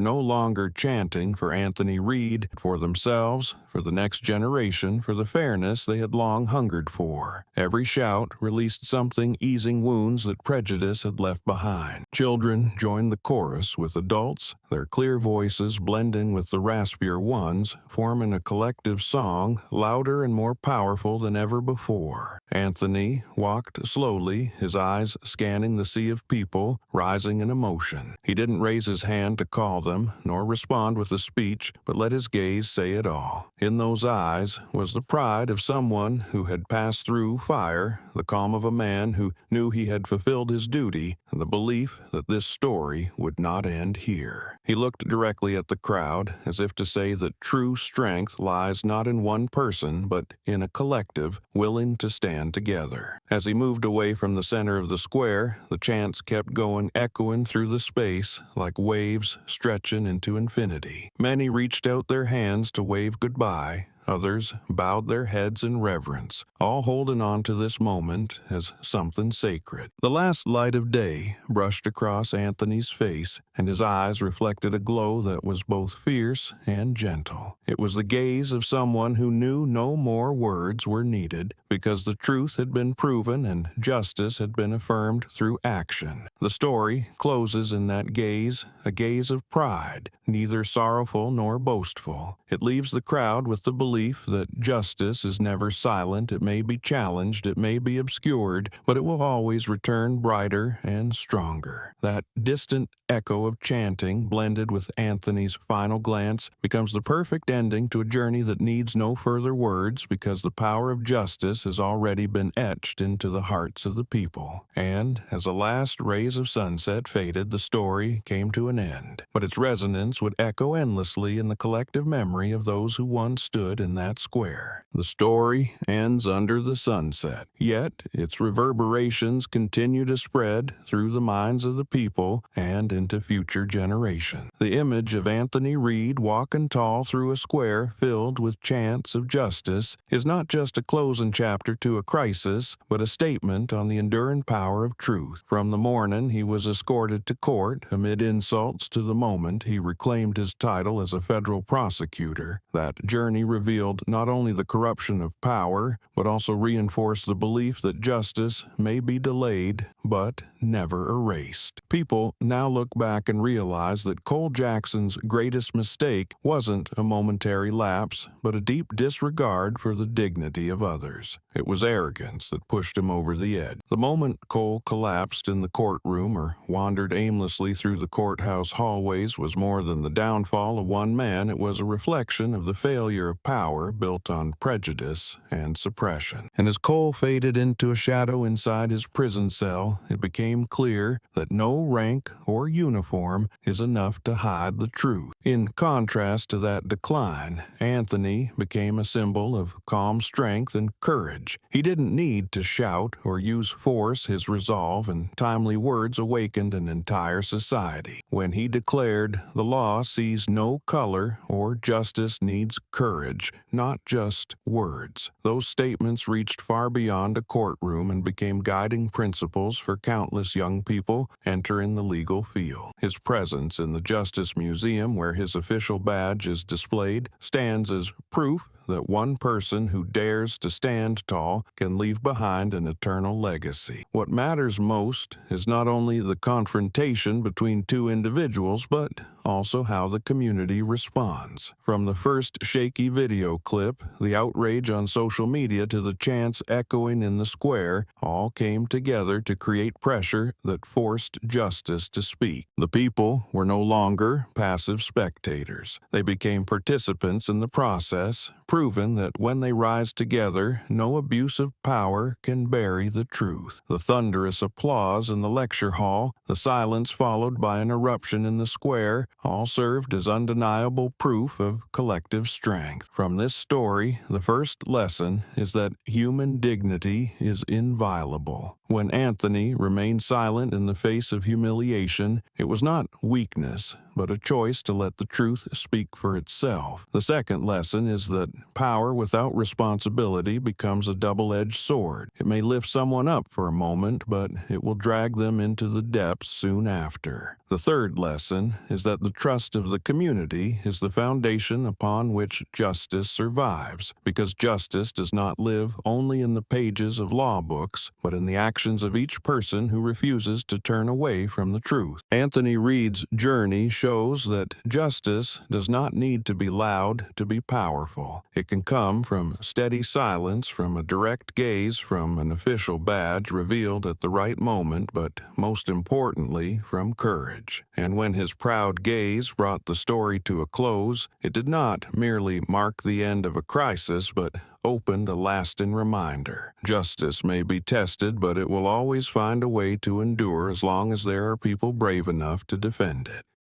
no longer chanting for Anthony Reed, for themselves, for the next generation, for the fairness they had long hungered for. Every shout released something easing wounds that prejudice had left behind. Children joined the chorus with adults, their clear voices blending with the raspier ones, forming a collective song louder and more powerful than ever before. Anthony walked slowly, his eyes scanning the sea of people, rising in emotion. He didn't raise his hand to call them, nor respond with a speech, but let his gaze say it all. In those eyes was the pride of someone who had passed through fire, the calm of a man who knew he had fulfilled his duty, and the belief that this story would not end here. He looked directly at the crowd, as if to say that true strength lies not in one person, but in a collective willing to stand together. As he moved away from the center of the square, the chants kept going, echoing through the space like waves stretching into infinity. Many reached out their hands to wave goodbye. Others bowed their heads in reverence, all holding on to this moment as something sacred. The last light of day brushed across Anthony's face, and his eyes reflected a glow that was both fierce and gentle. It was the gaze of someone who knew no more words were needed, because the truth had been proven and justice had been affirmed through action. The story closes in that gaze, a gaze of pride, neither sorrowful nor boastful. It leaves the crowd with the belief that justice is never silent. It may be challenged, it may be obscured, but it will always return brighter and stronger. That distant echo of chanting, blended with Anthony's final glance, becomes the perfect ending to a journey that needs no further words, because the power of justice has already been etched into the hearts of the people. And as the last rays of sunset faded, the story came to an end. But its resonance would echo endlessly in the collective memory of those who once stood in that square. The story ends under the sunset, yet its reverberations continue to spread through the minds of the people and into future generations. The image of Anthony Reed walking tall through a square filled with chants of justice is not just a closing chapter to a crisis, but a statement on the enduring power of truth. From the morning he was escorted to court amid insults to the moment he reclaimed his title as a federal prosecutor, that journey revealed not only the corruption of power, but also reinforced the belief that justice may be delayed, but never erased. People now look back and realize that Cole Jackson's greatest mistake wasn't a momentary lapse, but a deep disregard for the dignity of others. It was arrogance that pushed him over the edge. The moment Cole collapsed in the courtroom or wandered aimlessly through the courthouse hallways was more than the downfall of one man. It was a reflection of the failure of power built on prejudice and suppression. And as Cole faded into a shadow inside his prison cell, it became clear that no rank or uniform is enough to hide the truth. In contrast to that decline, Anthony became a symbol of calm strength and courage. He didn't need to shout or use force. His resolve and timely words awakened an entire society. When he declared, "The law sees no color," or "Justice needs courage, not just words," those statements reached far beyond a courtroom and became guiding principles for countless young people entering the legal field. His presence in the Justice Museum, where his official badge is displayed, stands as proof that one person who dares to stand tall can leave behind an eternal legacy. What matters most is not only the confrontation between two individuals, but also how the community responds. From the first shaky video clip, the outrage on social media, to the chants echoing in the square, all came together to create pressure that forced justice to speak. The people were no longer passive spectators. They became participants in the process, proven that when they rise together, no abuse of power can bury the truth. The thunderous applause in the lecture hall, the silence followed by an eruption in the square, all served as undeniable proof of collective strength. From this story, the first lesson is that human dignity is inviolable. When Anthony remained silent in the face of humiliation, it was not weakness, but a choice to let the truth speak for itself. The second lesson is that power without responsibility becomes a double-edged sword. It may lift someone up for a moment, but it will drag them into the depths soon after. The third lesson is that the trust of the community is the foundation upon which justice survives, because justice does not live only in the pages of law books, but in the actions of each person who refuses to turn away from the truth. Anthony Reed's journey shows that justice does not need to be loud to be powerful. It can come from steady silence, from a direct gaze, from an official badge revealed at the right moment, but most importantly, from courage. And when his proud gaze brought the story to a close, it did not merely mark the end of a crisis, but opened a lasting reminder. Justice may be tested, but it will always find a way to endure as long as there are people brave enough to defend it.